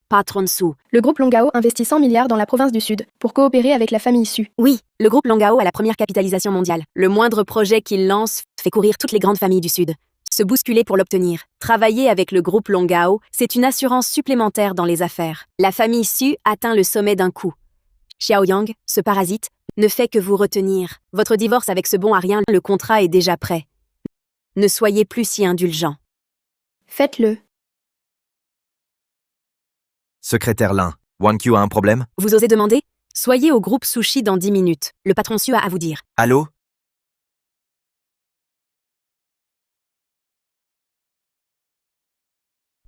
patron Su. Le groupe Longao investit 100 milliards dans la province du Sud pour coopérer avec la famille Su. Oui, le groupe Longao a la première capitalisation mondiale. Le moindre projet qu'il lance fait courir toutes les grandes familles du Sud. Se bousculer pour l'obtenir. Travailler avec le groupe Longao, c'est une assurance supplémentaire dans les affaires. La famille Su atteint le sommet d'un coup. Xiaoyang, ce parasite, ne fait que vous retenir. Votre divorce avec ce bon à rien, le contrat est déjà prêt. Ne soyez plus si indulgent. Faites-le. Secrétaire Lin, Wang Qiu a un problème? Vous osez demander? Soyez au groupe Sushi dans 10 minutes. Le patron Su a à vous dire. Allô?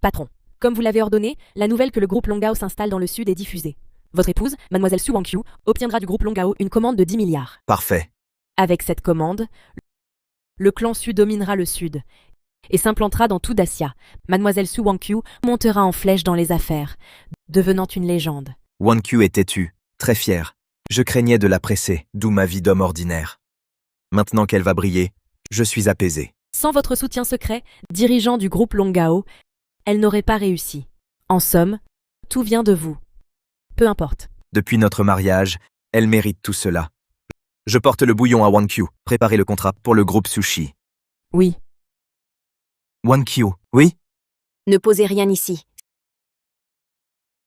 Patron, comme vous l'avez ordonné, la nouvelle que le groupe Longao s'installe dans le Sud est diffusée. Votre épouse, mademoiselle Su Wangqiu, obtiendra du groupe Longao une commande de 10 milliards. Parfait. Avec cette commande, le clan Su dominera le Sud et s'implantera dans tout Dacia. Mademoiselle Su Wangqiu montera en flèche dans les affaires, devenant une légende. Wang Qiu est têtue, très fière. Je craignais de la presser, d'où ma vie d'homme ordinaire. Maintenant qu'elle va briller, je suis apaisé. Sans votre soutien secret, dirigeant du groupe Longao, elle n'aurait pas réussi. En somme, tout vient de vous. Peu importe. Depuis notre mariage, elle mérite tout cela. Je porte le bouillon à Wang Qiu. Préparez le contrat pour le groupe Sushi. Oui. Wang Qiu, oui? Ne posez rien ici.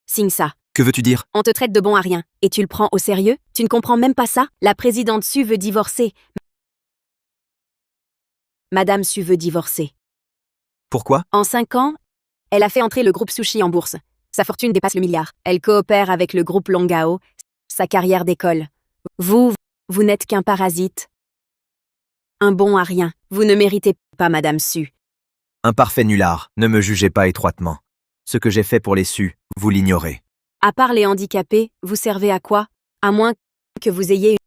Signe ça. Que veux-tu dire? On te traite de bon à rien. Et tu le prends au sérieux? Tu ne comprends même pas ça? La présidente Su veut divorcer. Madame Su veut divorcer. Pourquoi? En 5 ans, elle a fait entrer le groupe Sushi en bourse. Sa fortune dépasse le milliard. Elle coopère avec le groupe Longao. Sa carrière décolle. Vous n'êtes qu'un parasite. Un bon à rien. Vous ne méritez pas Madame Su. Un parfait nulard, ne me jugez pas étroitement. Ce que j'ai fait pour les Su, vous l'ignorez. À part les handicapés, vous servez à quoi? À moins que vous ayez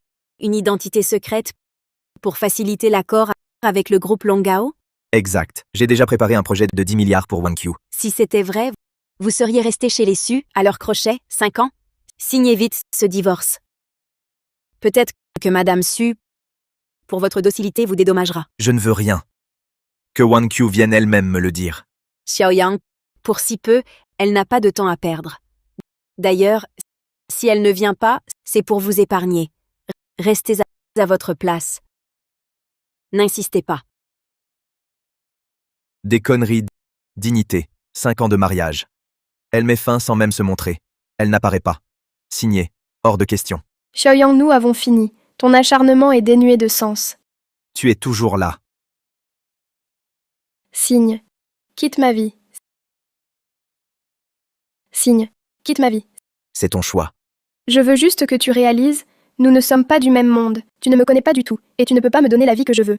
une identité secrète pour faciliter l'accord avec le groupe Longao? Exact. J'ai déjà préparé un projet de 10 milliards pour Wang Qiu. Si c'était vrai, vous seriez resté chez les Su, à leur crochet, 5 ans? Signez vite ce divorce. Peut-être que Madame Su, pour votre docilité, vous dédommagera. Je ne veux rien. Que Wang Qiu vienne elle-même me le dire. Xiaoyang, pour si peu, elle n'a pas de temps à perdre. D'ailleurs, si elle ne vient pas, c'est pour vous épargner. Restez à votre place. N'insistez pas. Des conneries. Dignité. 5 ans de mariage. Elle met fin sans même se montrer. Elle n'apparaît pas. Signé. Hors de question. Xiaoyang, nous avons fini. Ton acharnement est dénué de sens. Tu es toujours là. Signe. Quitte ma vie. Signe. Quitte ma vie. C'est ton choix. Je veux juste que tu réalises, nous ne sommes pas du même monde. Tu ne me connais pas du tout, et tu ne peux pas me donner la vie que je veux.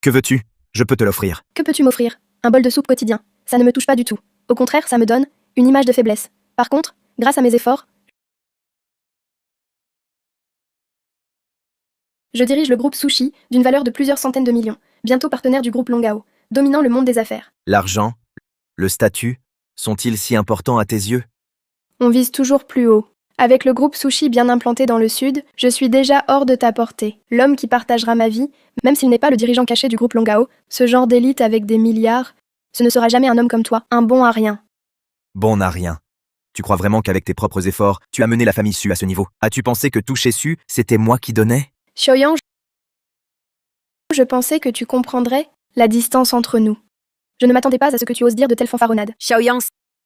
Que veux-tu? Je peux te l'offrir. Que peux-tu m'offrir? Un bol de soupe quotidien. Ça ne me touche pas du tout. Au contraire, ça me donne une image de faiblesse. Par contre, grâce à mes efforts, je dirige le groupe Sushi, d'une valeur de plusieurs centaines de millions, bientôt partenaire du groupe Longao, dominant le monde des affaires. L'argent, le statut, sont-ils si importants à tes yeux? On vise toujours plus haut. Avec le groupe Sushi bien implanté dans le Sud, je suis déjà hors de ta portée. L'homme qui partagera ma vie, même s'il n'est pas le dirigeant caché du groupe Longao, ce genre d'élite avec des milliards, ce ne sera jamais un homme comme toi, un bon à rien. Bon à rien. Tu crois vraiment qu'avec tes propres efforts, tu as mené la famille Su à ce niveau? As-tu pensé que tout chez Su, c'était moi qui donnais? Xiaoyang, je pensais que tu comprendrais la distance entre nous. Je ne m'attendais pas à ce que tu oses dire de telles fanfaronnades. Xiaoyang,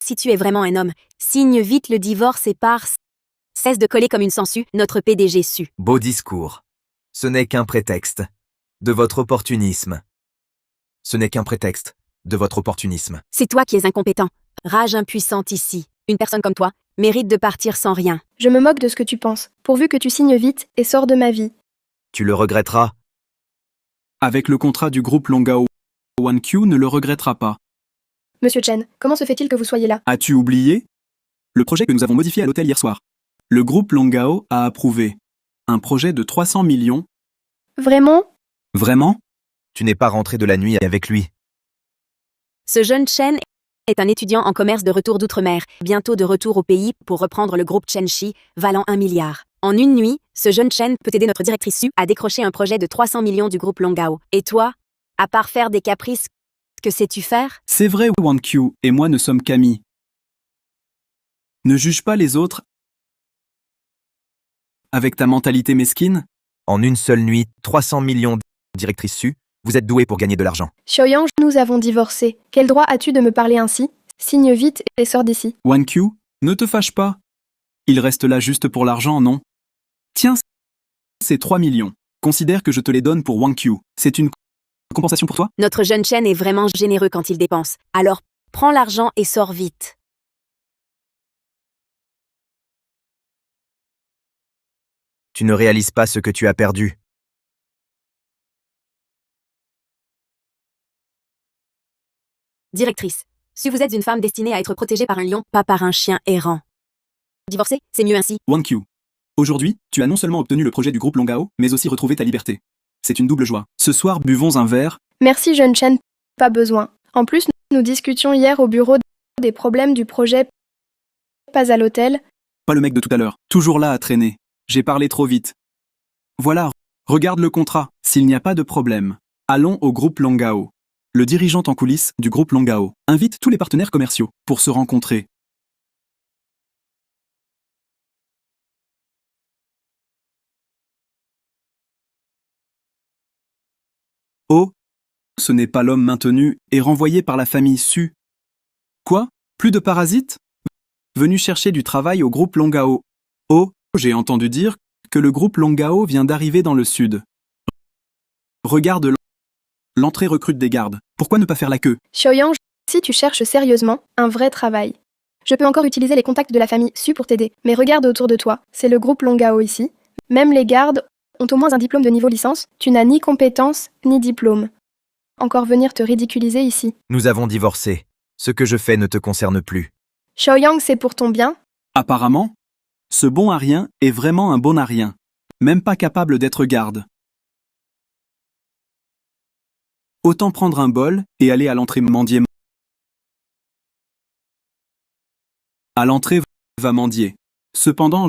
si tu es vraiment un homme, signe vite le divorce et pars. Cesse de coller comme une sangsue, notre PDG Su. Beau discours. Ce n'est qu'un prétexte. De votre opportunisme. Ce n'est qu'un prétexte. De votre opportunisme. C'est toi qui es incompétent. Rage impuissante ici. Une personne comme toi mérite de partir sans rien. Je me moque de ce que tu penses, pourvu que tu signes vite et sors de ma vie. Tu le regretteras. Avec le contrat du groupe Longao, Wang Qiu ne le regrettera pas. Monsieur Chen, comment se fait-il que vous soyez là? As-tu oublié? Le projet que nous avons modifié à l'hôtel hier soir. Le groupe Longao a approuvé. Un projet de 300 millions. Vraiment? Vraiment? Tu n'es pas rentré de la nuit avec lui. Ce jeune Chen est un étudiant en commerce de retour d'outre-mer, bientôt de retour au pays pour reprendre le groupe Chenxi, valant 1 milliard. En une nuit, ce jeune Chen peut aider notre directrice Su à décrocher un projet de 300 millions du groupe Longao. Et toi, à part faire des caprices, que sais-tu faire? C'est vrai, Wang Qiu et moi ne sommes qu'amis. Ne juge pas les autres avec ta mentalité mesquine. En une seule nuit, 300 millions directrice Su, vous êtes doué pour gagner de l'argent. Xiaoyang, nous avons divorcé. Quel droit as-tu de me parler ainsi? Signe vite et sors d'ici. Q, ne te fâche pas. Il reste là juste pour l'argent, non? Tiens, c'est 3 millions. Considère que je te les donne pour Q. C'est une compensation pour toi? Notre jeune Chen est vraiment généreux quand il dépense. Alors, prends l'argent et sors vite. Tu ne réalises pas ce que tu as perdu. Directrice, si vous êtes une femme destinée à être protégée par un lion, pas par un chien errant. Divorcer, c'est mieux ainsi. Q. Aujourd'hui, tu as non seulement obtenu le projet du groupe Longao, mais aussi retrouvé ta liberté. C'est une double joie. Ce soir, buvons un verre. Merci jeune Chen, pas besoin. En plus, nous discutions hier au bureau des problèmes du projet. Pas à l'hôtel. Pas le mec de tout à l'heure. Toujours là à traîner. J'ai parlé trop vite. Voilà, regarde le contrat. S'il n'y a pas de problème, allons au groupe Longao. Le dirigeant en coulisses du groupe Longao invite tous les partenaires commerciaux pour se rencontrer. Oh, ce n'est pas l'homme maintenu et renvoyé par la famille Su. Quoi? Plus de parasites? Venu chercher du travail au groupe Longao. Oh, j'ai entendu dire que le groupe Longao vient d'arriver dans le sud. Regarde l'entrée recrute des gardes. Pourquoi ne pas faire la queue? Xiaoyang, si tu cherches sérieusement un vrai travail, je peux encore utiliser les contacts de la famille Su pour t'aider. Mais regarde autour de toi, c'est le groupe Longao ici. Même les gardes ont au moins un diplôme de niveau licence. Tu n'as ni compétences, ni diplôme. Encore venir te ridiculiser ici. Nous avons divorcé. Ce que je fais ne te concerne plus. Xiaoyang, c'est pour ton bien? Apparemment, ce bon à rien est vraiment un bon à rien. Même pas capable d'être garde. Autant prendre un bol et aller à l'entrée mendier. À l'entrée, va mendier. Cependant,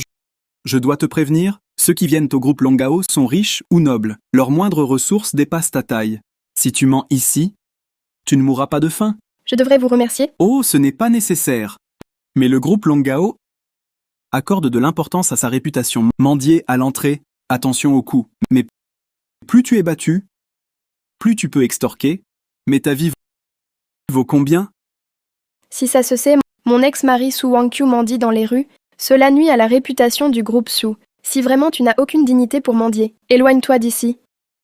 je dois te prévenir, ceux qui viennent au groupe Longao sont riches ou nobles. Leurs moindres ressources dépassent ta taille. Si tu mens ici, tu ne mourras pas de faim. Je devrais vous remercier. Oh, ce n'est pas nécessaire. Mais le groupe Longao accorde de l'importance à sa réputation. Mendier à l'entrée, attention au coup. Mais plus tu es battu, plus tu peux extorquer. Mais ta vie vaut combien? Si ça se sait, mon ex-mari Su Wangqiu mendie dans les rues. Cela nuit à la réputation du groupe Su. Si vraiment tu n'as aucune dignité pour mendier, éloigne-toi d'ici.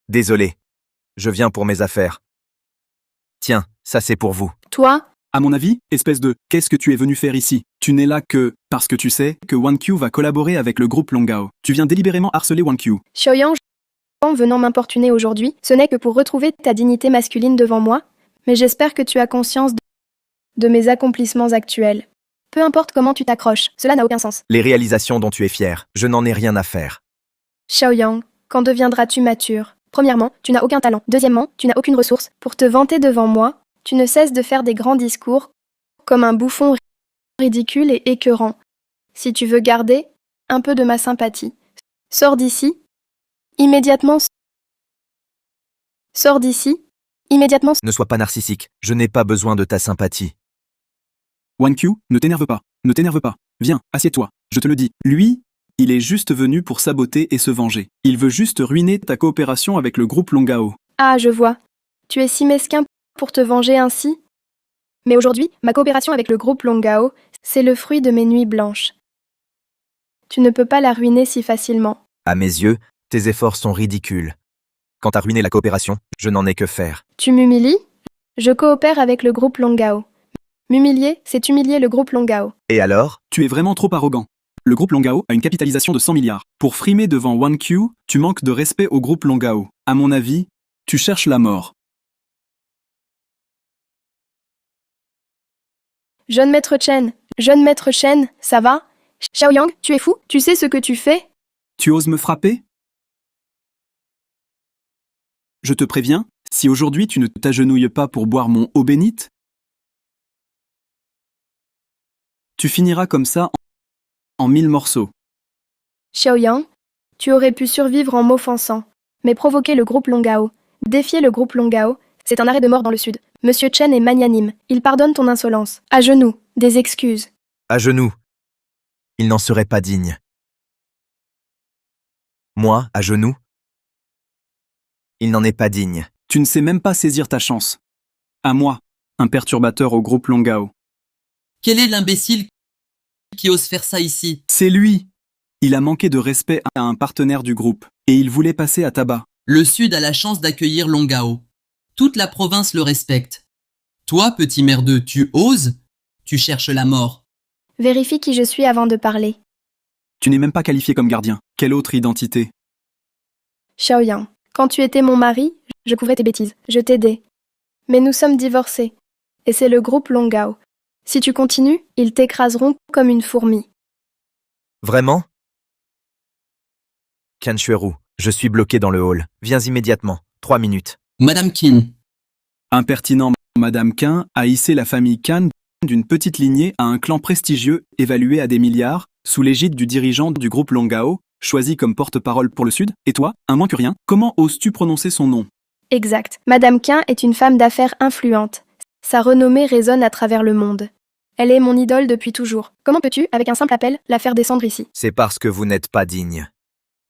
Désolé. Je viens pour mes affaires. Tiens, ça c'est pour vous. Toi, À mon avis, espèce de « qu'est-ce que tu es venu faire ici ?» Tu n'es là que parce que tu sais que Q va collaborer avec le groupe Longao. Tu viens délibérément harceler Q. Xiaoyang, en venant m'importuner aujourd'hui, ce n'est que pour retrouver ta dignité masculine devant moi, mais j'espère que tu as conscience de mes accomplissements actuels. Peu importe comment tu t'accroches, cela n'a aucun sens. Les réalisations dont tu es fier, je n'en ai rien à faire. Xiaoyang, quand deviendras-tu mature? Premièrement, tu n'as aucun talent. Deuxièmement, tu n'as aucune ressource. Pour te vanter devant moi, tu ne cesses de faire des grands discours, comme un bouffon ridicule et écœurant. Si tu veux garder un peu de ma sympathie, sors d'ici, immédiatement. Sors d'ici, immédiatement. Ne sois pas narcissique, je n'ai pas besoin de ta sympathie. Q, ne t'énerve pas. Ne t'énerve pas. Viens, assieds-toi. Je te le dis. Lui, il est juste venu pour saboter et se venger. Il veut juste ruiner ta coopération avec le groupe Longao. Ah, je vois. Tu es si mesquin pour te venger ainsi? Mais aujourd'hui, ma coopération avec le groupe Longao, c'est le fruit de mes nuits blanches. Tu ne peux pas la ruiner si facilement. À mes yeux, tes efforts sont ridicules. Quant à ruiner la coopération, je n'en ai que faire. Tu m'humilies? Je coopère avec le groupe Longao. M'humilier, c'est humilier le groupe Longao. Et alors? Tu es vraiment trop arrogant. Le groupe Longao a une capitalisation de 100 milliards. Pour frimer devant Q, tu manques de respect au groupe Longao. À mon avis, tu cherches la mort. Jeune maître Chen, ça va? Xiaoyang, tu es fou? Tu sais ce que tu fais? Tu oses me frapper? Je te préviens, si aujourd'hui tu ne t'agenouilles pas pour boire mon eau bénite, tu finiras comme ça en 1000 morceaux. Xiaoyang, tu aurais pu survivre en m'offensant, mais provoquer le groupe Longao, défier le groupe Longao, c'est un arrêt de mort dans le sud. Monsieur Chen est magnanime, il pardonne ton insolence. À genoux, des excuses. À genoux. Il n'en serait pas digne. Moi, à genoux? Il n'en est pas digne. Tu ne sais même pas saisir ta chance. À moi, un perturbateur au groupe Longao. Quel est l'imbécile qui ose faire ça ici? C'est lui! Il a manqué de respect à un partenaire du groupe, et il voulait passer à tabac. Le Sud a la chance d'accueillir Longao. Toute la province le respecte. Toi, petit merdeux, tu oses? Tu cherches la mort. Vérifie qui je suis avant de parler. Tu n'es même pas qualifié comme gardien. Quelle autre identité? Xiaoyang, quand tu étais mon mari, je couvrais tes bêtises, je t'aidais. Mais nous sommes divorcés, et c'est le groupe Longao. Si tu continues, ils t'écraseront comme une fourmi. Vraiment? Kanchueru, je suis bloqué dans le hall. Viens immédiatement. 3 minutes. Madame Qin, Impertinent, Madame Qin a hissé la famille Qin d'une petite lignée à un clan prestigieux évalué à des milliards, sous l'égide du dirigeant du groupe Longao, choisi comme porte-parole pour le Sud. Et toi, un moins que rien, comment oses-tu prononcer son nom? Exact. Madame Qin est une femme d'affaires influente. Sa renommée résonne à travers le monde. Elle est mon idole depuis toujours. Comment peux-tu, avec un simple appel, la faire descendre ici? C'est parce que vous n'êtes pas digne.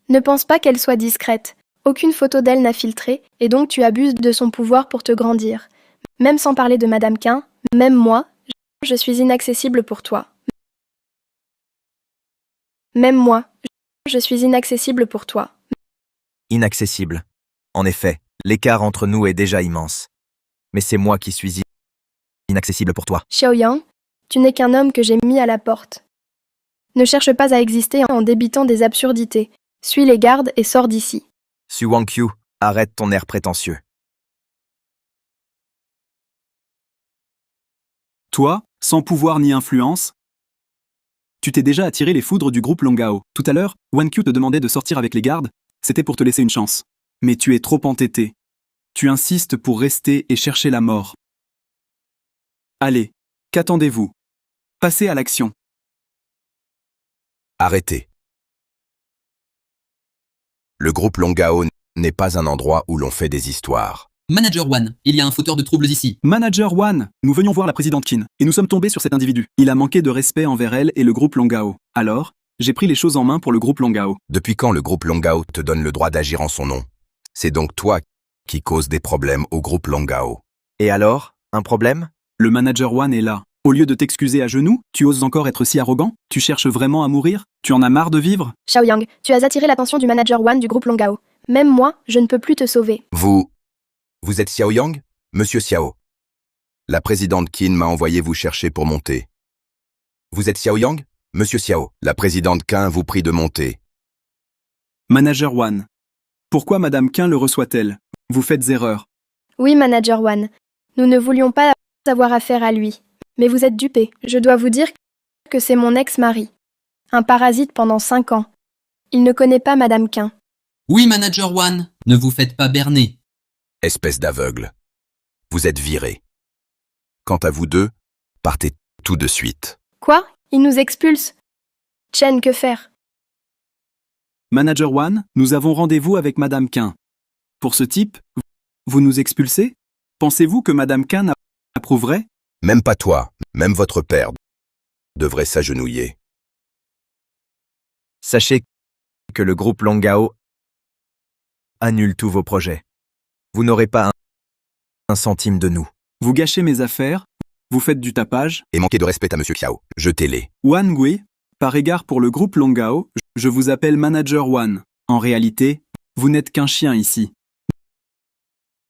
Ne pense pas qu'elle soit discrète. Aucune photo d'elle n'a filtré, et donc tu abuses de son pouvoir pour te grandir. Même sans parler de Madame Qin, même moi, je suis inaccessible pour toi. Même moi, je suis inaccessible pour toi. Inaccessible. En effet, l'écart entre nous est déjà immense. Mais c'est moi qui suis inaccessible pour toi. Xiaoyang, tu n'es qu'un homme que j'ai mis à la porte. Ne cherche pas à exister en débitant des absurdités. Suis les gardes et sors d'ici. Su Wangqiu, arrête ton air prétentieux. Toi, sans pouvoir ni influence, tu t'es déjà attiré les foudres du groupe Longao. Tout à l'heure, Wanqiu te demandait de sortir avec les gardes, c'était pour te laisser une chance. Mais tu es trop entêté. Tu insistes pour rester et chercher la mort. Allez, qu'attendez-vous? Passez à l'action. Arrêtez. Le groupe Longao n'est pas un endroit où l'on fait des histoires. Manager One, il y a un fauteur de troubles ici. Manager One, nous venions voir la présidente Qin, et nous sommes tombés sur cet individu. Il a manqué de respect envers elle et le groupe Longao. Alors, j'ai pris les choses en main pour le groupe Longao. Depuis quand le groupe Longao te donne le droit d'agir en son nom? C'est donc toi qui causes des problèmes au groupe Longao. Et alors? Un problème? Le Manager One est là. Au lieu de t'excuser à genoux, tu oses encore être si arrogant? Tu cherches vraiment à mourir? Tu en as marre de vivre? Xiaoyang, tu as attiré l'attention du manager One du groupe Longao. Même moi, je ne peux plus te sauver. Vous êtes Xiao Yang? Monsieur Xiao. La présidente Qin m'a envoyé vous chercher pour monter. Vous êtes Xiao Yang? Monsieur Xiao. La présidente Qin vous prie de monter. Manager One. Pourquoi Madame Qin le reçoit-elle? Vous faites erreur. Oui, manager One. Nous ne voulions pas avoir affaire à lui. Mais vous êtes dupé. Je dois vous dire que c'est mon ex-mari. Un parasite pendant 5 ans. Il ne connaît pas Madame Qin. Oui, Manager One, ne vous faites pas berner. Espèce d'aveugle. Vous êtes viré. Quant à vous deux, partez tout de suite. Quoi? Il nous expulse. Chen, que faire? Manager One, nous avons rendez-vous avec Madame Qin. Pour ce type, vous nous expulsez? Pensez-vous que Madame Qin approuverait? Même pas toi, même votre père devrait s'agenouiller. Sachez que le groupe Longao annule tous vos projets. Vous n'aurez pas un centime de nous. Vous gâchez mes affaires, vous faites du tapage. Et manquez de respect à Monsieur Xiao. Jetez-les. Wan Gui, par égard pour le groupe Longao, je vous appelle Manager One. En réalité, vous n'êtes qu'un chien ici.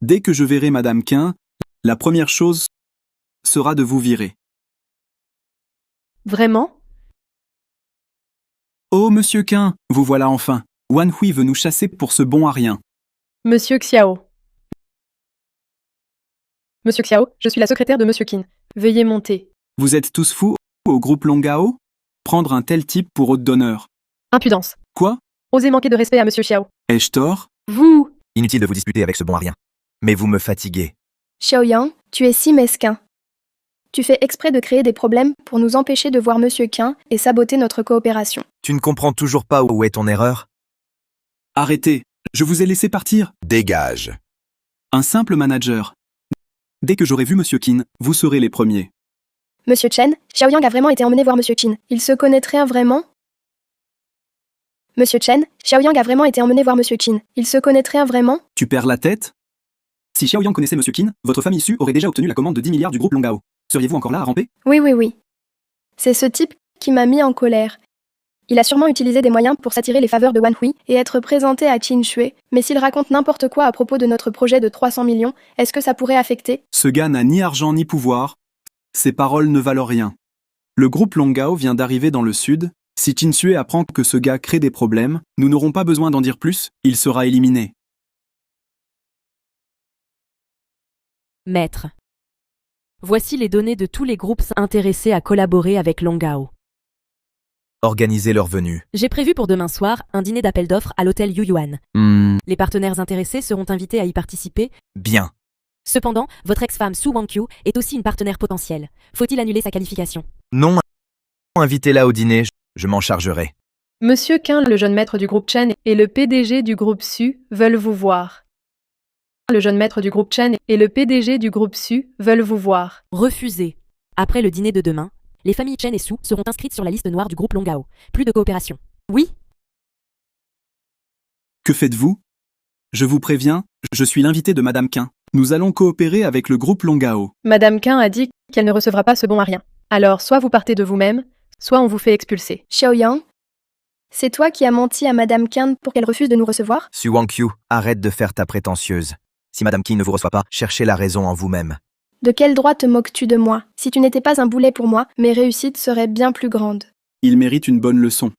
Dès que je verrai Madame Qin, la première chose sera de vous virer. Vraiment? Oh, Monsieur Qin, vous voilà enfin. Wan Hui veut nous chasser pour ce bon à rien. Monsieur Xiao. Monsieur Xiao, je suis la secrétaire de Monsieur Qin. Veuillez monter. Vous êtes tous fous au groupe Longao? Prendre un tel type pour hôte d'honneur. Impudence. Quoi? Osez manquer de respect à Monsieur Xiao. Ai-je tort? Vous! Inutile de vous disputer avec ce bon à rien. Mais vous me fatiguez. Xiaoyang, tu es si mesquin. Tu fais exprès de créer des problèmes pour nous empêcher de voir Monsieur Qin et saboter notre coopération. Tu ne comprends toujours pas où est ton erreur? Arrêtez, je vous ai laissé partir. Dégage. Un simple manager. Dès que j'aurai vu Monsieur Qin, vous serez les premiers. Monsieur Chen, Xiaoyang a vraiment été emmené voir Monsieur Qin. Il se connaîtraient vraiment? Monsieur Chen, Xiaoyang a vraiment été emmené voir Monsieur Qin. Il se connaîtraient vraiment? Tu perds la tête? Si Xiaoyang connaissait Monsieur Qin, votre famille Su aurait déjà obtenu la commande de 10 milliards du groupe Longao. Seriez-vous encore là à ramper? Oui. C'est ce type qui m'a mis en colère. Il a sûrement utilisé des moyens pour s'attirer les faveurs de Wan Hui et être présenté à Qin Shui, mais s'il raconte n'importe quoi à propos de notre projet de 300 millions, est-ce que ça pourrait affecter? Ce gars n'a ni argent ni pouvoir. Ses paroles ne valent rien. Le groupe Longao vient d'arriver dans le sud. Si Qin Shui apprend que ce gars crée des problèmes, nous n'aurons pas besoin d'en dire plus, il sera éliminé. Maître. Voici les données de tous les groupes intéressés à collaborer avec Longao. Organisez leur venue. J'ai prévu pour demain soir un dîner d'appel d'offres à l'hôtel Yuyuan. Les partenaires intéressés seront invités à y participer. Bien. Cependant, votre ex-femme Su Wangqiu est aussi une partenaire potentielle. Faut-il annuler sa qualification? Non, invitez-la au dîner, je m'en chargerai. Monsieur Qin, le jeune maître du groupe Chen et le PDG du groupe Su veulent vous voir. Le jeune maître du groupe Chen et le PDG du groupe Su veulent vous voir. Refusé. Après le dîner de demain, les familles Chen et Su seront inscrites sur la liste noire du groupe Longao. Plus de coopération. Oui? Que faites-vous? Je vous préviens, je suis l'invité de Madame Qin. Nous allons coopérer avec le groupe Longao. Madame Qin a dit qu'elle ne recevra pas ce bon à rien. Alors, soit vous partez de vous-même, soit on vous fait expulser. Xiaoyang, c'est toi qui as menti à Madame Qin pour qu'elle refuse de nous recevoir? Su Wangqiu, arrête de faire ta prétentieuse. Si Madame Qin ne vous reçoit pas, cherchez la raison en vous-même. De quel droit te moques-tu de moi? Si tu n'étais pas un boulet pour moi, mes réussites seraient bien plus grandes. Il mérite une bonne leçon.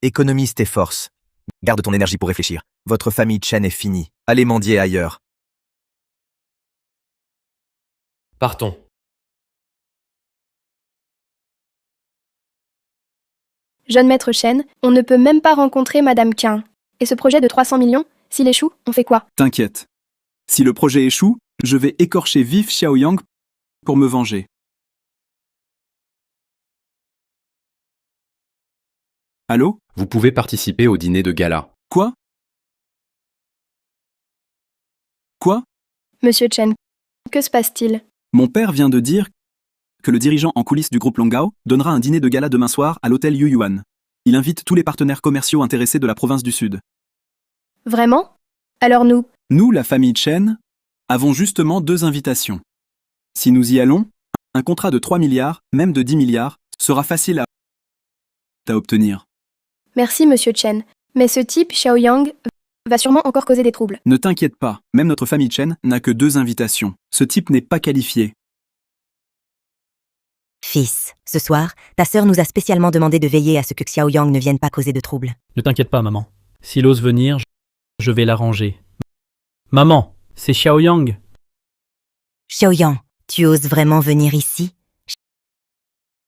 Économise tes forces. Garde ton énergie pour réfléchir. Votre famille Chen est finie. Allez mendier ailleurs. Partons. Jeune maître Chen, on ne peut même pas rencontrer Madame Qin. Et ce projet de 300 millions, s'il échoue, on fait quoi? T'inquiète. Si le projet échoue, je vais écorcher vif Xiaoyang pour me venger. Allô? Vous pouvez participer au dîner de gala. Quoi? Monsieur Chen, que se passe-t-il? Mon père vient de dire que le dirigeant en coulisses du groupe Longao donnera un dîner de gala demain soir à l'hôtel Yuyuan. Il invite tous les partenaires commerciaux intéressés de la province du Sud. Vraiment? Alors nous, Nous, la famille Chen, avons justement 2 invitations. Si nous y allons, un contrat de 3 milliards, même de 10 milliards, sera facile à obtenir. merci Monsieur Chen, mais ce type, Xiaoyang, va sûrement encore causer des troubles. Ne t'inquiète pas, même notre famille Chen n'a que 2 invitations. Ce type n'est pas qualifié. Fils, ce soir, ta sœur nous a spécialement demandé de veiller à ce que Xiaoyang ne vienne pas causer de troubles. Ne t'inquiète pas, maman. S'il ose venir, je vais l'arranger. Maman, c'est Xiaoyang. Xiaoyang, tu oses vraiment venir ici?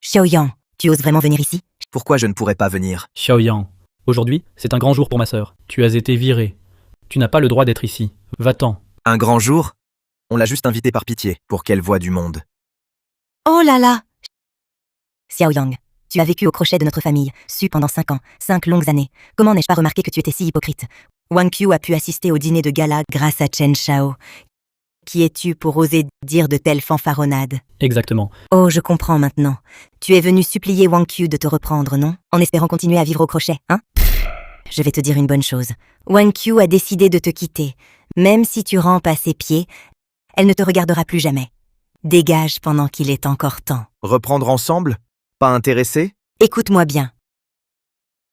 Xiaoyang, tu oses vraiment venir ici? Pourquoi je ne pourrais pas venir? Xiaoyang, aujourd'hui, c'est un grand jour pour ma sœur. Tu as été viré. Tu n'as pas le droit d'être ici. Va-t'en. Un grand jour? On l'a juste invitée par pitié, pour qu'elle voie du monde. Oh là là! Xiaoyang, tu as vécu au crochet de notre famille, Su pendant 5 ans, 5 longues années. Comment n'ai-je pas remarqué que tu étais si hypocrite? Wangqiu a pu assister au dîner de gala grâce à Chen Shao. Qui es-tu pour oser dire de telles fanfaronnades? Exactement. Oh, je comprends maintenant. Tu es venu supplier Wangqiu de te reprendre, non? En espérant continuer à vivre au crochet, hein? Je vais te dire une bonne chose. Wangqiu a décidé de te quitter. Même si tu rampes à ses pieds, elle ne te regardera plus jamais. Dégage pendant qu'il est encore temps. Reprendre ensemble? Pas intéressé? Écoute-moi bien.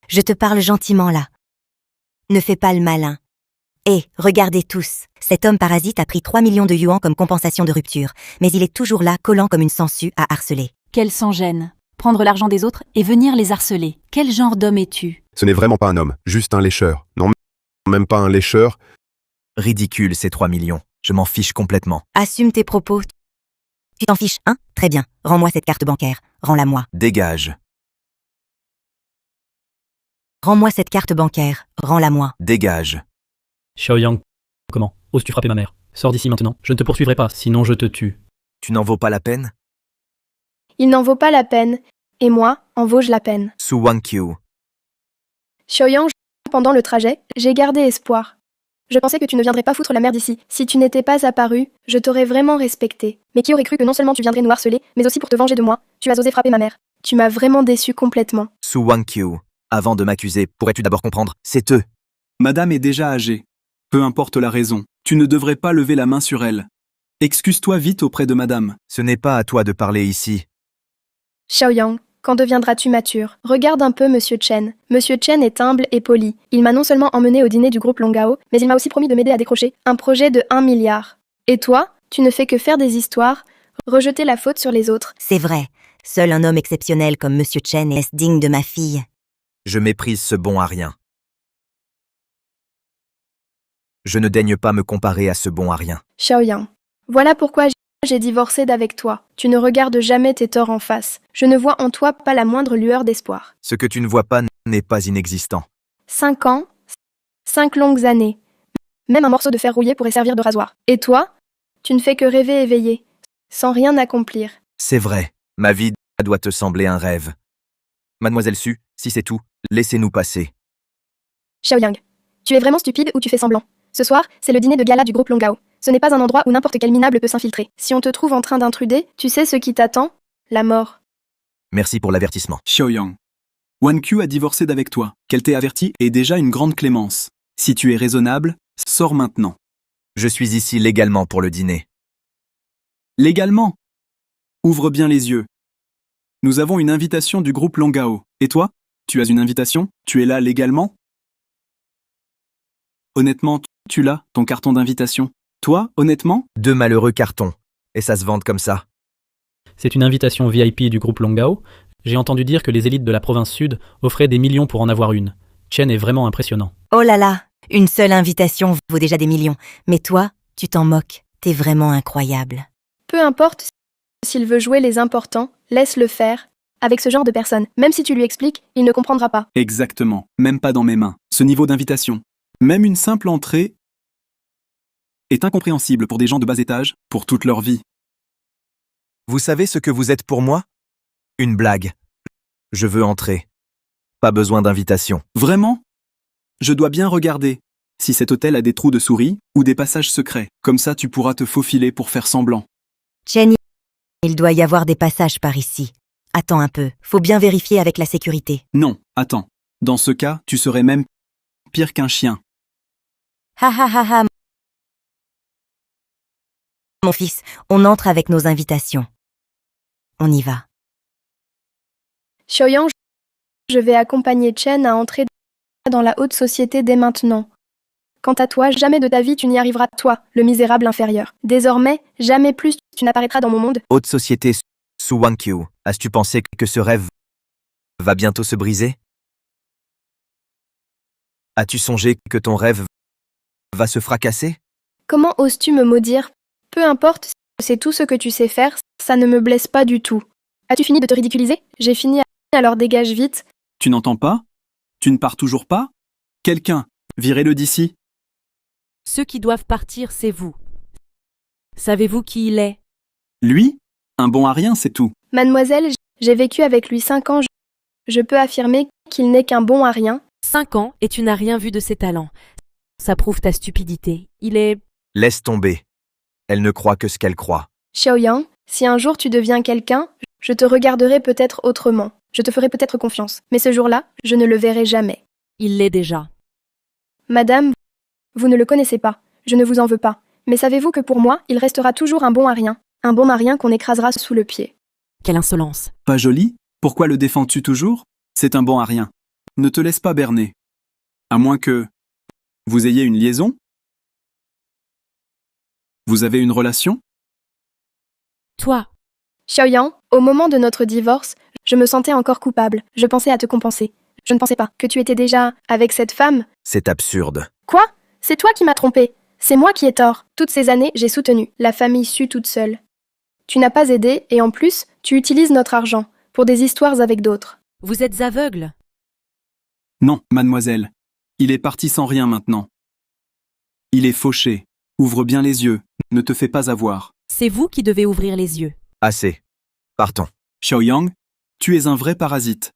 Je te parle gentiment là. Ne fais pas le malin. Et, regardez tous, cet homme parasite a pris 3 millions de yuans comme compensation de rupture, mais il est toujours là, collant comme une sangsue à harceler. Qu'elle s'en gêne. Prendre l'argent des autres et venir les harceler. Quel genre d'homme es-tu? Ce n'est vraiment pas un homme, juste un lécheur. Non, même pas un lécheur. Ridicule ces 3 millions. Je m'en fiche complètement. Assume tes propos. Tu t'en fiches, hein? Très bien. Rends-moi cette carte bancaire. Rends-la-moi. Dégage. Rends-moi cette carte bancaire. Rends-la-moi. Dégage. Xiaoyang, comment? Oses-tu frapper ma mère? Sors d'ici maintenant. Je ne te poursuivrai pas, sinon je te tue. Tu n'en vaux pas la peine? Il n'en vaut pas la peine. Et moi, en vaux-je la peine? Su Wangqiu. Xiaoyang, pendant le trajet, j'ai gardé espoir. Je pensais que tu ne viendrais pas foutre la merde ici. Si tu n'étais pas apparu, je t'aurais vraiment respecté. Mais qui aurait cru que non seulement tu viendrais nous harceler, mais aussi pour te venger de moi, tu as osé frapper ma mère. Tu m'as vraiment déçu complètement. Su Wang-Kyu, avant de m'accuser, pourrais-tu d'abord comprendre? C'est eux. Madame est déjà âgée. Peu importe la raison, tu ne devrais pas lever la main sur elle. Excuse-toi vite auprès de madame. Ce n'est pas à toi de parler ici. Xiaoyang, quand deviendras-tu mature? Regarde un peu Monsieur Chen. Monsieur Chen est humble et poli. Il m'a non seulement emmené au dîner du groupe Longao, mais il m'a aussi promis de m'aider à décrocher un projet de 1 milliard. Et toi, tu ne fais que faire des histoires, rejeter la faute sur les autres. C'est vrai. Seul un homme exceptionnel comme Monsieur Chen est digne de ma fille. Je méprise ce bon à rien. Je ne daigne pas me comparer à ce bon à rien. Xiaoyang, voilà pourquoi j'ai divorcé d'avec toi. Tu ne regardes jamais tes torts en face. Je ne vois en toi pas la moindre lueur d'espoir. Ce que tu ne vois pas n'est pas inexistant. 5 ans, 5 longues années. Même un morceau de fer rouillé pourrait servir de rasoir. Et toi, tu ne fais que rêver et veiller, sans rien accomplir. C'est vrai, ma vie doit te sembler un rêve. Mademoiselle Su, si c'est tout, laissez-nous passer. Xiaoyang, tu es vraiment stupide ou tu fais semblant? Ce soir, c'est le dîner de gala du groupe Longao. Ce n'est pas un endroit où n'importe quel minable peut s'infiltrer. Si on te trouve en train d'intruder, tu sais ce qui t'attend? La mort. Merci pour l'avertissement. Xiaoyang. Wan-Q a divorcé d'avec toi. Qu'elle t'ait averti est déjà une grande clémence. Si tu es raisonnable, sors maintenant. Je suis ici légalement pour le dîner. Légalement? Ouvre bien les yeux. Nous avons une invitation du groupe Longao. Et toi? Tu as une invitation? Tu es là légalement? Honnêtement, tu l'as, ton carton d'invitation? Toi, honnêtement? 2 malheureux cartons. Et ça se vante comme ça. C'est une invitation VIP du groupe Longao. J'ai entendu dire que les élites de la province sud offraient des millions pour en avoir une. Chen est vraiment impressionnant. Oh là là, une seule invitation vaut déjà des millions. Mais toi, tu t'en moques. T'es vraiment incroyable. Peu importe s'il veut jouer les importants, laisse-le faire. Avec ce genre de personne, même si tu lui expliques, il ne comprendra pas. Exactement. Même pas dans mes mains. Ce niveau d'invitation. Même une simple entrée est incompréhensible pour des gens de bas étage, pour toute leur vie. Vous savez ce que vous êtes pour moi? Une blague. Je veux entrer. Pas besoin d'invitation. Vraiment? Je dois bien regarder si cet hôtel a des trous de souris ou des passages secrets. Comme ça, tu pourras te faufiler pour faire semblant. Chen, il doit y avoir des passages par ici. Attends un peu, faut bien vérifier avec la sécurité. Non, attends. Dans ce cas, tu serais même pire qu'un chien. Ha ha ha ha. Mon fils, on entre avec nos invitations. On y va. Xiaoyang, je vais accompagner Chen à entrer dans la haute société dès maintenant. Quant à toi, jamais de ta vie tu n'y arriveras, toi, le misérable inférieur. Désormais, jamais plus tu n'apparaîtras dans mon monde. Haute société Su Wang-Kyu, as-tu pensé que ce rêve va bientôt se briser? As-tu songé que ton rêve va se fracasser? Comment oses-tu me maudire? Peu importe, c'est tout ce que tu sais faire, ça ne me blesse pas du tout. As-tu fini de te ridiculiser? J'ai fini, alors dégage vite. Tu n'entends pas? Tu ne pars toujours pas? Quelqu'un, virez-le d'ici. Ceux qui doivent partir, c'est vous. Savez-vous qui il est? Lui? Un bon à rien, c'est tout. Mademoiselle, j'ai vécu avec lui 5 ans, je peux affirmer qu'il n'est qu'un bon à rien. 5 ans et tu n'as rien vu de ses talents. Ça prouve ta stupidité. Il est... Laisse tomber. Elle ne croit que ce qu'elle croit. Xiaoyang, si un jour tu deviens quelqu'un, je te regarderai peut-être autrement. Je te ferai peut-être confiance. Mais ce jour-là, je ne le verrai jamais. Il l'est déjà. Madame, vous ne le connaissez pas. Je ne vous en veux pas. Mais savez-vous que pour moi, il restera toujours un bon à rien. Un bon à rien qu'on écrasera sous le pied. Quelle insolence. Pas joli? Pourquoi le défends-tu toujours? C'est un bon à rien. Ne te laisse pas berner. À moins que vous ayez une liaison? Vous avez une relation? Toi, Xiaoyang, au moment de notre divorce, je me sentais encore coupable. Je pensais à te compenser. Je ne pensais pas que tu étais déjà avec cette femme. C'est absurde. Quoi? C'est toi qui m'as trompé. C'est moi qui ai tort. Toutes ces années, j'ai soutenu. La famille sue toute seule. Tu n'as pas aidé et en plus, tu utilises notre argent pour des histoires avec d'autres. vous êtes aveugle. Non, mademoiselle. Il est parti sans rien maintenant. Il est fauché. Ouvre bien les yeux. Ne te fais pas avoir. C'est vous qui devez ouvrir les yeux. Assez. Partons. Xiaoyang, tu es un vrai parasite.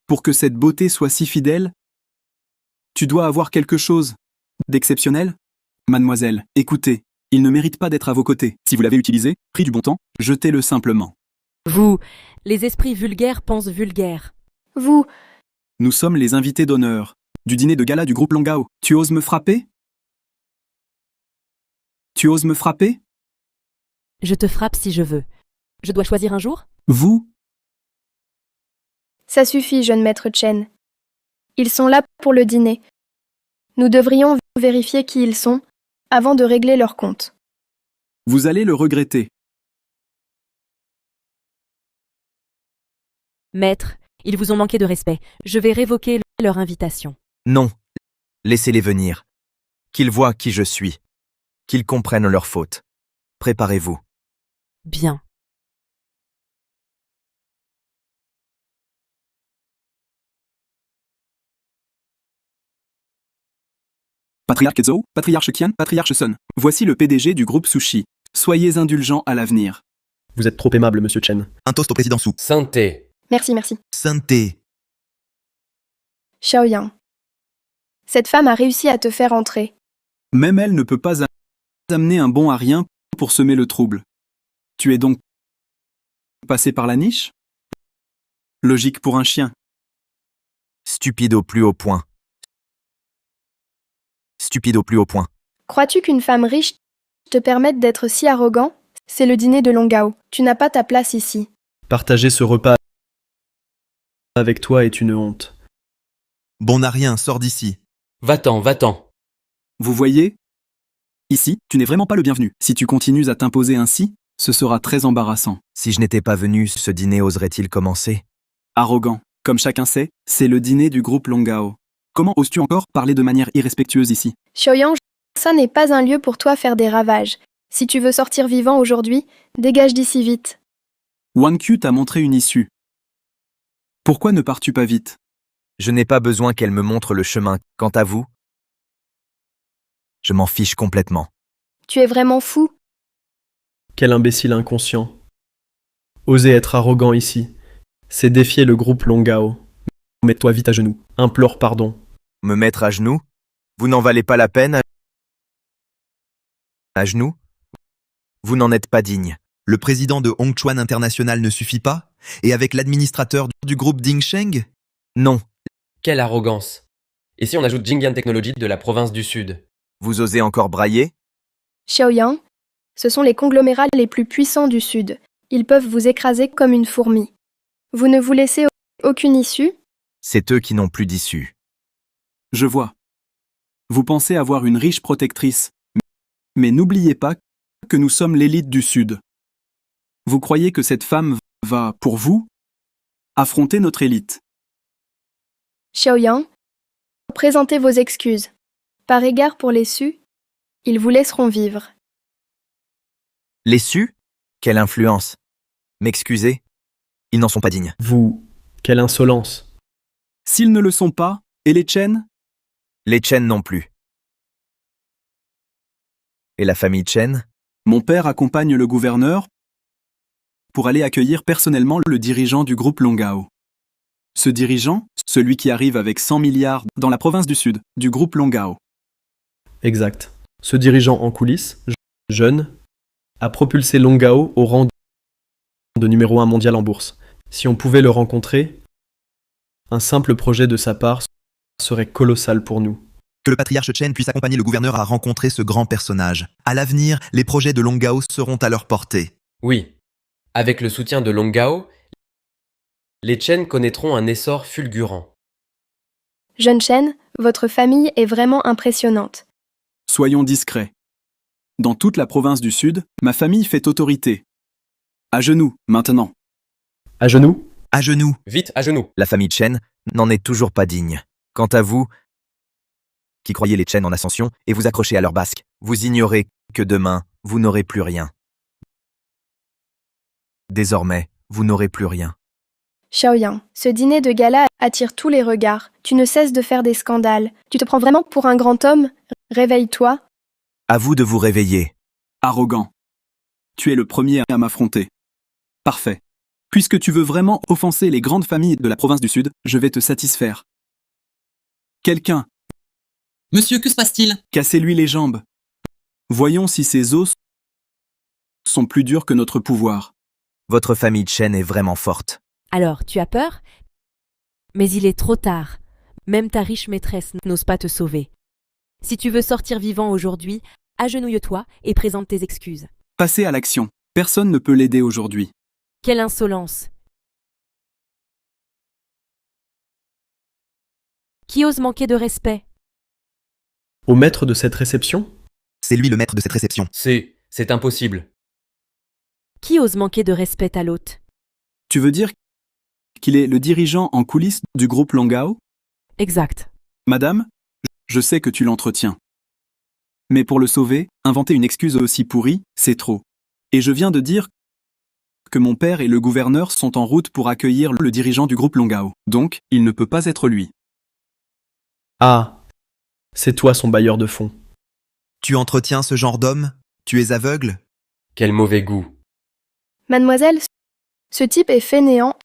Pour que cette beauté soit si fidèle, tu dois avoir quelque chose d'exceptionnel? Mademoiselle, écoutez, il ne mérite pas d'être à vos côtés. Si vous l'avez utilisé, pris du bon temps, jetez-le simplement. Vous, les esprits vulgaires pensent vulgaire. Vous, Nous sommes les invités d'honneur du dîner de gala du groupe Longao. Tu oses me frapper? Tu oses me frapper? Je te frappe si je veux. Je dois choisir un jour? Vous? ça suffit, jeune maître Chen. Ils sont là pour le dîner. Nous devrions vérifier qui ils sont avant de régler leur compte. Vous allez le regretter. Maître, ils vous ont manqué de respect. Je vais révoquer leur invitation. Non. Laissez-les venir. Qu'ils voient qui je suis. Qu'ils comprennent leurs fautes. Préparez-vous. Bien. Patriarche Zhou, patriarche Qian, patriarche Sun. Voici le PDG du groupe Sushi. Soyez indulgents à l'avenir. Vous êtes trop aimable, monsieur Chen. Un toast au président Su. Sainteté. Merci, merci. Sainteté. Xiaoyang. Cette femme a réussi à te faire entrer. Même elle ne peut pas amener un bon à rien pour semer le trouble. Tu es donc passé par la niche? Logique pour un chien. Stupide au plus haut point. Stupide au plus haut point. Crois-tu qu'une femme riche te permette d'être si arrogant? C'est le dîner de Longao. Tu n'as pas ta place ici. Partager ce repas avec toi est une honte. Bon n'a rien, sors d'ici. Va-t'en, va-t'en. Vous voyez? Ici, tu n'es vraiment pas le bienvenu. Si tu continues à t'imposer ainsi, ce sera très embarrassant. Si je n'étais pas venu, ce dîner oserait-il commencer? Arrogant. Comme chacun sait, c'est le dîner du groupe Longao. Comment oses-tu encore parler de manière irrespectueuse ici? Xiaoyang, ça n'est pas un lieu pour toi faire des ravages. Si tu veux sortir vivant aujourd'hui, dégage d'ici vite. Wang Qiu t'a montré une issue. Pourquoi ne pars-tu pas vite? Je n'ai pas besoin qu'elle me montre le chemin. Quant à vous, je m'en fiche complètement. Tu es vraiment fou? Quel imbécile inconscient. Oser être arrogant ici, c'est défier le groupe Longao. Mets-toi vite à genoux. Implore pardon. Me mettre à genoux? Vous n'en valez pas la peine? À genoux? Vous n'en êtes pas digne. Le président de Hongchuan International ne suffit pas? Et avec l'administrateur du groupe Dingsheng? Non. Quelle arrogance. Et si on ajoute Jingyan Technology de la province du Sud? Vous osez encore brailler? Xiaoyang, ce sont les conglomérats les plus puissants du Sud. Ils peuvent vous écraser comme une fourmi. Vous ne vous laissez aucune issue? C'est eux qui n'ont plus d'issue. Je vois. Vous pensez avoir une riche protectrice. Mais n'oubliez pas que nous sommes l'élite du Sud. Vous croyez que cette femme va, pour vous, affronter notre élite? Xiaoyang, présentez vos excuses. Par égard pour les Su, ils vous laisseront vivre. Les Su? Quelle influence! M'excusez? Ils n'en sont pas dignes. Vous, quelle insolence. S'ils ne le sont pas, et les Chen? Les Chen non plus. Et la famille Chen? Mon père accompagne le gouverneur pour aller accueillir personnellement le dirigeant du groupe Longao. Ce dirigeant, celui qui arrive avec 100 milliards dans la province du Sud, du groupe Longao. Exact. Ce dirigeant en coulisses, jeune, a propulsé Longao au rang de numéro 1 mondial en bourse. Si on pouvait le rencontrer, un simple projet de sa part serait colossal pour nous. Que le patriarche Chen puisse accompagner le gouverneur à rencontrer ce grand personnage. À l'avenir, les projets de Longao seront à leur portée. Oui. Avec le soutien de Longao, les Chen connaîtront un essor fulgurant. Jeune Chen, votre famille est vraiment impressionnante. Soyons discrets. Dans toute la province du Sud, ma famille fait autorité. À genoux, maintenant. À genoux? À genoux. Vite, à genoux. La famille Chen n'en est toujours pas digne. Quant à vous, qui croyez les Chen en ascension et vous accrochez à leur basque, vous ignorez que demain, vous n'aurez plus rien. Désormais, vous n'aurez plus rien. Xiaoyang, ce dîner de gala attire tous les regards. Tu ne cesses de faire des scandales. Tu te prends vraiment pour un grand homme? Réveille-toi. À vous de vous réveiller. Arrogant. Tu es le premier à m'affronter. Parfait. Puisque tu veux vraiment offenser les grandes familles de la province du Sud, je vais te satisfaire. Quelqu'un Monsieur, que se passe-t-il? Cassez-lui les jambes. Voyons si ses os sont plus durs que notre pouvoir. Votre famille Chen est vraiment forte. Alors, tu as peur? Mais il est trop tard. Même ta riche maîtresse n'ose pas te sauver. Si tu veux sortir vivant aujourd'hui, agenouille-toi et présente tes excuses. Passez à l'action. Personne ne peut l'aider aujourd'hui. Quelle insolence! Qui ose manquer de respect? Au maître de cette réception? C'est lui le maître de cette réception. C'est impossible. Qui ose manquer de respect à l'hôte? Tu veux dire qu'il est le dirigeant en coulisses du groupe Longao? Exact. Madame, je sais que tu l'entretiens. Mais pour le sauver, inventer une excuse aussi pourrie, c'est trop. Et je viens de dire que mon père et le gouverneur sont en route pour accueillir le dirigeant du groupe Longao. Donc, il ne peut pas être lui. Ah, c'est toi son bailleur de fonds. Tu entretiens ce genre d'homme? Tu es aveugle? Quel mauvais goût. Mademoiselle, ce type est fainéant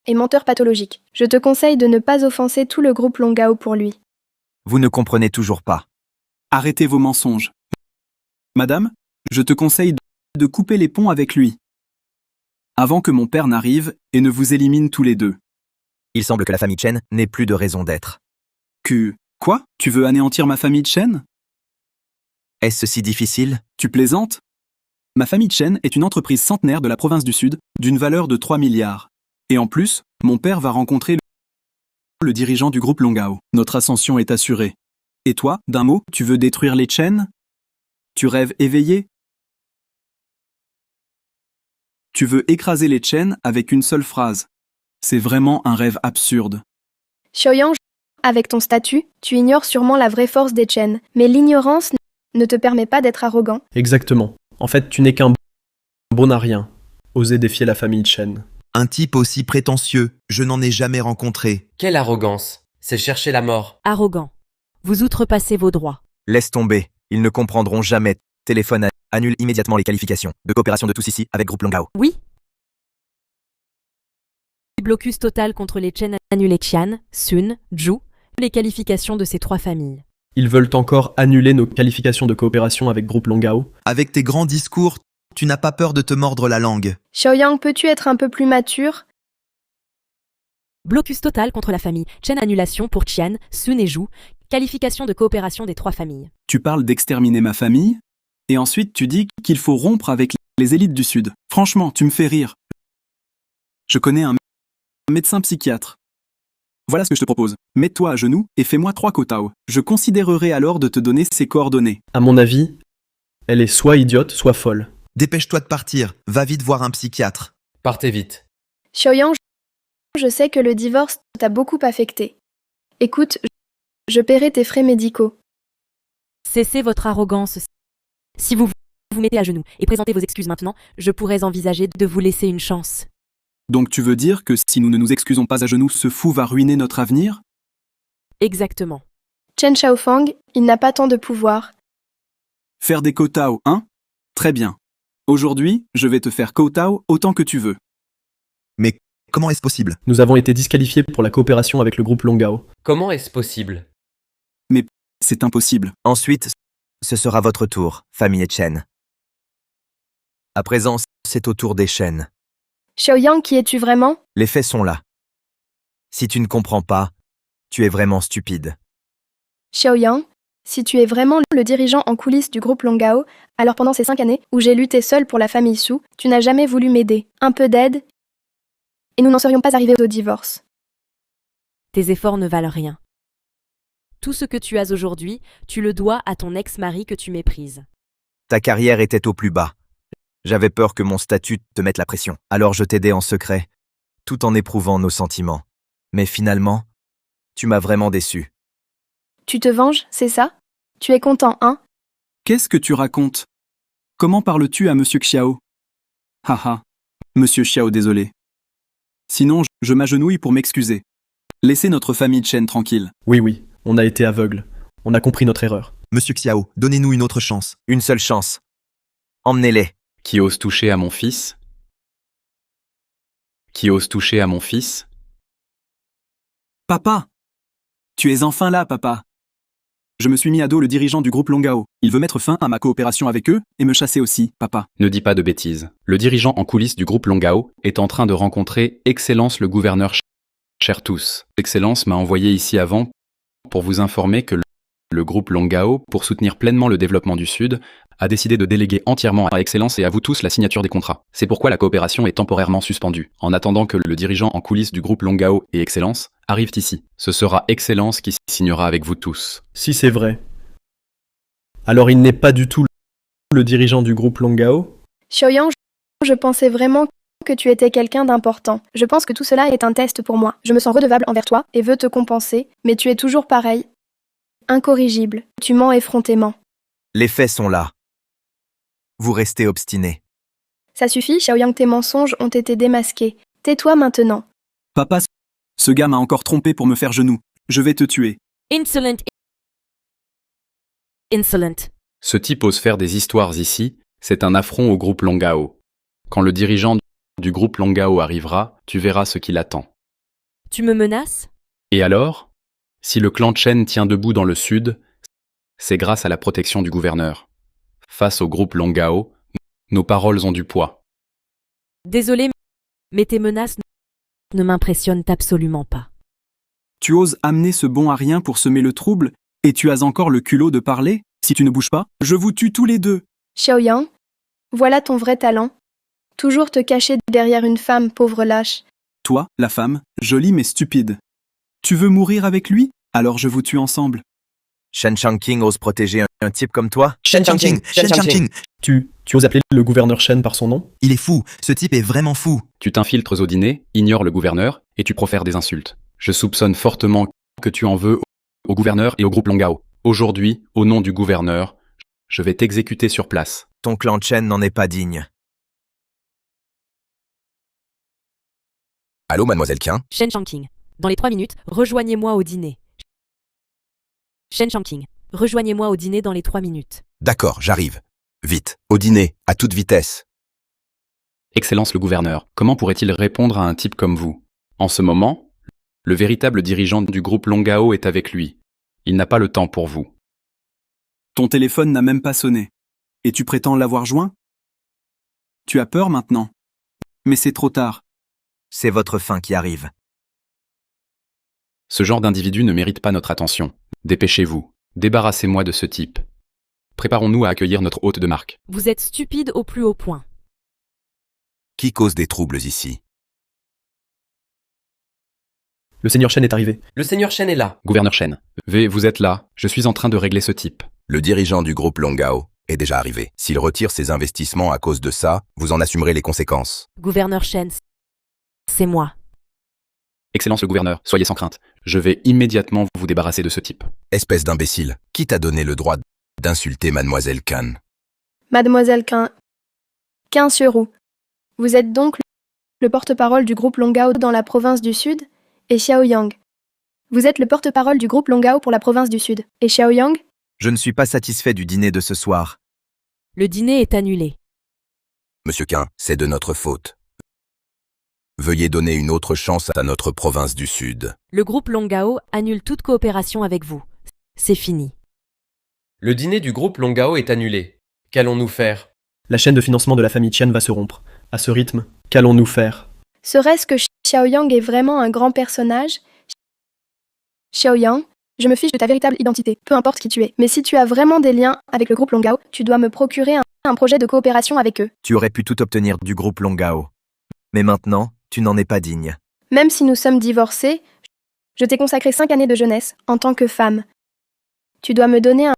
et menteur pathologique. Je te conseille de ne pas offenser tout le groupe Longao pour lui. Vous ne comprenez toujours pas. Arrêtez vos mensonges. Madame, je te conseille de couper les ponts avec lui. Avant que mon père n'arrive et ne vous élimine tous les deux. Il semble que la famille Chen n'ait plus de raison d'être. Quoi? Tu veux anéantir ma famille Chen? Est-ce si difficile? Tu plaisantes? Ma famille Chen est une entreprise centenaire de la province du Sud, d'une valeur de 3 milliards. Et en plus, mon père va rencontrer le dirigeant du groupe Longao. Notre ascension est assurée. Et toi, d'un mot, tu veux détruire les Chen? Tu rêves éveillé? Tu veux écraser les Chen avec une seule phrase. C'est vraiment un rêve absurde. Xiaoyang, avec ton statut, tu ignores sûrement la vraie force des Chen, mais l'ignorance ne te permet pas d'être arrogant. Exactement. En fait, tu n'es qu'un bon à rien. Oser défier la famille Chen. Un type aussi prétentieux, je n'en ai jamais rencontré. Quelle arrogance. C'est chercher la mort. Arrogant. Vous outrepassez vos droits. Laisse tomber, ils ne comprendront jamais. Téléphone annule immédiatement les qualifications de coopération de tous ici avec groupe Longao. Oui. Blocus total contre les Chen, annuler Qian, Sun, Zhu, les qualifications de ces trois familles. Ils veulent encore annuler nos qualifications de coopération avec groupe Longao. Avec tes grands discours, tu n'as pas peur de te mordre la langue. Xiaoyang, peux-tu être un peu plus mature? Blocus total contre la famille Chen, annulation pour Qian, Sun et Zhu, qualification de coopération des trois familles. Tu parles d'exterminer ma famille, et ensuite tu dis qu'il faut rompre avec les élites du Sud. Franchement, tu me fais rire. Je connais un médecin psychiatre. Voilà ce que je te propose. Mets-toi à genoux et fais-moi 3 kotao. Je considérerai alors de te donner ses coordonnées. À mon avis, elle est soit idiote, soit folle. Dépêche-toi de partir, va vite voir un psychiatre. Partez vite. Xiaoyang, je sais que le divorce t'a beaucoup affecté. Écoute, je paierai tes frais médicaux. Cessez votre arrogance. Si vous vous mettez à genoux et présentez vos excuses maintenant, je pourrais envisager de vous laisser une chance. Donc tu veux dire que si nous ne nous excusons pas à genoux, ce fou va ruiner notre avenir? Exactement. Chen Shaofang, il n'a pas tant de pouvoir. Faire des kotao, hein? Très bien. Aujourd'hui, je vais te faire kotao autant que tu veux. Mais comment est-ce possible? Nous avons été disqualifiés pour la coopération avec le groupe Longao. Comment est-ce possible? Mais c'est impossible. Ensuite, ce sera votre tour, famille Chen. À présent, c'est au tour des Chen. Xiaoyang, qui es-tu vraiment? Les faits sont là. Si tu ne comprends pas, tu es vraiment stupide. Xiaoyang, si tu es vraiment le dirigeant en coulisses du groupe Longao, alors pendant ces 5 années où j'ai lutté seul pour la famille Su, tu n'as jamais voulu m'aider. Un peu d'aide, et nous n'en serions pas arrivés au divorce. Tes efforts ne valent rien. Tout ce que tu as aujourd'hui, tu le dois à ton ex-mari que tu méprises. Ta carrière était au plus bas. J'avais peur que mon statut te mette la pression. Alors je t'aidais en secret, tout en éprouvant nos sentiments. Mais finalement, tu m'as vraiment déçu. Tu te venges, c'est ça? Tu es content, hein? Qu'est-ce que tu racontes? Comment parles-tu à Monsieur Xiao? Haha. Monsieur Xiao, désolé. Sinon, je m'agenouille pour m'excuser. Laissez notre famille Chen tranquille. Oui, on a été aveugle. On a compris notre erreur. Monsieur Xiao, donnez-nous une autre chance. Une seule chance. Emmenez-les. Qui ose toucher à mon fils? Qui ose toucher à mon fils? Papa! Tu es enfin là, papa. Je me suis mis à dos le dirigeant du groupe Longao. Il veut mettre fin à ma coopération avec eux et me chasser aussi, papa. Ne dis pas de bêtises. Le dirigeant en coulisses du groupe Longao est en train de rencontrer Excellence le gouverneur. Chers tous, Excellence m'a envoyé ici avant pour vous informer que le groupe Longao, pour soutenir pleinement le développement du Sud, a décidé de déléguer entièrement à Excellence et à vous tous la signature des contrats. C'est pourquoi la coopération est temporairement suspendue, en attendant que le dirigeant en coulisses du groupe Longao et Excellence arrivent ici. Ce sera Excellence qui signera avec vous tous. Si c'est vrai. Alors il n'est pas du tout le dirigeant du groupe Longao? Xiaoyang, je pensais vraiment que tu étais quelqu'un d'important. Je pense que tout cela est un test pour moi. Je me sens redevable envers toi et veux te compenser, mais tu es toujours pareil. Incorrigible. Tu mens effrontément. Les faits sont là. Vous restez obstiné. Ça suffit, Xiaoyang, tes mensonges ont été démasqués. Tais-toi maintenant. Papa, ce gars m'a encore trompé pour me faire genou. Je vais te tuer. Insolent. Insolent. Ce type ose faire des histoires ici, c'est un affront au groupe Longao. Quand le dirigeant du groupe Longao arrivera, tu verras ce qui l'attend. Tu me menaces? Et alors? Si le clan Chen tient debout dans le sud, c'est grâce à la protection du gouverneur. Face au groupe Longao, nos paroles ont du poids. Désolé, mais tes menaces ne m'impressionnent absolument pas. Tu oses amener ce bon à rien pour semer le trouble, et tu as encore le culot de parler? Si tu ne bouges pas, je vous tue tous les deux. Xiaoyang, voilà ton vrai talent. Toujours te cacher derrière une femme, pauvre lâche. Toi, la femme, jolie mais stupide. Tu veux mourir avec lui? Alors je vous tue ensemble. Shen Changqing ose protéger un type comme toi? Shen Changqing, Shen Changqing. Tu oses appeler le gouverneur Shen par son nom? Il est fou, ce type est vraiment fou. Tu t'infiltres au dîner, ignores le gouverneur, et tu profères des insultes. Je soupçonne fortement que tu en veux au gouverneur et au groupe Longao. Aujourd'hui, au nom du gouverneur, je vais t'exécuter sur place. Ton clan Chen n'en est pas digne. Allô, mademoiselle Qin? Shen Changqing. Dans les 3 minutes, rejoignez-moi au dîner. Shen Changqing. Rejoignez-moi au dîner dans les 3 minutes. D'accord, j'arrive. Vite, au dîner, à toute vitesse. Excellence le gouverneur, comment pourrait-il répondre à un type comme vous? En ce moment, le véritable dirigeant du groupe Longao est avec lui. Il n'a pas le temps pour vous. Ton téléphone n'a même pas sonné. Et tu prétends l'avoir joint? Tu as peur maintenant? Mais c'est trop tard. C'est votre fin qui arrive. Ce genre d'individu ne mérite pas notre attention. Dépêchez-vous. Débarrassez-moi de ce type. Préparons-nous à accueillir notre hôte de marque. Vous êtes stupide au plus haut point. Qui cause des troubles ici? Le seigneur Shen est arrivé. Le seigneur Shen est là. Gouverneur Shen. Vous êtes là. Je suis en train de régler ce type. Le dirigeant du groupe Longao est déjà arrivé. S'il retire ses investissements à cause de ça, vous en assumerez les conséquences. Gouverneur Shen, c'est moi. Excellence le gouverneur, soyez sans crainte. Je vais immédiatement vous débarrasser de ce type. Espèce d'imbécile, qui t'a donné le droit d'insulter mademoiselle Qin? Mademoiselle Qin Xiaoru. Vous êtes donc le porte-parole du groupe Longao dans la province du Sud? Et Xiaoyang. Vous êtes le porte-parole du groupe Longao pour la province du Sud. Et Xiaoyang? Je ne suis pas satisfait du dîner de ce soir. Le dîner est annulé. Monsieur Qin, c'est de notre faute. Veuillez donner une autre chance à notre province du Sud. Le groupe Longao annule toute coopération avec vous. C'est fini. Le dîner du groupe Longao est annulé. Qu'allons-nous faire? La chaîne de financement de la famille Chen va se rompre. À ce rythme, qu'allons-nous faire? Serait-ce que Xiaoyang est vraiment un grand personnage? Xiaoyang, je me fiche de ta véritable identité, peu importe qui tu es. Mais si tu as vraiment des liens avec le groupe Longao, tu dois me procurer un projet de coopération avec eux. Tu aurais pu tout obtenir du groupe Longao. Mais maintenant, tu n'en es pas digne. Même si nous sommes divorcés, je t'ai consacré 5 années de jeunesse en tant que femme. Tu dois me donner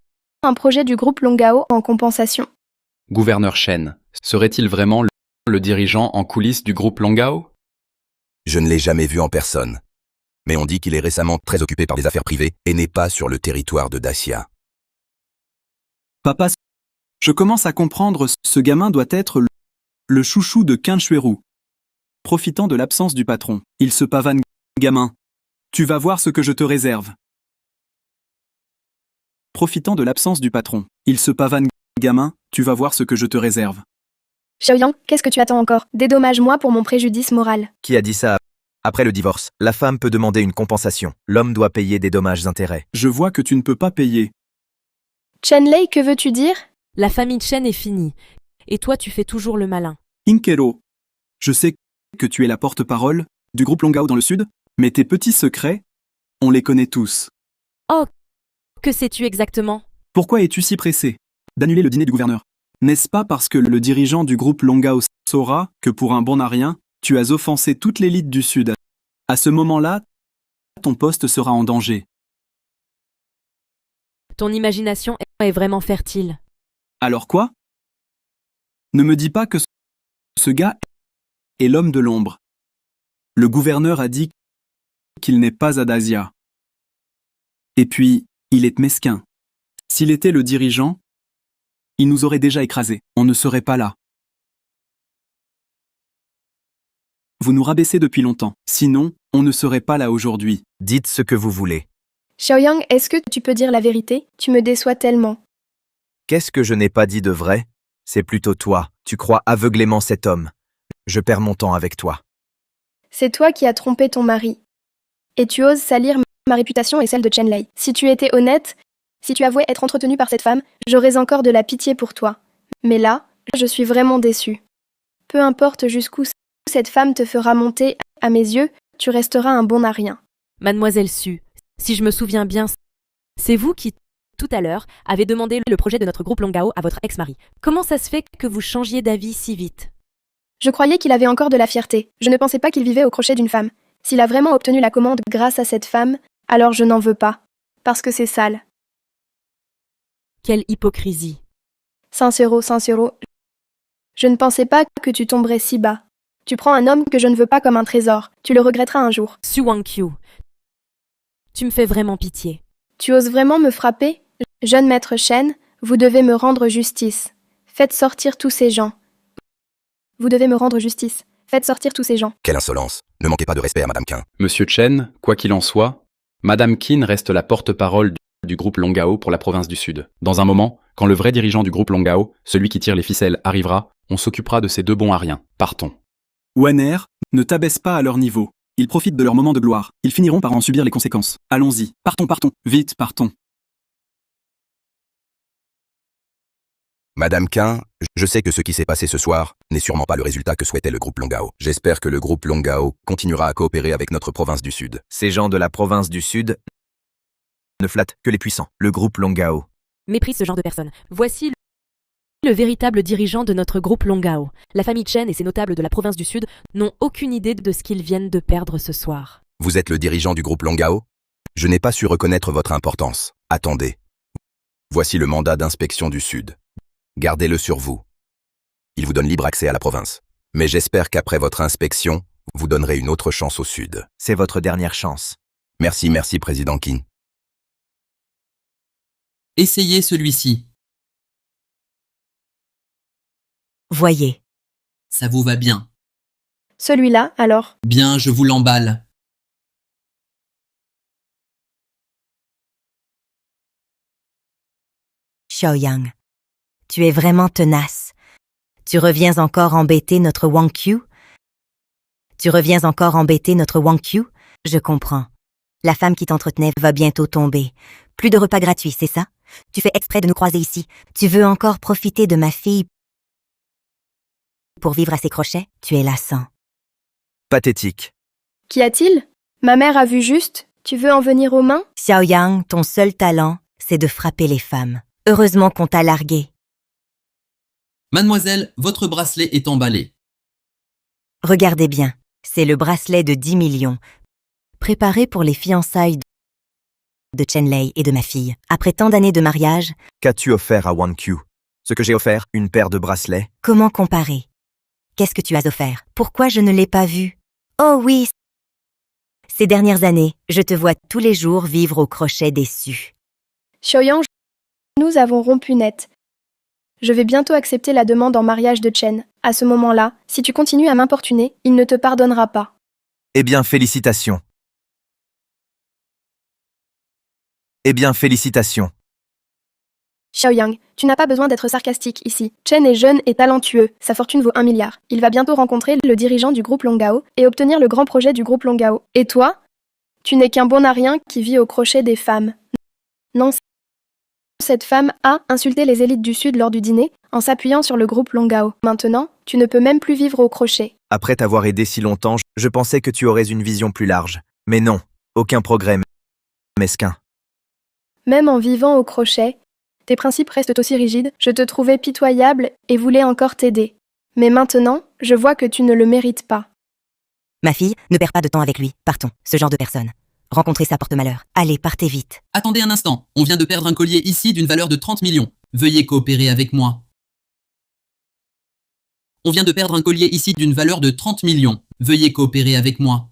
un projet du groupe Longao en compensation. Gouverneur Shen, serait-il vraiment le dirigeant en coulisses du groupe Longao? Je ne l'ai jamais vu en personne. Mais on dit qu'il est récemment très occupé par des affaires privées et n'est pas sur le territoire de Dacia. Papa, je commence à comprendre, ce gamin doit être le chouchou de Qin Xiaoru. Profitant de l'absence du patron, il se pavane, gamin. Tu vas voir ce que je te réserve. Profitant de l'absence du patron, il se pavane, gamin, tu vas voir ce que je te réserve. Xiaoyang, qu'est-ce que tu attends encore? Dédommage-moi pour mon préjudice moral. Qui a dit ça? Après le divorce, la femme peut demander une compensation. L'homme doit payer des dommages-intérêts. Je vois que tu ne peux pas payer. Chen Lei, que veux-tu dire? La famille Chen est finie. Et toi, tu fais toujours le malin. Inkero, je sais que tu es la porte-parole du groupe Longao dans le sud, mais tes petits secrets, on les connaît tous. Oh, que sais-tu exactement? Pourquoi es-tu si pressé d'annuler le dîner du gouverneur? N'est-ce pas parce que le dirigeant du groupe Longao saura que pour un bon à rien, tu as offensé toute l'élite du sud? À ce moment-là, ton poste sera en danger. Ton imagination est vraiment fertile. Alors quoi? Ne me dis pas que ce gars est l'homme de l'ombre. Le gouverneur a dit qu'il n'est pas Adasia. Et puis, il est mesquin. S'il était le dirigeant, il nous aurait déjà écrasés. On ne serait pas là. Vous nous rabaissez depuis longtemps. Sinon, on ne serait pas là aujourd'hui. Dites ce que vous voulez. Xiaoyang, est-ce que tu peux dire la vérité? Tu me déçois tellement. Qu'est-ce que je n'ai pas dit de vrai? C'est plutôt toi. Tu crois aveuglément cet homme. Je perds mon temps avec toi. C'est toi qui as trompé ton mari. Et tu oses salir ma réputation et celle de Chen Lei. Si tu étais honnête, si tu avouais être entretenu par cette femme, j'aurais encore de la pitié pour toi. Mais là, je suis vraiment déçue. Peu importe jusqu'où cette femme te fera monter, à mes yeux, tu resteras un bon à rien. Mademoiselle Su, si je me souviens bien, c'est vous qui, tout à l'heure, avez demandé le projet de notre groupe Longao à votre ex-mari. Comment ça se fait que vous changiez d'avis si vite? Je croyais qu'il avait encore de la fierté. Je ne pensais pas qu'il vivait au crochet d'une femme. S'il a vraiment obtenu la commande grâce à cette femme, alors je n'en veux pas. Parce que c'est sale. Quelle hypocrisie. Sincero, je ne pensais pas que tu tomberais si bas. Tu prends un homme que je ne veux pas comme un trésor. Tu le regretteras un jour. Su Wangqiu, tu me fais vraiment pitié. Tu oses vraiment me frapper? Jeune maître Shen, vous devez me rendre justice. Faites sortir tous ces gens. Vous devez me rendre justice. Faites sortir tous ces gens. Quelle insolence. Ne manquez pas de respect à Madame Qin. Monsieur Chen, quoi qu'il en soit, Madame Qin reste la porte-parole du groupe Longao pour la province du Sud. Dans un moment, quand le vrai dirigeant du groupe Longao, celui qui tire les ficelles, arrivera, on s'occupera de ces deux bons à rien. Partons. Wanner, ne t'abaisse pas à leur niveau. Ils profitent de leur moment de gloire. Ils finiront par en subir les conséquences. Allons-y. Partons. Vite, partons. Madame Qin, je sais que ce qui s'est passé ce soir n'est sûrement pas le résultat que souhaitait le groupe Longao. J'espère que le groupe Longao continuera à coopérer avec notre province du Sud. Ces gens de la province du Sud ne flattent que les puissants. Le groupe Longao. Méprise ce genre de personnes. Voici le véritable dirigeant de notre groupe Longao. La famille Chen et ses notables de la province du Sud n'ont aucune idée de ce qu'ils viennent de perdre ce soir. Vous êtes le dirigeant du groupe Longao? Je n'ai pas su reconnaître votre importance. Attendez. Voici le mandat d'inspection du Sud. Gardez-le sur vous. Il vous donne libre accès à la province. Mais j'espère qu'après votre inspection, vous donnerez une autre chance au Sud. C'est votre dernière chance. Merci, Président Qin. Essayez celui-ci. Voyez. Ça vous va bien. Celui-là, alors? Bien, je vous l'emballe. Xiaoyang, tu es vraiment tenace. Tu reviens encore embêter notre Wangqiu? Je comprends. La femme qui t'entretenait va bientôt tomber. Plus de repas gratuits, c'est ça? Tu fais exprès de nous croiser ici. Tu veux encore profiter de ma fille pour vivre à ses crochets? Tu es lassant. Pathétique. Qu'y a-t-il? Ma mère a vu juste. Tu veux en venir aux mains? Xiaoyang, ton seul talent, c'est de frapper les femmes. Heureusement qu'on t'a largué. Mademoiselle, votre bracelet est emballé. Regardez bien, c'est le bracelet de 10 millions, préparé pour les fiançailles de Chen Lei et de ma fille. Après tant d'années de mariage, Qu'as-tu offert à Wangqiu? Ce que j'ai offert, une paire de bracelets. comment comparer? Qu'est-ce que tu as offert? Pourquoi je ne l'ai pas vu? Oh oui! Ces dernières années, je te vois tous les jours vivre au crochet déçu. Xiaoyang, nous avons rompu net. Je vais bientôt accepter la demande en mariage de Chen. À ce moment-là, si tu continues à m'importuner, il ne te pardonnera pas. Eh bien, félicitations. Xiaoyang, tu n'as pas besoin d'être sarcastique ici. Chen est jeune et talentueux. Sa fortune vaut 1 milliard. Il va bientôt rencontrer le dirigeant du groupe Longao et obtenir le grand projet du groupe Longao. Et toi? Tu n'es qu'un bon à rien qui vit au crochet des femmes. Non, cette femme a insulté les élites du Sud lors du dîner en s'appuyant sur le groupe Longao. Maintenant, tu ne peux même plus vivre au crochet. Après t'avoir aidé si longtemps, je pensais que tu aurais une vision plus large. Mais non, aucun progrès, mesquin. Même en vivant au crochet, tes principes restent aussi rigides. Je te trouvais pitoyable et voulais encore t'aider. Mais maintenant, je vois que tu ne le mérites pas. Ma fille, ne perds pas de temps avec lui. Partons, ce genre de personne. Rencontrer ça porte malheur. Allez, partez vite. Attendez un instant, on vient de perdre un collier ici d'une valeur de 30 millions. Veuillez coopérer avec moi. On vient de perdre un collier ici d'une valeur de 30 millions. Veuillez coopérer avec moi.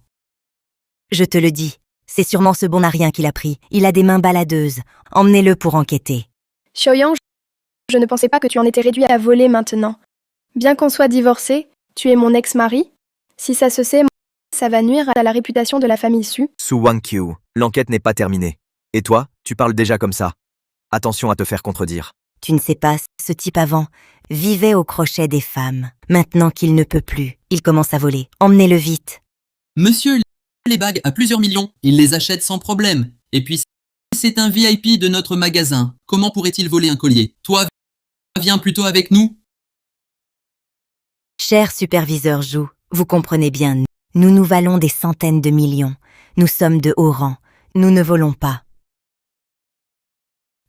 Je te le dis, c'est sûrement ce bon à rien qu'il a pris. Il a des mains baladeuses. Emmenez-le pour enquêter. Xiaoyang, je ne pensais pas que tu en étais réduit à voler maintenant. Bien qu'on soit divorcé, tu es mon ex-mari. Si ça se sait, ça va nuire à la réputation de la famille Su. Su Wangqiu, l'enquête n'est pas terminée. Et toi, tu parles déjà comme ça. Attention à te faire contredire. Tu ne sais pas, ce type avant vivait au crochet des femmes. Maintenant qu'il ne peut plus, il commence à voler. Emmenez-le vite. Monsieur, les bagues à plusieurs millions, il les achète sans problème. Et puis, c'est un VIP de notre magasin. Comment pourrait-il voler un collier? Toi, viens plutôt avec nous. Cher superviseur Zhou, vous comprenez bien, nous nous valons des centaines de millions. Nous sommes de haut rang. Nous ne volons pas.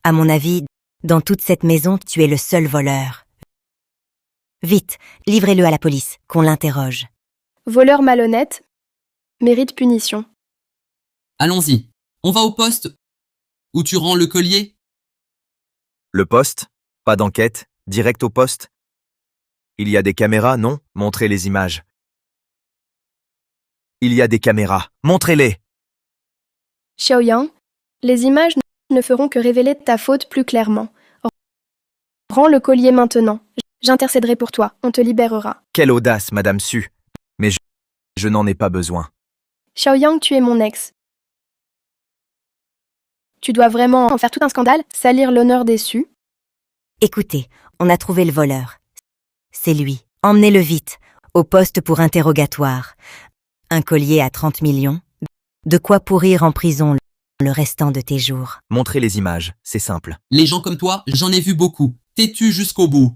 À mon avis, dans toute cette maison, tu es le seul voleur. Vite, livrez-le à la police, qu'on l'interroge. Voleur malhonnête, mérite punition. Allons-y. On va au poste où tu rends le collier. Le poste? Pas d'enquête? Direct au poste? Il y a des caméras, non? Montrez les images. Il y a des caméras. Montrez-les! Xiaoyang, les images ne feront que révéler ta faute plus clairement. Rends le collier maintenant. J'intercéderai pour toi. On te libérera. Quelle audace, Madame Su. Mais je n'en ai pas besoin. Xiaoyang, tu es mon ex. Tu dois vraiment en faire tout un scandale, salir l'honneur des Su. Écoutez, on a trouvé le voleur. C'est lui. Emmenez-le vite, au poste pour interrogatoire. Un collier à 30 millions. De quoi pourrir en prison le restant de tes jours. Montrez les images, c'est simple. Les gens comme toi, j'en ai vu beaucoup. Têtu jusqu'au bout.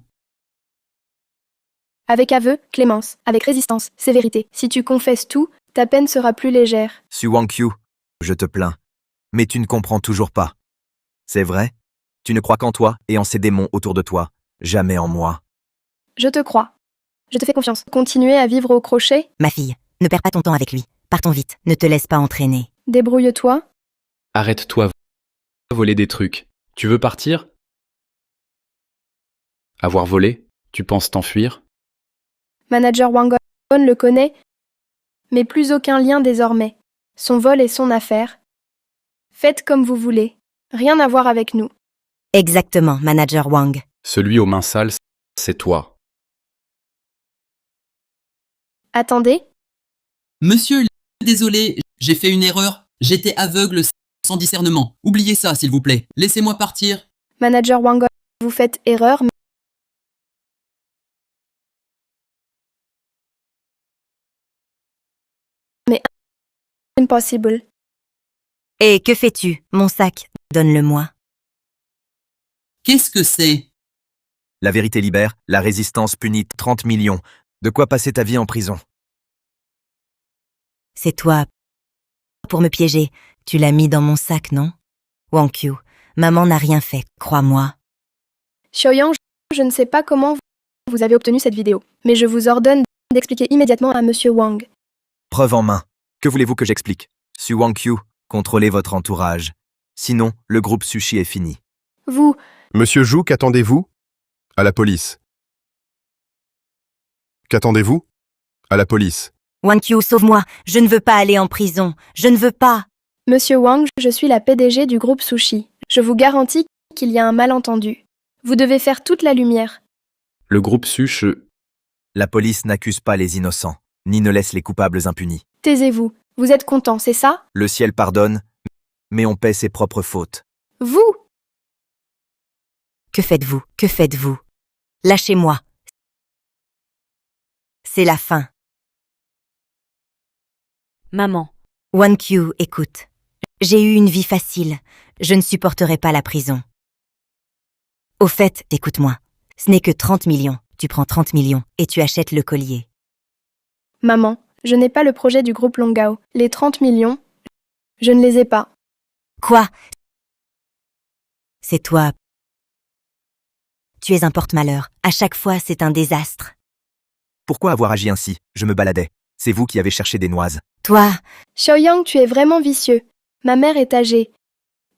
Avec aveu, clémence. Avec résistance, sévérité. Si tu confesses tout, ta peine sera plus légère. Su Wangqiu, je te plains. Mais tu ne comprends toujours pas. C'est vrai? Tu ne crois qu'en toi et en ces démons autour de toi, jamais en moi. Je te crois. Je te fais confiance. Continuer à vivre au crochet? Ma fille, ne perds pas ton temps avec lui. Partons vite, ne te laisse pas entraîner. Débrouille-toi. Arrête-toi, voler des trucs. Tu veux partir? Avoir volé? Tu penses t'enfuir? Manager Wangon le connaît, mais plus aucun lien désormais. Son vol est son affaire. Faites comme vous voulez. Rien à voir avec nous. Exactement, Manager Wang. Celui aux mains sales, c'est toi. Attendez. Monsieur, désolé, j'ai fait une erreur. J'étais aveugle sans discernement. Oubliez ça, s'il vous plaît. Laissez-moi partir. Manager Wangon, vous faites erreur, mais impossible. Et que fais-tu? Mon sac, donne-le-moi. Qu'est-ce que c'est? La vérité libère, la résistance punit 30 millions. De quoi passer ta vie en prison. C'est toi. Pour me piéger, tu l'as mis dans mon sac, non? Wangqiu, maman n'a rien fait, crois-moi. Xiaoyang, je ne sais pas comment vous avez obtenu cette vidéo, mais je vous ordonne d'expliquer immédiatement à Monsieur Wang. Preuve en main. Que voulez-vous que j'explique? Su Wangqiu, contrôlez votre entourage. Sinon, le groupe Sushi est fini. Vous... Monsieur Zhou, qu'attendez-vous? À la police. Qu'attendez-vous? À la police. Wangqiu, sauve-moi, je ne veux pas aller en prison, je ne veux pas. Monsieur Wang, je suis la PDG du groupe Sushi. Je vous garantis qu'il y a un malentendu. Vous devez faire toute la lumière. Le groupe Sush... La police n'accuse pas les innocents, ni ne laisse les coupables impunis. Taisez-vous. Vous êtes content, c'est ça? Le ciel pardonne, mais on paie ses propres fautes. Vous? Que faites-vous? Que faites-vous? Lâchez-moi. C'est la fin. Maman. Wangqiu, écoute. J'ai eu une vie facile. Je ne supporterai pas la prison. Au fait, écoute-moi. Ce n'est que 30 millions. Tu prends 30 millions et tu achètes le collier. Maman, je n'ai pas le projet du groupe Longao. Les 30 millions, je ne les ai pas. Quoi? C'est toi. Tu es un porte-malheur. À chaque fois, c'est un désastre. Pourquoi avoir agi ainsi? Je me baladais. C'est vous qui avez cherché des noises. Toi, Xiaoyang, tu es vraiment vicieux. Ma mère est âgée.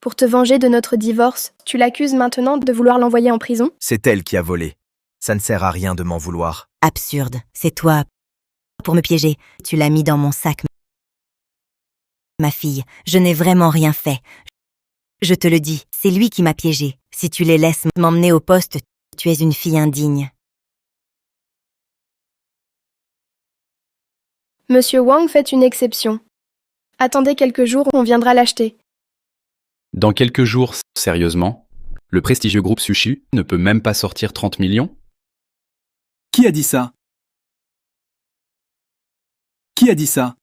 Pour te venger de notre divorce, tu l'accuses maintenant de vouloir l'envoyer en prison? C'est elle qui a volé. Ça ne sert à rien de m'en vouloir. absurde. C'est toi. Pour me piéger, tu l'as mis dans mon sac. Ma fille, je n'ai vraiment rien fait. Je te le dis, c'est lui qui m'a piégée. Si tu les laisses m'emmener au poste, tu es une fille indigne. Monsieur Wang fait une exception. Attendez quelques jours, on viendra l'acheter. Dans quelques jours, sérieusement, le prestigieux groupe Sushi ne peut même pas sortir 30 millions? Qui a dit ça? Qui a dit ça?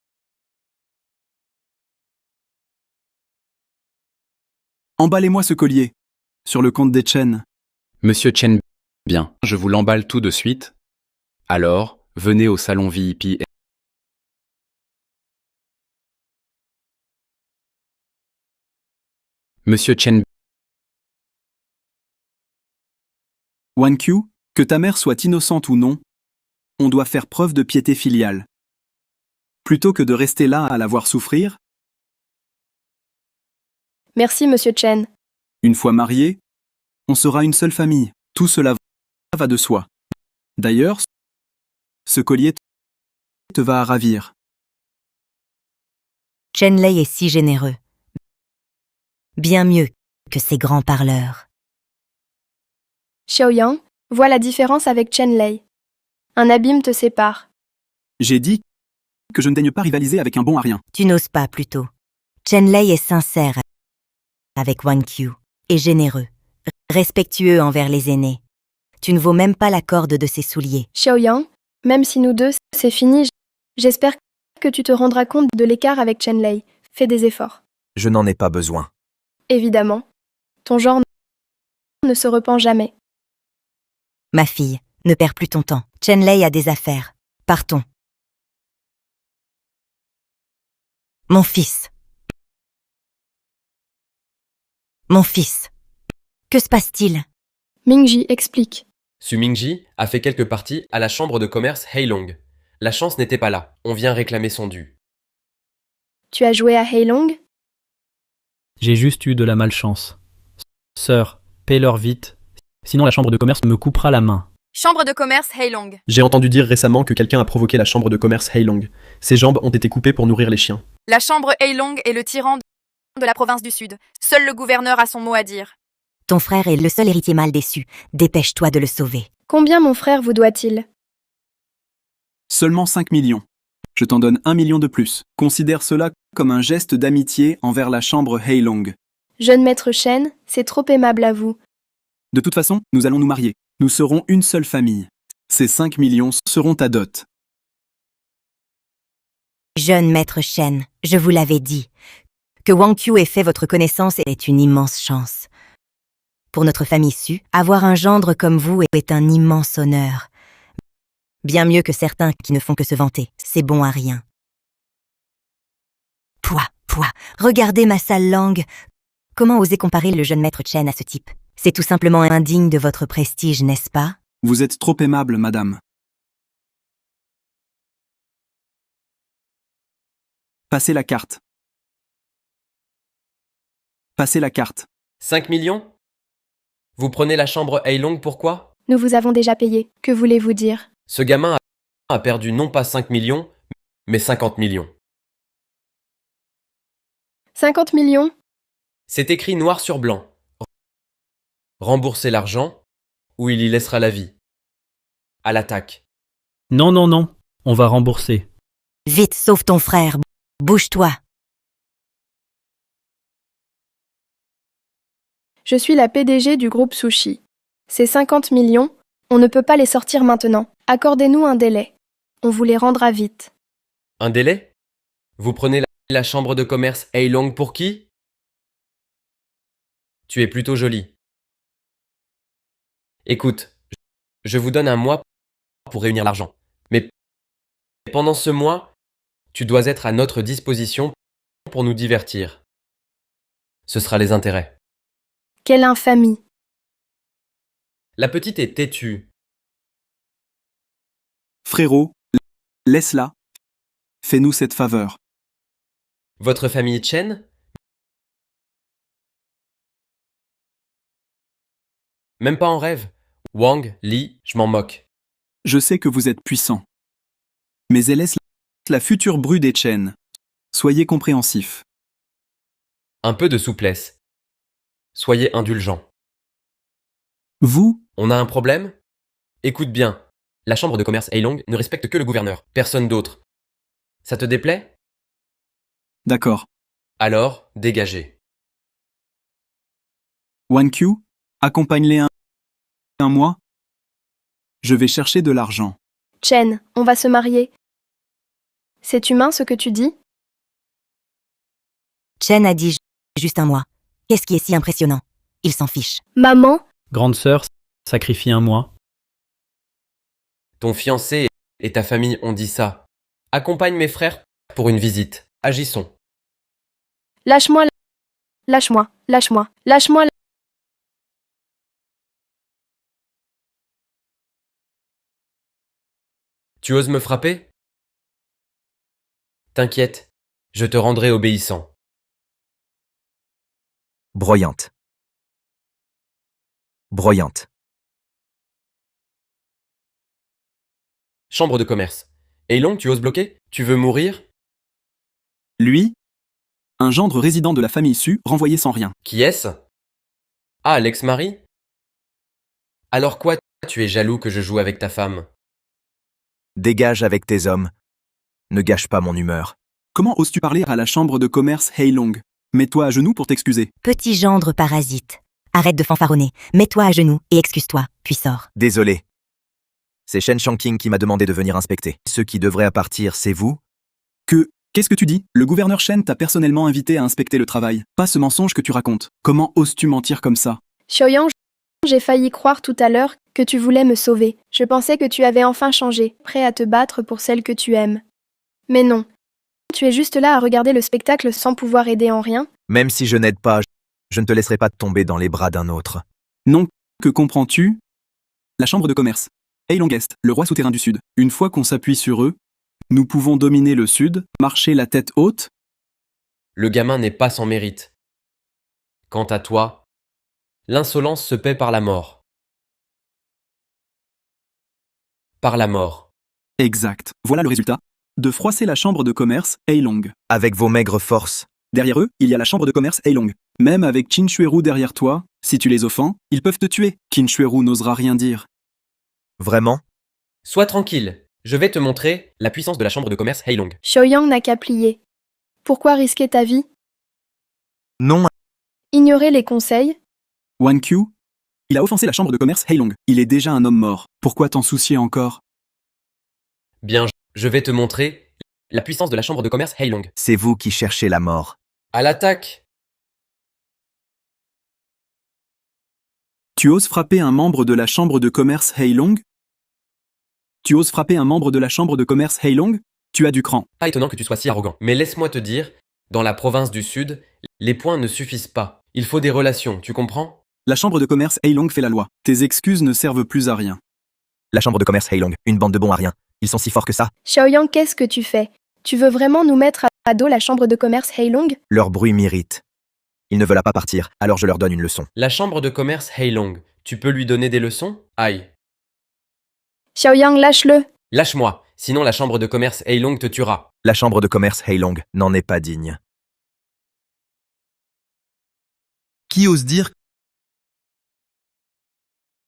Emballez-moi ce collier. Sur le compte des Chen. Monsieur Chen, bien, je vous l'emballe tout de suite. Alors, venez au salon VIP. Monsieur Chen, Wan Qiu, que ta mère soit innocente ou non, on doit faire preuve de piété filiale. Plutôt que de rester là à la voir souffrir, Merci, monsieur Chen. une fois mariés, on sera une seule famille. Tout cela va de soi. D'ailleurs, ce collier te va à ravir. Chen Lei est si généreux. Bien mieux que ces grands parleurs. Xiaoyang, vois la différence avec Chen Lei. Un abîme te sépare. J'ai dit que je ne daigne pas rivaliser avec un bon à rien. Tu n'oses pas plutôt. Chen Lei est sincère avec Wan Qiu et généreux, respectueux envers les aînés. Tu ne vaux même pas la corde de ses souliers. Xiaoyang, même si nous deux, c'est fini, j'espère que tu te rendras compte de l'écart avec Chen Lei. Fais des efforts. Je n'en ai pas besoin. Évidemment. Ton genre ne se repent jamais. Ma fille, ne perds plus ton temps. Chen Lei a des affaires. Partons. Mon fils. Mon fils. Que se passe-t-il? Mingji explique. Su Mingji a fait quelques parties à la chambre de commerce Heilong. La chance n'était pas là. On vient réclamer son dû. Tu as joué à Heilong? J'ai juste eu de la malchance. Sœur, paie-leur vite, sinon la chambre de commerce me coupera la main. Chambre de commerce Heilong. J'ai entendu dire récemment que quelqu'un a provoqué la chambre de commerce Heilong. Ses jambes ont été coupées pour nourrir les chiens. La chambre Heilong est le tyran de la province du Sud. Seul le gouverneur a son mot à dire. Ton frère est le seul héritier mal déçu. Dépêche-toi de le sauver. Combien mon frère vous doit-il? Seulement 5 millions. Je t'en donne 1 million de plus. Considère cela comme un geste d'amitié envers la chambre Heilong. Jeune maître Chen, c'est trop aimable à vous. De toute façon, nous allons nous marier. Nous serons une seule famille. Ces 5 millions seront ta dot. Jeune maître Chen, je vous l'avais dit. Que Wang Qiu ait fait votre connaissance est une immense chance. Pour notre famille Su, avoir un gendre comme vous est un immense honneur. Bien mieux que certains qui ne font que se vanter. C'est bon à rien. Pouah, regardez ma sale langue. Comment oser comparer le jeune maître Chen à ce type? C'est tout simplement indigne de votre prestige, n'est-ce pas? Vous êtes trop aimable, madame. Passez la carte. Passez la carte. 5 millions? Vous prenez la chambre Heilong, pourquoi? Nous vous avons déjà payé. Que voulez-vous dire? Ce gamin a perdu non pas 5 millions, mais 50 millions. 50 millions? C'est écrit noir sur blanc. Remboursez l'argent, ou il y laissera la vie. À l'attaque. Non, on va rembourser. Vite, sauve ton frère. Bouge-toi. Je suis la PDG du groupe Sushi. Ces 50 millions, on ne peut pas les sortir maintenant. Accordez-nous un délai. On vous les rendra vite. Un délai? Vous prenez la chambre de commerce Heilong pour qui? Tu es plutôt jolie. Écoute, je vous donne un mois pour réunir l'argent. Mais pendant ce mois, tu dois être à notre disposition pour nous divertir. Ce sera les intérêts. Quelle infamie. La petite est têtue. Frérot, laisse-la. Fais-nous cette faveur. Votre famille Chen? Même pas en rêve. Wang, Li, je m'en moque. Je sais que vous êtes puissant. Mais elle est la future bru des Chen. Soyez compréhensifs. Un peu de souplesse. Soyez indulgents. Vous, On a un problème? Écoute bien. La chambre de commerce Heilong ne respecte que le gouverneur, personne d'autre. Ça te déplaît? d'accord. Alors, dégagez. Wan Q, accompagne-les un mois. Je vais chercher de l'argent. Chen, on va se marier. C'est humain ce que tu dis? Chen a dit juste un mois. Qu'est-ce qui est si impressionnant? Il s'en fiche. Maman? Grande sœur sacrifie un mois. Ton fiancé et ta famille ont dit ça. Accompagne mes frères pour une visite. Agissons. Lâche-moi. Lâche-moi. Lâche-moi. Lâche-moi. Tu oses me frapper? T'inquiète, je te rendrai obéissant. Broyante. Broyante. Chambre de commerce. Heilong, tu oses bloquer? Tu veux mourir? Lui, un gendre résident de la famille Su, renvoyé sans rien. Qui est-ce? Ah, l'ex-mari? Alors quoi, tu es jaloux que je joue avec ta femme? Dégage avec tes hommes. Ne gâche pas mon humeur. Comment oses-tu parler à la chambre de commerce Heilong? Mets-toi à genoux pour t'excuser. Petit gendre parasite. Arrête de fanfaronner. Mets-toi à genoux et excuse-toi, puis sors. Désolé. C'est Shen Shanqing qui m'a demandé de venir inspecter. Ceux qui devraient partir, c'est vous? Qu'est-ce que tu dis? Le gouverneur Shen t'a personnellement invité à inspecter le travail. Pas ce mensonge que tu racontes. Comment oses-tu mentir comme ça? Xiaoyang, j'ai failli croire tout à l'heure que tu voulais me sauver. Je pensais que tu avais enfin changé, prêt à te battre pour celle que tu aimes. Mais non. Tu es juste là à regarder le spectacle sans pouvoir aider en rien? Même si je n'aide pas, je ne te laisserai pas tomber dans les bras d'un autre. Non, que comprends-tu? La chambre de commerce. Heilong Est, le roi souterrain du Sud. Une fois qu'on s'appuie sur eux, nous pouvons dominer le Sud, marcher la tête haute. Le gamin n'est pas sans mérite. Quant à toi, l'insolence se paie par la mort. Par la mort. Exact. Voilà le résultat. De froisser la chambre de commerce Heilong. Avec vos maigres forces. Derrière eux, il y a la chambre de commerce Heilong. Même avec Qin Shueru derrière toi, si tu les offends, ils peuvent te tuer. Qin Shueru n'osera rien dire. Vraiment? Sois tranquille, je vais te montrer la puissance de la chambre de commerce Heilong. Xiaoyang n'a qu'à plier. Pourquoi risquer ta vie? Non. Ignorer les conseils? Wan Q, il a offensé la chambre de commerce Heilong. Il est déjà un homme mort. Pourquoi t'en soucier encore? Bien, je vais te montrer la puissance de la chambre de commerce Heilong. C'est vous qui cherchez la mort. À l'attaque! Tu oses frapper un membre de la chambre de commerce Heilong? Tu oses frapper un membre de la chambre de commerce Heilong? Tu as du cran. Pas étonnant que tu sois si arrogant. Mais laisse-moi te dire, dans la province du Sud, les points ne suffisent pas. Il faut des relations, tu comprends? La chambre de commerce Heilong fait la loi. Tes excuses ne servent plus à rien. La chambre de commerce Heilong, une bande de bons à rien. Ils sont si forts que ça. Xiaoyang, qu'est-ce que tu fais? Tu veux vraiment nous mettre à dos la chambre de commerce Heilong? Leur bruit m'irrite. Ils ne veulent pas partir, alors je leur donne une leçon. La chambre de commerce Heilong, tu peux lui donner des leçons? Aïe. Xiaoyang, lâche-le! Lâche-moi, sinon la chambre de commerce Heilong te tuera. La chambre de commerce Heilong n'en est pas digne. Qui ose dire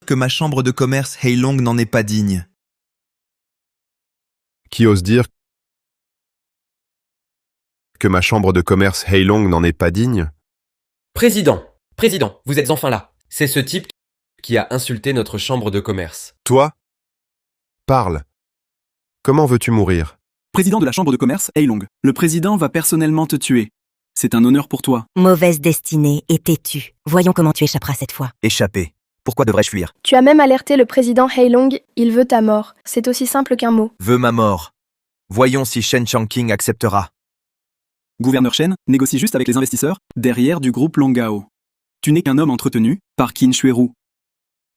que ma chambre de commerce Heilong n'en est pas digne? Qui ose dire que ma chambre de commerce Heilong n'en est pas digne? Président, vous êtes enfin là. C'est ce type qui a insulté notre chambre de commerce. Toi? Parle. Comment veux-tu mourir? Président de la chambre de commerce Heilong. Le président va personnellement te tuer. C'est un honneur pour toi. Mauvaise destinée et têtue. Voyons comment tu échapperas cette fois. Échappez. Pourquoi devrais-je fuir? Tu as même alerté le président Heilong, il veut ta mort. C'est aussi simple qu'un mot. Veux ma mort. Voyons si Shen Changqing acceptera. Gouverneur Shen négocie juste avec les investisseurs derrière du groupe Longao. Tu n'es qu'un homme entretenu par Qin Shuiru.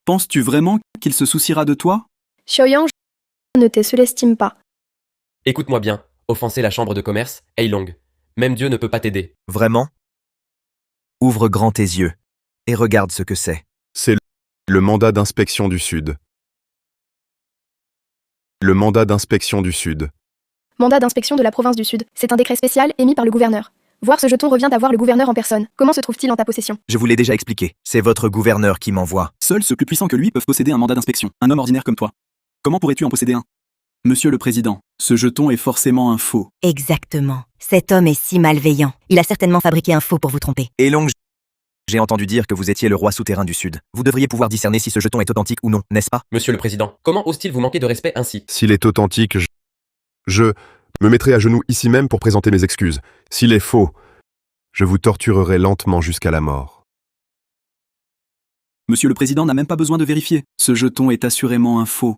Penses-tu vraiment qu'il se souciera de toi? Xiaoyang, ne te sous-estime pas. Écoute-moi bien, offenser la chambre de commerce, Heilong. Même Dieu ne peut pas t'aider. Vraiment? Ouvre grand tes yeux et regarde ce que c'est. C'est le mandat d'inspection du Sud. Le mandat d'inspection du Sud. Mandat d'inspection de la province du Sud. C'est un décret spécial émis par le gouverneur. Voir ce jeton revient à voir le gouverneur en personne. Comment se trouve-t-il en ta possession? Je vous l'ai déjà expliqué. C'est votre gouverneur qui m'envoie. Seuls ceux plus puissants que lui peuvent posséder un mandat d'inspection. Un homme ordinaire comme toi. Comment pourrais-tu en posséder un? Monsieur le Président, ce jeton est forcément un faux. Exactement. Cet homme est si malveillant. Il a certainement fabriqué un faux pour vous tromper. Heilong, j'ai entendu dire que vous étiez le roi souterrain du Sud. Vous devriez pouvoir discerner si ce jeton est authentique ou non, n'est-ce pas? Monsieur le Président, comment ose-t-il vous manquer de respect ainsi? S'il est authentique, je me mettrai à genoux ici même pour présenter mes excuses. S'il est faux, je vous torturerai lentement jusqu'à la mort. Monsieur le Président n'a même pas besoin de vérifier. Ce jeton est assurément un faux.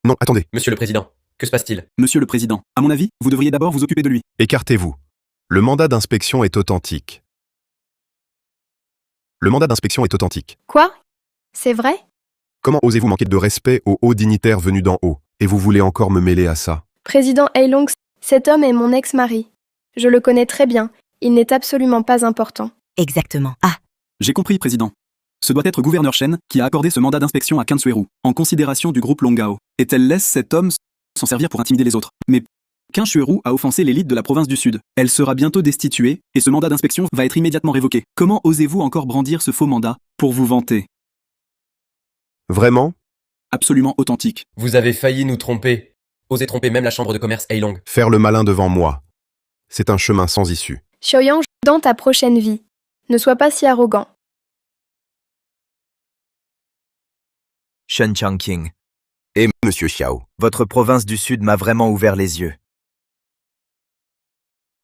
Non, attendez. Monsieur le Président, que se passe-t-il? Monsieur le Président, à mon avis, vous devriez d'abord vous occuper de lui. Écartez-vous. Le mandat d'inspection est authentique. Le mandat d'inspection est authentique. Quoi? C'est vrai? Comment osez-vous manquer de respect aux hauts dignitaires venus d'en haut? Et vous voulez encore me mêler à ça? Président Heilong, cet homme est mon ex-mari. Je le connais très bien. Il n'est absolument pas important. Exactement. Ah, J'ai compris, Président. Ce doit être gouverneur Shen qui a accordé ce mandat d'inspection à Qin Shuiru, en considération du groupe Longao. Et elle laisse cet homme s'en servir pour intimider les autres. Mais Qin Shuiru a offensé l'élite de la province du Sud. Elle sera bientôt destituée, et ce mandat d'inspection va être immédiatement révoqué. Comment osez-vous encore brandir ce faux mandat pour vous vanter? Vraiment? Absolument authentique. Vous avez failli nous tromper. Osez tromper même la chambre de commerce Heilong. Faire le malin devant moi. C'est un chemin sans issue. Xiaoyang, dans ta prochaine vie, ne sois pas si arrogant. Shen Changqing, Et Monsieur Xiao. votre province du Sud m'a vraiment ouvert les yeux.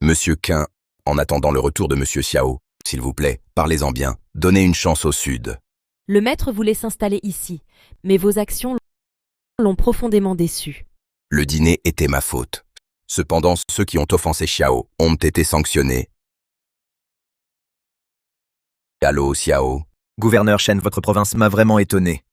Monsieur Qin, en attendant le retour de Monsieur Xiao, s'il vous plaît, parlez-en bien. Donnez une chance au Sud. Le maître voulait s'installer ici, mais vos actions l'ont profondément déçu. Le dîner était ma faute. Cependant, ceux qui ont offensé Xiao ont été sanctionnés. Allô, Xiao? Gouverneur Shen, votre province m'a vraiment étonné.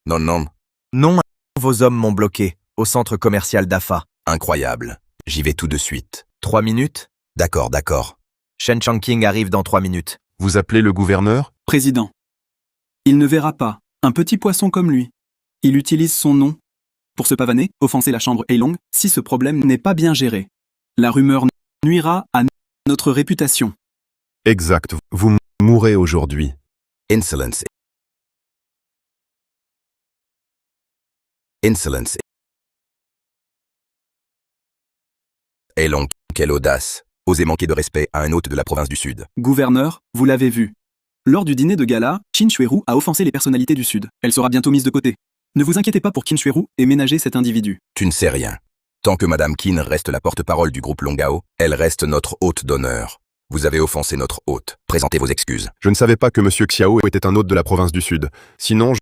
Non, non. Non, vos hommes m'ont bloqué, au centre commercial d'Afa. Incroyable. J'y vais tout de suite. 3 minutes? D'accord, d'accord. Shen Changqing arrive dans 3 minutes. Vous appelez le gouverneur? Président. Il ne verra pas un petit poisson comme lui. Il utilise son nom pour se pavaner, offenser la chambre Heilong, si ce problème n'est pas bien géré. La rumeur nuira à notre réputation. Exact. Vous mourrez aujourd'hui. Insolence. Insolence. Heilong, quelle audace. Osez manquer de respect à un hôte de la province du Sud. Gouverneur, vous l'avez vu. Lors du dîner de gala, Qin Shuiru a offensé les personnalités du Sud. Elle sera bientôt mise de côté. Ne vous inquiétez pas pour Qin Shuiru et ménagez cet individu. Tu ne sais rien. Tant que Madame Qin reste la porte-parole du groupe Longao, elle reste notre hôte d'honneur. Vous avez offensé notre hôte. Présentez vos excuses. Je ne savais pas que Monsieur Xiao était un hôte de la province du Sud. Sinon,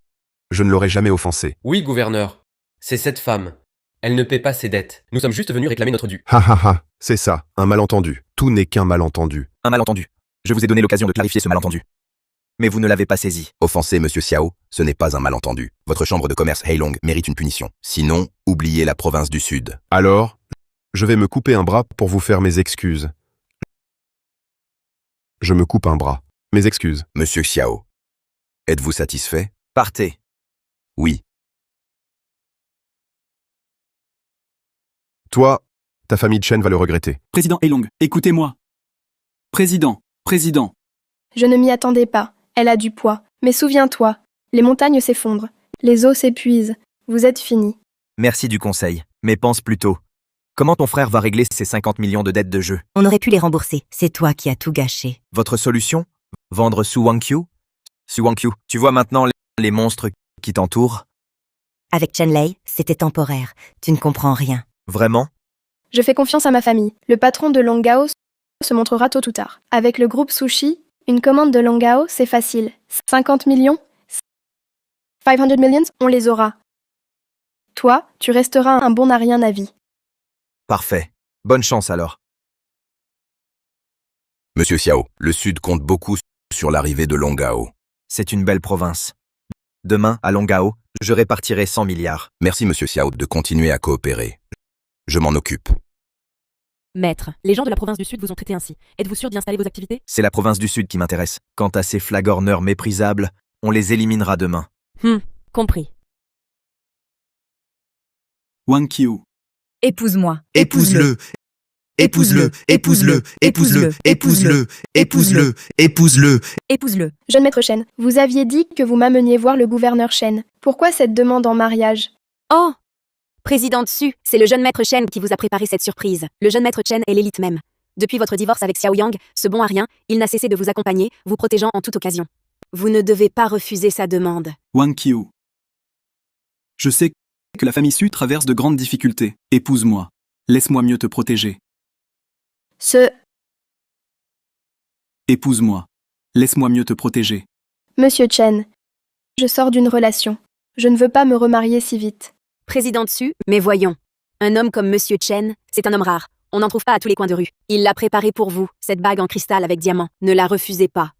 je ne l'aurais jamais offensé. Oui, gouverneur. C'est cette femme. Elle ne paie pas ses dettes. Nous sommes juste venus réclamer notre dû. Ha ha ha, c'est ça, un malentendu. Tout n'est qu'un malentendu. Un malentendu. Je vous ai donné l'occasion de clarifier ce malentendu. Mais vous ne l'avez pas saisi. Offenser Monsieur Xiao, ce n'est pas un malentendu. Votre chambre de commerce Heilong mérite une punition. Sinon, oubliez la province du Sud. Alors, je vais me couper un bras pour vous faire mes excuses. Je me coupe un bras. Mes excuses. Monsieur Xiao, êtes-vous satisfait? Partez. Oui. Toi, ta famille Chen va le regretter. Président Heilong, écoutez-moi. Président. Je ne m'y attendais pas. Elle a du poids. Mais souviens-toi, les montagnes s'effondrent. Les eaux s'épuisent. Vous êtes fini. Merci du conseil. Mais pense plutôt. Comment ton frère va régler ses 50 millions de dettes de jeu? on aurait pu les rembourser. C'est toi qui as tout gâché. Votre solution? Vendre Su Wangqiu? Su Wangqiu, tu vois maintenant les monstres qui t'entourent? Avec Chen Lei, c'était temporaire. Tu ne comprends rien. Vraiment? Je fais confiance à ma famille. Le patron de Longao se montrera tôt ou tard. Avec le groupe Sushi, une commande de Longao, c'est facile. 50 millions? 500 millions, on les aura. Toi, tu resteras un bon à rien à vie. Parfait. Bonne chance alors. Monsieur Xiao, le Sud compte beaucoup sur l'arrivée de Longao. C'est une belle province. Demain, à Longao, je répartirai 100 milliards. Merci, Monsieur Xiao, de continuer à coopérer. Je m'en occupe. Maître, les gens de la province du Sud vous ont traité ainsi. Êtes-vous sûr d'y installer vos activités? C'est la province du Sud qui m'intéresse. Quant à ces flagorneurs méprisables, on les éliminera demain. Compris. Wang Qiu. Épouse-moi. Épouse-le. Épouse-le. Épouse-le. Épouse-le. Épouse-le. Épouse-le. Épouse-le. Épouse-le. Jeune maître Chen, vous aviez dit que vous m'ameniez voir le gouverneur Chen. Pourquoi cette demande en mariage? Oh! Président Tsu, c'est le jeune maître Chen qui vous a préparé cette surprise. Le jeune maître Chen est l'élite même. Depuis votre divorce avec Xiao Yang, ce bon à rien, il n'a cessé de vous accompagner, vous protégeant en toute occasion. Vous ne devez pas refuser sa demande. Wang Qiu. Je sais que la famille Su traverse de grandes difficultés. Épouse-moi. Laisse-moi mieux te protéger. Épouse-moi. Laisse-moi mieux te protéger. Monsieur Chen, je sors d'une relation. Je ne veux pas me remarier si vite. Président Tsu, mais voyons. Un homme comme Monsieur Chen, c'est un homme rare. On n'en trouve pas à tous les coins de rue. Il l'a préparé pour vous, cette bague en cristal avec diamant. Ne la refusez pas.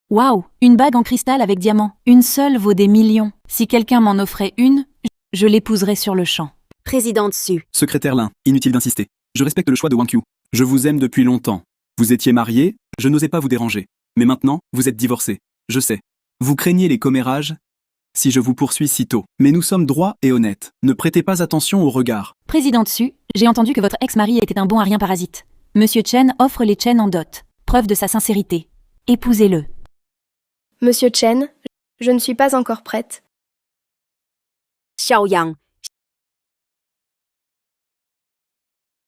Waouh, une bague en cristal avec diamant. Une seule vaut des millions. Si quelqu'un m'en offrait une, je l'épouserais sur le champ. Président Tsu. Secrétaire Lin, inutile d'insister. Je respecte le choix de Wang Qiu. Je vous aime depuis longtemps. Vous étiez marié, je n'osais pas vous déranger. Mais maintenant, vous êtes divorcé. Je sais. Vous craignez les commérages si je vous poursuis si tôt. Mais nous sommes droits et honnêtes. Ne prêtez pas attention aux regards. Président Tsu, j'ai entendu que votre ex-mari était un bon à rien parasite. Monsieur Chen offre les Chen en dot. Preuve de sa sincérité. Épousez-le. Monsieur Chen, je ne suis pas encore prête. Xiao Yang.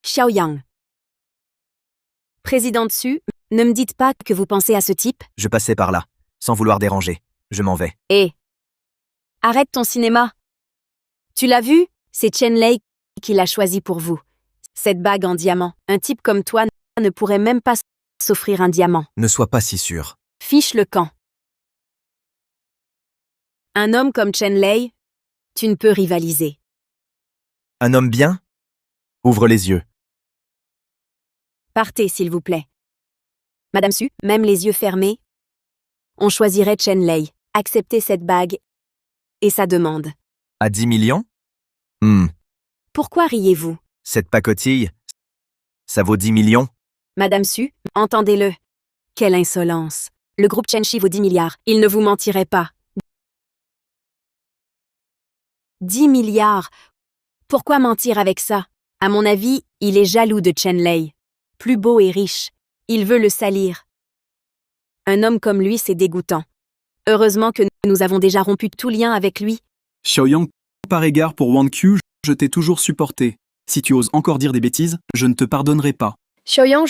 Xiao Yang. Président Tsu, ne me dites pas que vous pensez à ce type. Je passais par là, sans vouloir déranger. Je m'en vais. Arrête ton cinéma. Tu l'as vu? C'est Chen Lei qui l'a choisi pour vous. Cette bague en diamant. Un type comme toi ne pourrait même pas s'offrir un diamant. Ne sois pas si sûr. Fiche le camp. Un homme comme Chen Lei, tu ne peux rivaliser. Un homme bien? Ouvre les yeux. Partez, s'il vous plaît. Madame Su, même les yeux fermés, on choisirait Chen Lei. Acceptez cette bague et sa demande. À 10 millions? Pourquoi riez-vous? Cette pacotille, ça vaut 10 millions? Madame Su, entendez-le. Quelle insolence. Le groupe Chenshi vaut 10 milliards. Il ne vous mentirait pas. 10 milliards. Pourquoi mentir avec ça? À mon avis, il est jaloux de Chen Lei. Plus beau et riche. Il veut le salir. Un homme comme lui, c'est dégoûtant. Heureusement que nous avons déjà rompu tout lien avec lui. Xiaoyang, par égard pour Wang Qiu, je t'ai toujours supporté. Si tu oses encore dire des bêtises, je ne te pardonnerai pas. Xiaoyang,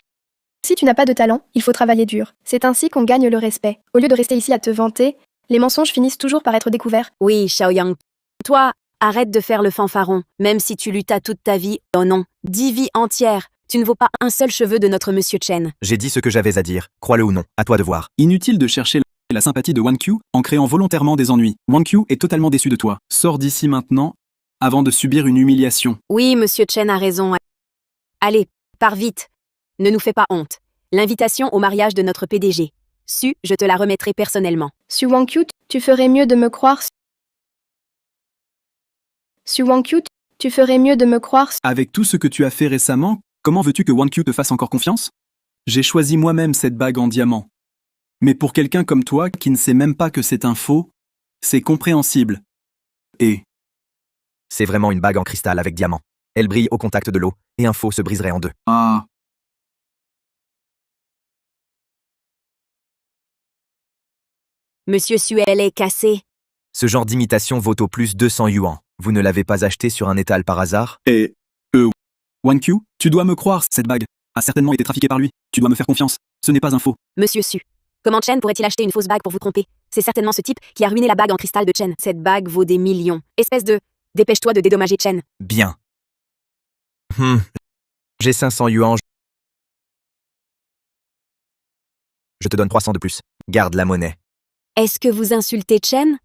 si tu n'as pas de talent, il faut travailler dur. C'est ainsi qu'on gagne le respect. Au lieu de rester ici à te vanter, les mensonges finissent toujours par être découverts. Oui, Xiaoyang. Toi, arrête de faire le fanfaron, même si tu luttas toute ta vie. Oh non, 10 vies entières. Tu ne vaux pas un seul cheveu de notre Monsieur Chen. J'ai dit ce que j'avais à dire, crois-le ou non, à toi de voir. Inutile de chercher la sympathie de Wang Qiu en créant volontairement des ennuis. Wang Qiu est totalement déçu de toi. Sors d'ici maintenant, avant de subir une humiliation. Oui, Monsieur Chen a raison. Allez, pars vite. Ne nous fais pas honte. L'invitation au mariage de notre PDG. Su, je te la remettrai personnellement. Su Wang Qiu, tu ferais mieux de me croire. Su Wang Qiu, tu ferais mieux de me croire. Avec tout ce que tu as fait récemment, comment veux-tu que Wang Qiu te fasse encore confiance? J'ai choisi moi-même cette bague en diamant. Mais pour quelqu'un comme toi qui ne sait même pas que c'est un faux, c'est compréhensible. Et c'est vraiment une bague en cristal avec diamant. Elle brille au contact de l'eau, et un faux se briserait en deux. Ah. Monsieur Suel est cassé. Ce genre d'imitation vaut au plus 200 yuan. Vous ne l'avez pas acheté sur un étal par hasard? Wang Qiu, tu dois me croire, cette bague a certainement été trafiquée par lui. Tu dois me faire confiance. Ce n'est pas un faux. Monsieur Su, comment Chen pourrait-il acheter une fausse bague pour vous tromper? C'est certainement ce type qui a ruiné la bague en cristal de Chen. Cette bague vaut des millions. Espèce de... Dépêche-toi de dédommager Chen. Bien. J'ai 500 yuan. Je te donne 300 de plus. Garde la monnaie. Est-ce que vous insultez Chen?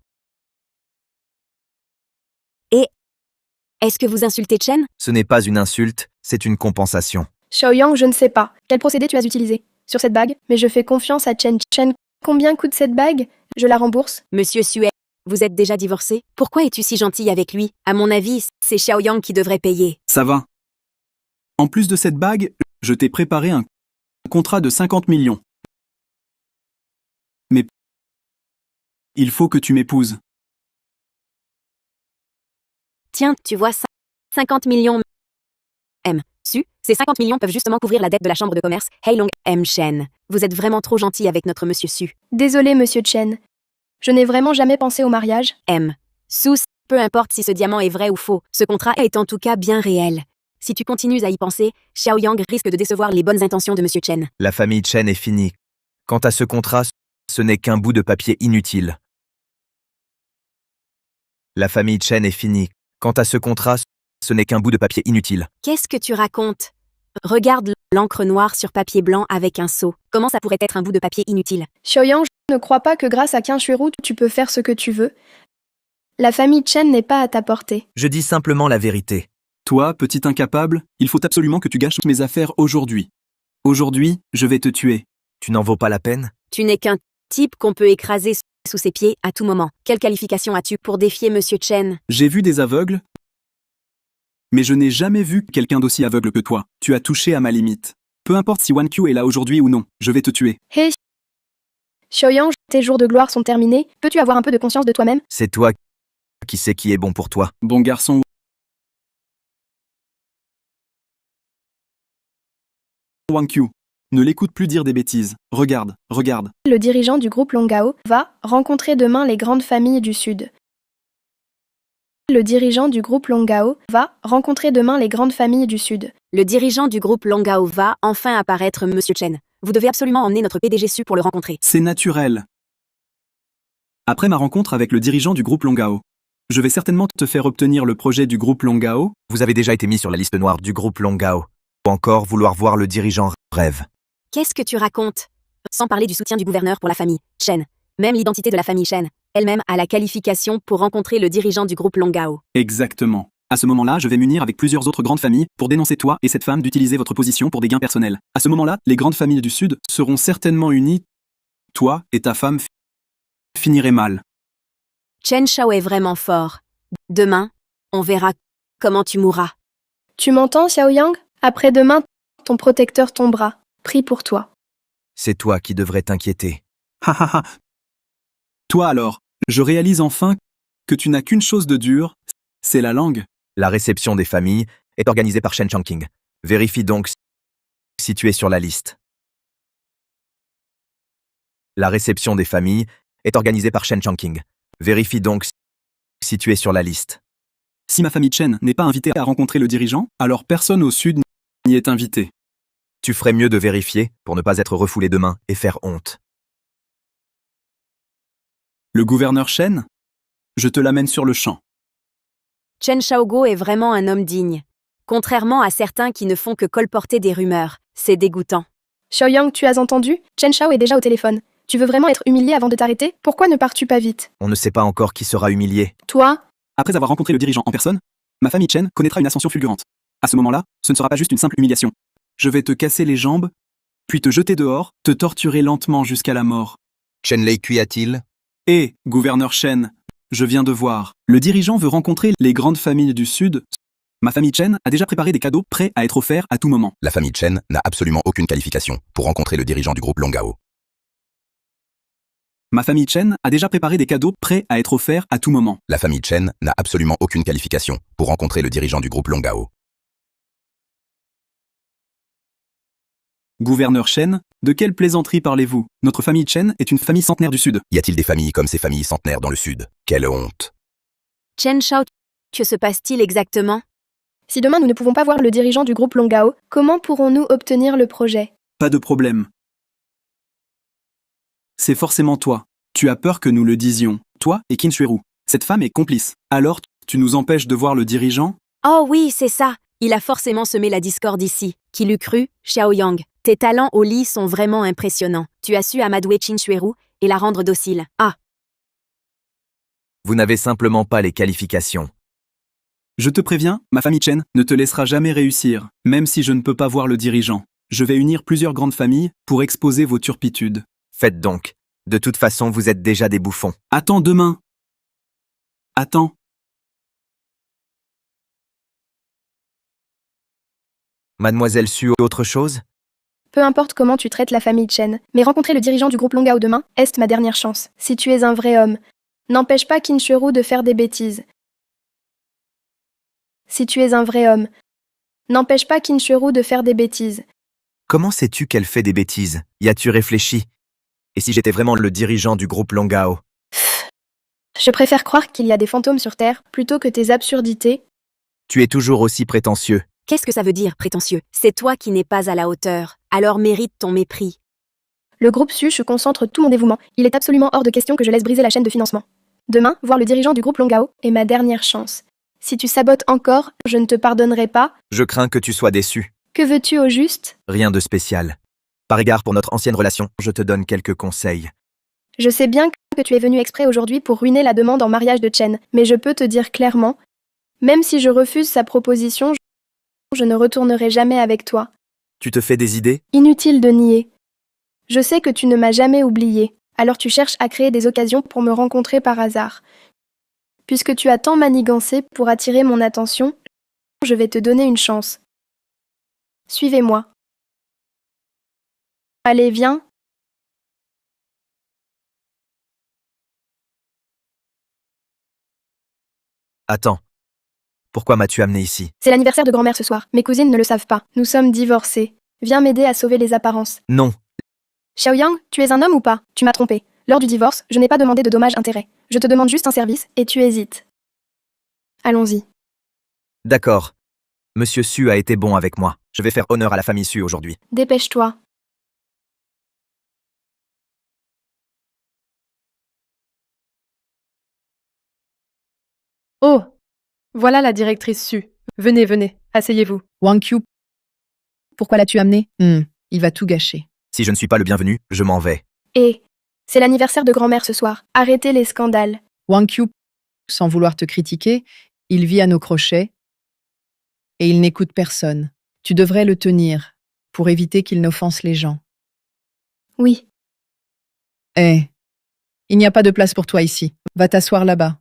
Est-ce que vous insultez Chen? Ce n'est pas une insulte, c'est une compensation. Xiaoyang, je ne sais pas. Quel procédé tu as utilisé sur cette bague? Mais je fais confiance à Chen. Chen, combien coûte cette bague? Je la rembourse. Monsieur Sue, vous êtes déjà divorcé? Pourquoi es-tu si gentil avec lui? À mon avis, c'est Xiaoyang qui devrait payer. Ça va. En plus de cette bague, je t'ai préparé un contrat de 50 millions. Mais il faut que tu m'épouses. Tiens, tu vois ça? 50 millions. Su, ces 50 millions peuvent justement couvrir la dette de la chambre de commerce Heilong M. Chen. Vous êtes vraiment trop gentil avec notre monsieur Su. Désolé, monsieur Chen. Je n'ai vraiment jamais pensé au mariage. Su, peu importe si ce diamant est vrai ou faux, ce contrat est en tout cas bien réel. Si tu continues à y penser, Xiaoyang risque de décevoir les bonnes intentions de monsieur Chen. La famille Chen est finie. Quant à ce contrat, ce n'est qu'un bout de papier inutile. La famille Chen est finie. Quant à ce contrat, ce n'est qu'un bout de papier inutile. Qu'est-ce que tu racontes? Regarde l'encre noire sur papier blanc avec un seau. Comment ça pourrait être un bout de papier inutile? Xiaoyang, je ne crois pas que grâce à Qin Shuiru, tu peux faire ce que tu veux. La famille Chen n'est pas à ta portée. Je dis simplement la vérité. Toi, petit incapable, il faut absolument que tu gâches mes affaires aujourd'hui. Aujourd'hui, je vais te tuer. Tu n'en vaux pas la peine? Tu n'es qu'un type qu'on peut écraser sous ses pieds à tout moment. Quelle qualification as-tu pour défier monsieur Chen? J'ai vu des aveugles, mais je n'ai jamais vu quelqu'un d'aussi aveugle que toi. Tu as touché à ma limite. Peu importe si Wan Qiu est là aujourd'hui ou non, je vais te tuer. Hé Xiaoyang, tes jours de gloire sont terminés. Peux-tu avoir un peu de conscience de toi-même? C'est toi qui sais qui est bon pour toi. Bon garçon. Wang Qiu, ne l'écoute plus dire des bêtises. Regarde, regarde. Le dirigeant du groupe Longao va rencontrer demain les grandes familles du Sud. Le dirigeant du groupe Longao va rencontrer demain les grandes familles du Sud. Le dirigeant du groupe Longao va enfin apparaître, monsieur Chen. Vous devez absolument emmener notre PDG Su pour le rencontrer. C'est naturel. Après ma rencontre avec le dirigeant du groupe Longao, je vais certainement te faire obtenir le projet du groupe Longao. Vous avez déjà été mis sur la liste noire du groupe Longao. Ou encore vouloir voir le dirigeant rêve. Qu'est-ce que tu racontes? Sans parler du soutien du gouverneur pour la famille Chen. Même l'identité de la famille Chen elle-même a la qualification pour rencontrer le dirigeant du groupe Longao. Exactement. À ce moment-là, je vais m'unir avec plusieurs autres grandes familles pour dénoncer toi et cette femme d'utiliser votre position pour des gains personnels. À ce moment-là, les grandes familles du Sud seront certainement unies. Toi et ta femme finirez mal. Chen Shao est vraiment fort. Demain, on verra comment tu mourras. Tu m'entends, Xiaoyang? Après-demain, ton protecteur tombera. Prie pour toi. C'est toi qui devrais t'inquiéter. Ha ha ha. Toi alors, je réalise enfin que tu n'as qu'une chose de dure, c'est la langue. La réception des familles est organisée par Shen Changqing. Vérifie donc si tu es sur la liste. La réception des familles est organisée par Shen Changqing. Vérifie donc si tu es sur la liste. Si ma famille Chen n'est pas invitée à rencontrer le dirigeant, alors personne au Sud n'y est invité. Tu ferais mieux de vérifier pour ne pas être refoulé demain et faire honte. Le gouverneur Chen? Je te l'amène sur le champ. Chen Shaogo est vraiment un homme digne. Contrairement à certains qui ne font que colporter des rumeurs, c'est dégoûtant. Xiaoyang, tu as entendu? Chen Shao est déjà au téléphone. Tu veux vraiment être humilié avant de t'arrêter? Pourquoi ne pars-tu pas vite? On ne sait pas encore qui sera humilié. Toi? Après avoir rencontré le dirigeant en personne, ma famille Chen connaîtra une ascension fulgurante. À ce moment-là, ce ne sera pas juste une simple humiliation. Je vais te casser les jambes, puis te jeter dehors, te torturer lentement jusqu'à la mort. Chen Lei Kui a-t-il? Et, gouverneur Chen, je viens de voir. Le dirigeant veut rencontrer les grandes familles du Sud. Ma famille Chen a déjà préparé des cadeaux prêts à être offerts à tout moment. La famille Chen n'a absolument aucune qualification pour rencontrer le dirigeant du groupe Longao. Ma famille Chen a déjà préparé des cadeaux prêts à être offerts à tout moment. La famille Chen n'a absolument aucune qualification pour rencontrer le dirigeant du groupe Longao. Gouverneur Chen, de quelle plaisanterie parlez-vous? Notre famille Chen est une famille centenaire du Sud. Y a-t-il des familles comme ces familles centenaires dans le Sud? Quelle honte! Chen Shao, que se passe-t-il exactement? Si demain nous ne pouvons pas voir le dirigeant du groupe Longao, comment pourrons-nous obtenir le projet? Pas de problème. C'est forcément toi. Tu as peur que nous le disions. Toi et Qin Shuiru. Cette femme est complice. Alors, tu nous empêches de voir le dirigeant? Oh oui, c'est ça. Il a forcément semé la discorde ici. Qui l'eût cru, Xiaoyang? Tes talents au lit sont vraiment impressionnants. Tu as su amadouer Qin Shuiru et la rendre docile. Ah! Vous n'avez simplement pas les qualifications. Je te préviens, ma famille Chen ne te laissera jamais réussir, même si je ne peux pas voir le dirigeant. Je vais unir plusieurs grandes familles pour exposer vos turpitudes. Faites donc. De toute façon, vous êtes déjà des bouffons. Attends demain. Attends. Mademoiselle Su, autre chose? Peu importe comment tu traites la famille Chen, mais rencontrer le dirigeant du groupe Longao demain est ma dernière chance. Si tu es un vrai homme, n'empêche pas Kinshiro de faire des bêtises. Si tu es un vrai homme, n'empêche pas Kinshiro de faire des bêtises. Comment sais-tu qu'elle fait des bêtises? Y as-tu réfléchi? Et si j'étais vraiment le dirigeant du groupe Longao? Je préfère croire qu'il y a des fantômes sur Terre plutôt que tes absurdités. Tu es toujours aussi prétentieux. Qu'est-ce que ça veut dire, prétentieux? C'est toi qui n'es pas à la hauteur. Alors mérite ton mépris. Le groupe Su concentre tout mon dévouement. Il est absolument hors de question que je laisse briser la chaîne de financement. Demain, voir le dirigeant du groupe Longao est ma dernière chance. Si tu sabotes encore, je ne te pardonnerai pas. Je crains que tu sois déçu. Que veux-tu au juste? Rien de spécial. Par égard pour notre ancienne relation, je te donne quelques conseils. Je sais bien que tu es venu exprès aujourd'hui pour ruiner la demande en mariage de Chen, mais je peux te dire clairement, même si je refuse sa proposition, je ne retournerai jamais avec toi. Tu te fais des idées? Inutile de nier. Je sais que tu ne m'as jamais oublié, alors tu cherches à créer des occasions pour me rencontrer par hasard. Puisque tu as tant manigancé pour attirer mon attention, je vais te donner une chance. Suivez-moi. Allez, viens. Attends. Pourquoi m'as-tu amené ici? C'est l'anniversaire de grand-mère ce soir. Mes cousines ne le savent pas. Nous sommes divorcés. Viens m'aider à sauver les apparences. Non. Xiaoyang, tu es un homme ou pas? Tu m'as trompé. Lors du divorce, je n'ai pas demandé de dommages-intérêts. Je te demande juste un service, et tu hésites. Allons-y. D'accord. Monsieur Su a été bon avec moi. Je vais faire honneur à la famille Su aujourd'hui. Dépêche-toi. Oh! Voilà la directrice Su. Venez, venez, asseyez-vous. Wang Qiu, pourquoi l'as-tu amené? Il va tout gâcher. Si je ne suis pas le bienvenu, je m'en vais. Et c'est l'anniversaire de grand-mère ce soir. Arrêtez les scandales. Wang Qiu, sans vouloir te critiquer, il vit à nos crochets et il n'écoute personne. Tu devrais le tenir pour éviter qu'il n'offense les gens. Oui. Il n'y a pas de place pour toi ici. Va t'asseoir là-bas.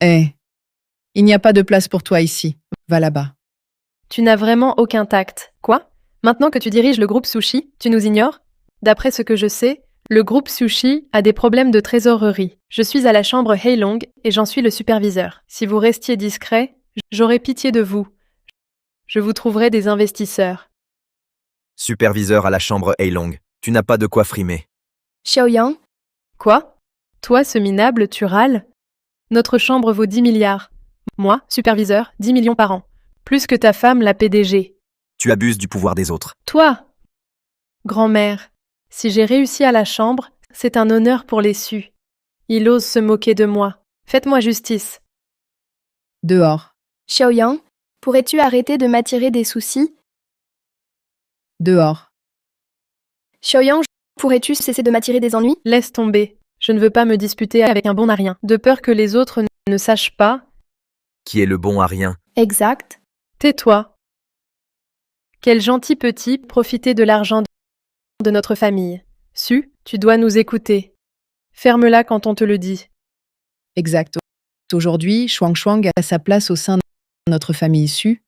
Il n'y a pas de place pour toi ici. Va là-bas. Tu n'as vraiment aucun tact. Quoi? Maintenant que tu diriges le groupe Sushi, tu nous ignores? D'après ce que je sais, le groupe Sushi a des problèmes de trésorerie. Je suis à la chambre Heilong et j'en suis le superviseur. Si vous restiez discret, j'aurais pitié de vous. Je vous trouverai des investisseurs. Superviseur à la chambre Heilong. Tu n'as pas de quoi frimer. Xiaoyang? Quoi? Toi, ce minable, tu râles? Notre chambre vaut 10 milliards. Moi, superviseur, 10 millions par an. Plus que ta femme, la PDG. Tu abuses du pouvoir des autres. Toi! Grand-mère, si j'ai réussi à la chambre, c'est un honneur pour les Su. Il ose se moquer de moi. Faites-moi justice. Dehors. Xiaoyang, pourrais-tu arrêter de m'attirer des soucis? Dehors. Xiaoyang, pourrais-tu cesser de m'attirer des ennuis? Laisse tomber. Je ne veux pas me disputer avec un bon à rien, de peur que les autres ne sachent pas. Qui est le bon à rien? Exact. Tais-toi. Quel gentil petit profiter de l'argent de notre famille. Su, tu dois nous écouter. Ferme-la quand on te le dit. Exact. Aujourd'hui, Shuang a sa place au sein de notre famille Su.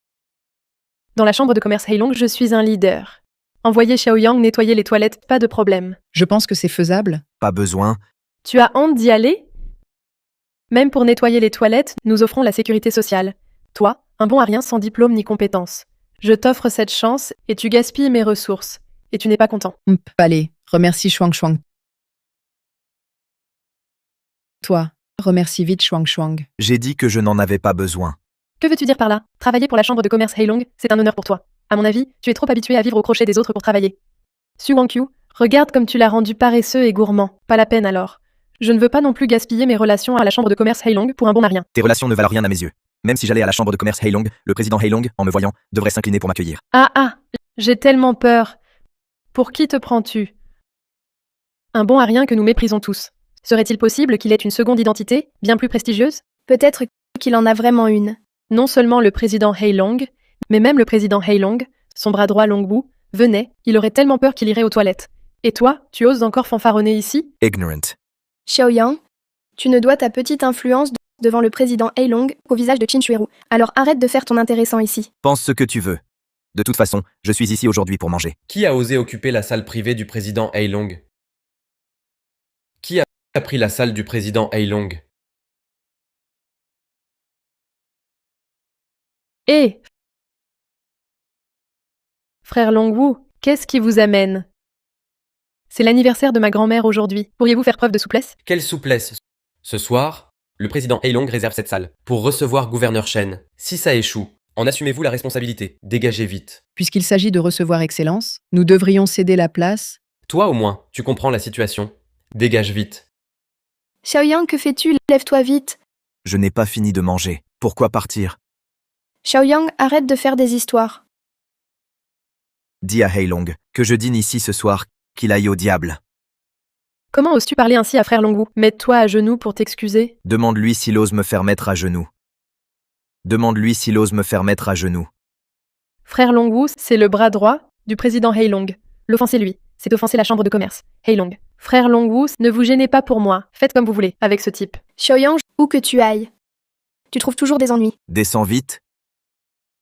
Dans la chambre de commerce Heilong, je suis un leader. Envoyez Xiaoyang nettoyer les toilettes, pas de problème. Je pense que c'est faisable. Pas besoin. Tu as honte d'y aller? Même pour nettoyer les toilettes, nous offrons la sécurité sociale. Toi, un bon à rien sans diplôme ni compétence. Je t'offre cette chance et tu gaspilles mes ressources. Et tu n'es pas content. Allez, remercie Shuang. Toi, remercie vite Shuang. J'ai dit que je n'en avais pas besoin. Que veux-tu dire par là? Travailler pour la chambre de commerce Heilong, c'est un honneur pour toi. À mon avis, tu es trop habitué à vivre au crochet des autres pour travailler. Su Wangqiu, regarde comme tu l'as rendu paresseux et gourmand. Pas la peine alors. Je ne veux pas non plus gaspiller mes relations à la chambre de commerce Heilong pour un bon à rien. Tes relations ne valent rien à mes yeux. Même si j'allais à la chambre de commerce Heilong, le président Heilong, en me voyant, devrait s'incliner pour m'accueillir. Ah, j'ai tellement peur. Pour qui te prends-tu? Un bon à rien que nous méprisons tous. Serait-il possible qu'il ait une seconde identité, bien plus prestigieuse? Peut-être qu'il en a vraiment une. Non seulement le président Heilong, mais même le président Heilong, son bras droit Longwu, venait, il aurait tellement peur qu'il irait aux toilettes. Et toi, tu oses encore fanfaronner ici? Ignorant. Xiaoyang, tu ne dois ta petite influence devant le président Heilong au visage de Qin Shuiru. Alors arrête de faire ton intéressant ici. Pense ce que tu veux. De toute façon, je suis ici aujourd'hui pour manger. Qui a osé occuper la salle privée du président Heilong? Qui a pris la salle du président Heilong? Hé! Frère Longwu, qu'est-ce qui vous amène? C'est l'anniversaire de ma grand-mère aujourd'hui. Pourriez-vous faire preuve de souplesse? Quelle souplesse! Ce soir, le président Heilong réserve cette salle pour recevoir gouverneur Shen. Si ça échoue, en assumez-vous la responsabilité. Dégagez vite. Puisqu'il s'agit de recevoir Excellence, nous devrions céder la place. Toi au moins, tu comprends la situation. Dégage vite. Xiaoyang, que fais-tu? Lève-toi vite. Je n'ai pas fini de manger. Pourquoi partir? Xiaoyang, arrête de faire des histoires. Dis à Heilong que je dîne ici ce soir, qu'il aille au diable. Comment oses-tu parler ainsi à frère Longwu? Mets-toi à genoux pour t'excuser. Demande-lui s'il ose me faire mettre à genoux. Demande-lui s'il ose me faire mettre à genoux. Frère Longwu, c'est le bras droit du président Heilong. L'offenser lui, c'est offenser la chambre de commerce. Heilong. Frère Longwu, ne vous gênez pas pour moi. Faites comme vous voulez avec ce type. Xiaoyang, où que tu ailles. Tu trouves toujours des ennuis. Descends vite.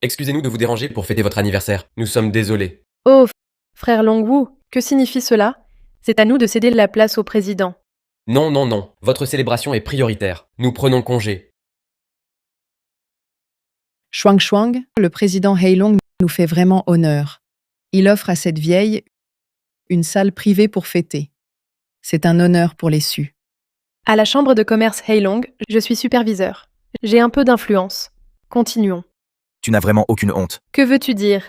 Excusez-nous de vous déranger pour fêter votre anniversaire. Nous sommes désolés. Oh, frère Longwu, que signifie cela? C'est à nous de céder la place au président. Non, non, non. Votre célébration est prioritaire. Nous prenons congé. Shuang, le président Heilong nous fait vraiment honneur. Il offre à cette vieille une salle privée pour fêter. C'est un honneur pour les Su. À la chambre de commerce Heilong, je suis superviseur. J'ai un peu d'influence. Continuons. Tu n'as vraiment aucune honte. Que veux-tu dire?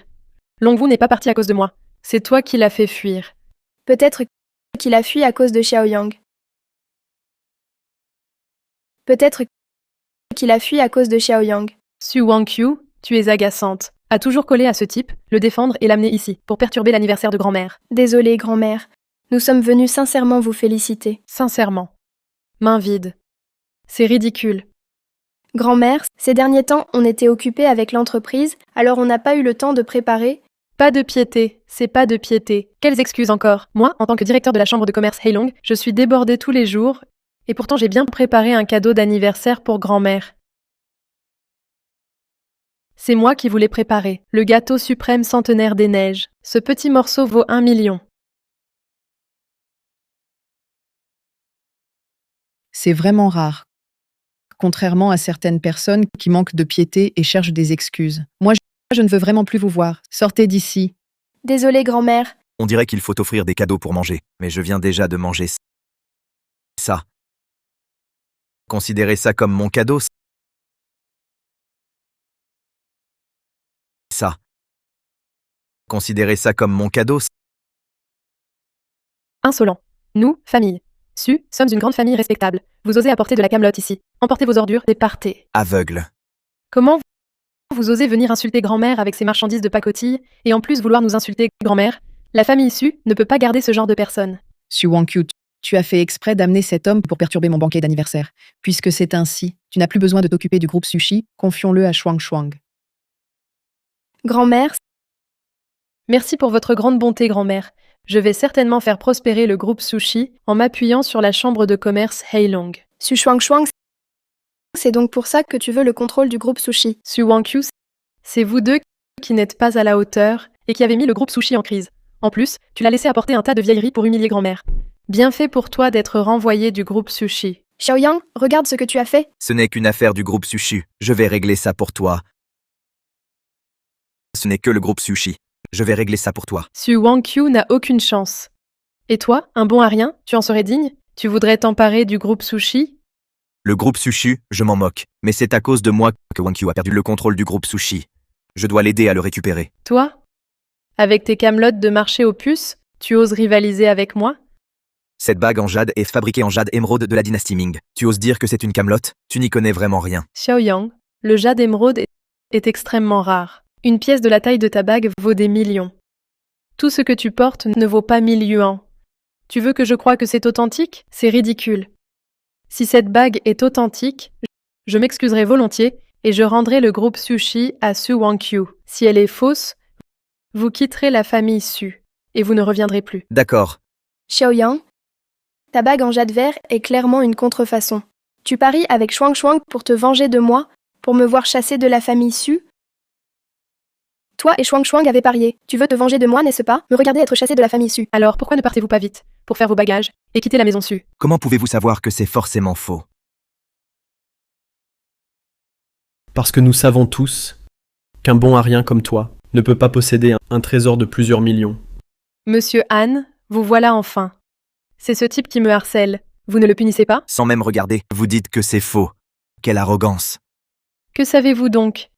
Longwu n'est pas parti à cause de moi. C'est toi qui l'as fait fuir. Peut-être qu'il a fui à cause de Xiaoyang. Peut-être qu'il a fui à cause de Xiaoyang. Su Wangqiu, tu es agaçante. A toujours collé à ce type, le défendre et l'amener ici, pour perturber l'anniversaire de grand-mère. Désolée, grand-mère. Nous sommes venus sincèrement vous féliciter. Sincèrement. Main vide. C'est ridicule. Grand-mère, ces derniers temps, on était occupés avec l'entreprise, alors on n'a pas eu le temps de préparer. Pas de piété, c'est pas de piété. Quelles excuses encore? Moi, en tant que directeur de la chambre de commerce Heilong, je suis débordée tous les jours, et pourtant j'ai bien préparé un cadeau d'anniversaire pour grand-mère. C'est moi qui vous l'ai préparé, le gâteau suprême centenaire des neiges. Ce petit morceau vaut 1 million. C'est vraiment rare. Contrairement à certaines personnes qui manquent de piété et cherchent des excuses. Moi, je ne veux vraiment plus vous voir. Sortez d'ici. Désolée, grand-mère. On dirait qu'il faut offrir des cadeaux pour manger, mais je viens déjà de manger ça. Considérez ça comme mon cadeau. Ça. Considérez ça comme mon cadeau. Insolent. Nous, famille. Su, sommes une grande famille respectable. Vous osez apporter de la camelote ici. Emportez vos ordures et partez. Aveugle. Comment vous osez venir insulter grand-mère avec ses marchandises de pacotille, et en plus vouloir nous insulter, grand-mère? La famille Su ne peut pas garder ce genre de personne. Su Wangqiu, tu as fait exprès d'amener cet homme pour perturber mon banquet d'anniversaire. Puisque c'est ainsi, tu n'as plus besoin de t'occuper du groupe Sushi, confions-le à Shuang. Grand-mère. Merci pour votre grande bonté, grand-mère. Je vais certainement faire prospérer le groupe Sushi en m'appuyant sur la chambre de commerce Heilong. Su Shuang, c'est donc pour ça que tu veux le contrôle du groupe Sushi. Su Wangqiu, c'est vous deux qui n'êtes pas à la hauteur et qui avez mis le groupe Sushi en crise. En plus, tu l'as laissé apporter un tas de vieilleries pour humilier grand-mère. Bien fait pour toi d'être renvoyé du groupe Sushi. Xiaoyang, regarde ce que tu as fait. Ce n'est qu'une affaire du groupe Sushi. Je vais régler ça pour toi. Ce n'est que le groupe Sushi. Je vais régler ça pour toi. Su Wangqiu n'a aucune chance. Et toi, un bon à rien, tu en serais digne? Tu voudrais t'emparer du groupe Sushi? Le groupe Sushi, je m'en moque. Mais c'est à cause de moi que Wangqiu a perdu le contrôle du groupe Sushi. Je dois l'aider à le récupérer. Toi? Avec tes camelotes de marché aux puces, tu oses rivaliser avec moi? Cette bague en jade est fabriquée en jade émeraude de la dynastie Ming. Tu oses dire que c'est une camelote? Tu n'y connais vraiment rien. Xiaoyang, le jade émeraude est extrêmement rare. Une pièce de la taille de ta bague vaut des millions. Tout ce que tu portes ne vaut pas 1000 yuans. Tu veux que je croie que c'est authentique? C'est ridicule. Si cette bague est authentique, Je m'excuserai volontiers et je rendrai le groupe Sushi à Su Wang-Kyu. Si elle est fausse, vous quitterez la famille Su et vous ne reviendrez plus. D'accord. Xiaoyang, ta bague en jade vert est clairement une contrefaçon. Tu paries avec Shuang Shuang pour te venger de moi, pour me voir chasser de la famille Su? Toi et Shuang Shuang avez parié. Tu veux te venger de moi, n'est-ce pas? Me regarder être chassé de la famille Su. Alors pourquoi ne partez-vous pas vite pour faire vos bagages et quitter la maison Su? Comment pouvez-vous savoir que c'est forcément faux? Parce que nous savons tous qu'un bon à rien comme toi ne peut pas posséder un trésor de plusieurs millions. Monsieur Han, vous voilà enfin. C'est ce type qui me harcèle. Vous ne le punissez pas? Sans même regarder, vous dites que c'est faux. Quelle arrogance. Que savez-vous donc?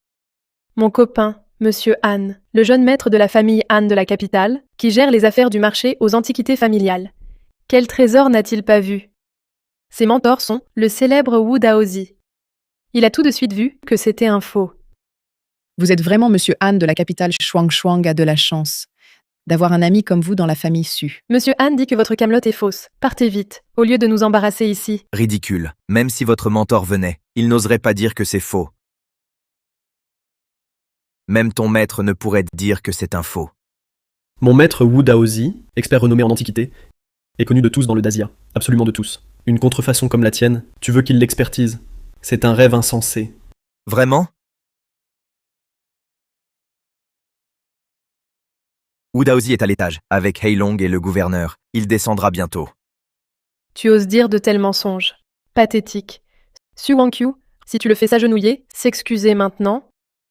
Mon copain, Monsieur Han, le jeune maître de la famille Han de la capitale, qui gère les affaires du marché aux antiquités familiales. Quel trésor n'a-t-il pas vu? Ses mentors sont le célèbre Wu Daozi. Il a tout de suite vu que c'était un faux. Vous êtes vraiment Monsieur Han de la capitale. Shuang Shuang a de la chance d'avoir un ami comme vous dans la famille Su. Monsieur Han dit que votre camelote est fausse. Partez vite, au lieu de nous embarrasser ici. Ridicule. Même si votre mentor venait, il n'oserait pas dire que c'est faux. Même ton maître ne pourrait dire que c'est un faux. Mon maître Wu Daozi, expert renommé en antiquité, est connu de tous dans le Daxia. Absolument de tous. Une contrefaçon comme la tienne, tu veux qu'il l'expertise. C'est un rêve insensé. Vraiment? Wu Daozi est à l'étage, avec Hei Long et le gouverneur. Il descendra bientôt. Tu oses dire de tels mensonges. Pathétique. Su Wang-Kyu, si tu le fais s'agenouiller, s'excuser maintenant,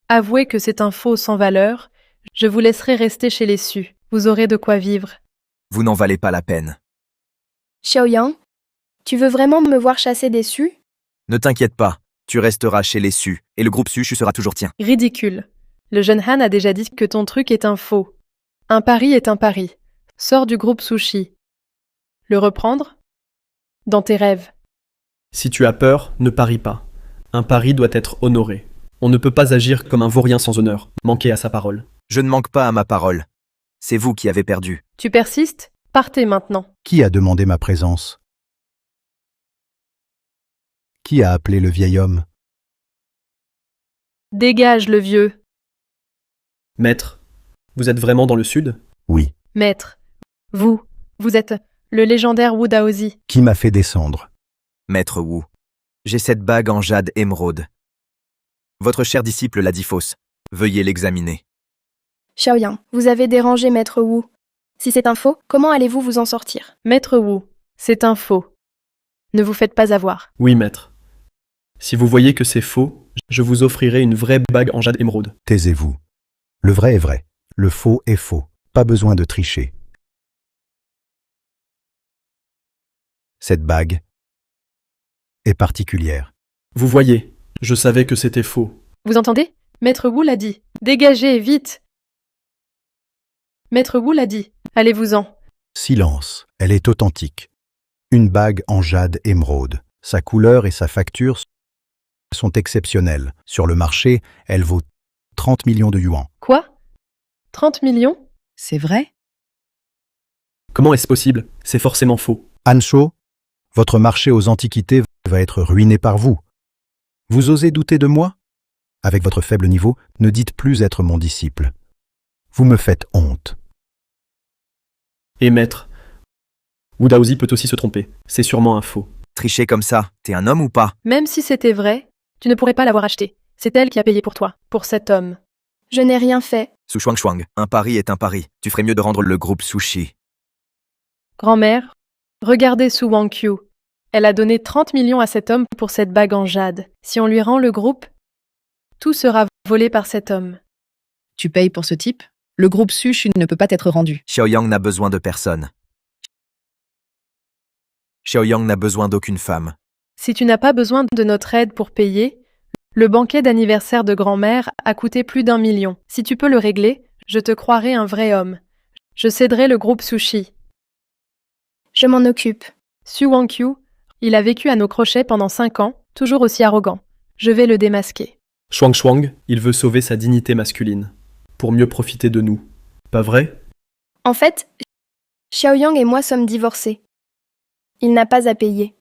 avouer que c'est un faux sans valeur, je vous laisserai rester chez les Su. Vous aurez de quoi vivre. Vous n'en valez pas la peine. Xiaoyang, tu veux vraiment me voir chasser des Su? Ne t'inquiète pas, tu resteras chez les Su, et le groupe Su sera toujours tien. Ridicule. Le jeune Han a déjà dit que ton truc est un faux. Un pari est un pari. Sors du groupe Sushi. Le reprendre? Dans tes rêves. Si tu as peur, ne parie pas. Un pari doit être honoré. On ne peut pas agir comme un vaurien sans honneur, manquer à sa parole. Je ne manque pas à ma parole. C'est vous qui avez perdu. Tu persistes? Partez maintenant. Qui a demandé ma présence? Qui a appelé le vieil homme? Dégage, le vieux. Maître, vous êtes vraiment dans le sud? Oui. Maître, vous êtes le légendaire Wu Daozi. Qui m'a fait descendre? Maître Wu, j'ai cette bague en jade émeraude. Votre cher disciple l'a dit fausse. Veuillez l'examiner. Xiaoyang, vous avez dérangé Maître Wu. Si c'est un faux, comment allez-vous vous en sortir? Maître Wu, c'est un faux. Ne vous faites pas avoir. Oui, maître. Si vous voyez que c'est faux, je vous offrirai une vraie bague en jade émeraude. Taisez-vous. Le vrai est vrai. Le faux est faux. Pas besoin de tricher. Cette bague est particulière. Vous voyez, je savais que c'était faux. Vous entendez? Maître Wu l'a dit. Dégagez, vite! Maître Wu l'a dit. Allez-vous-en. Silence. Elle est authentique. Une bague en jade émeraude. Sa couleur et sa facture sont exceptionnelles. Sur le marché, elle vaut 30 millions de yuans. Quoi? 30 millions? C'est vrai? Comment est-ce possible? C'est forcément faux. Anshou, votre marché aux antiquités va être ruiné par vous. Vous osez douter de moi? Avec votre faible niveau, ne dites plus être mon disciple. Vous me faites honte. Et maître, Wu Daozi peut aussi se tromper. C'est sûrement un faux. Tricher comme ça, t'es un homme ou pas? Même si c'était vrai, tu ne pourrais pas l'avoir acheté. C'est elle qui a payé pour toi, pour cet homme. Je n'ai rien fait. Su Shuang Shuang, un pari est un pari. Tu ferais mieux de rendre le groupe Sushi. Grand-mère, regardez Su Wang-Kyu. Elle a donné 30 millions à cet homme pour cette bague en jade. Si on lui rend le groupe, tout sera volé par cet homme. Tu payes pour ce type? Le groupe Sushi ne peut pas être rendu. Xiaoyang n'a besoin de personne. Xiaoyang n'a besoin d'aucune femme. Si tu n'as pas besoin de notre aide pour payer, le banquet d'anniversaire de grand-mère a coûté plus d'1 million. Si tu peux le régler, je te croirai un vrai homme. Je céderai le groupe Sushi. Je m'en occupe. Su Wang-Kyu, il a vécu à nos crochets pendant 5 ans, toujours aussi arrogant. Je vais le démasquer. Shuang Shuang, il veut sauver sa dignité masculine, pour mieux profiter de nous. Pas vrai? En fait, Xiaoyang et moi sommes divorcés. Il n'a pas à payer.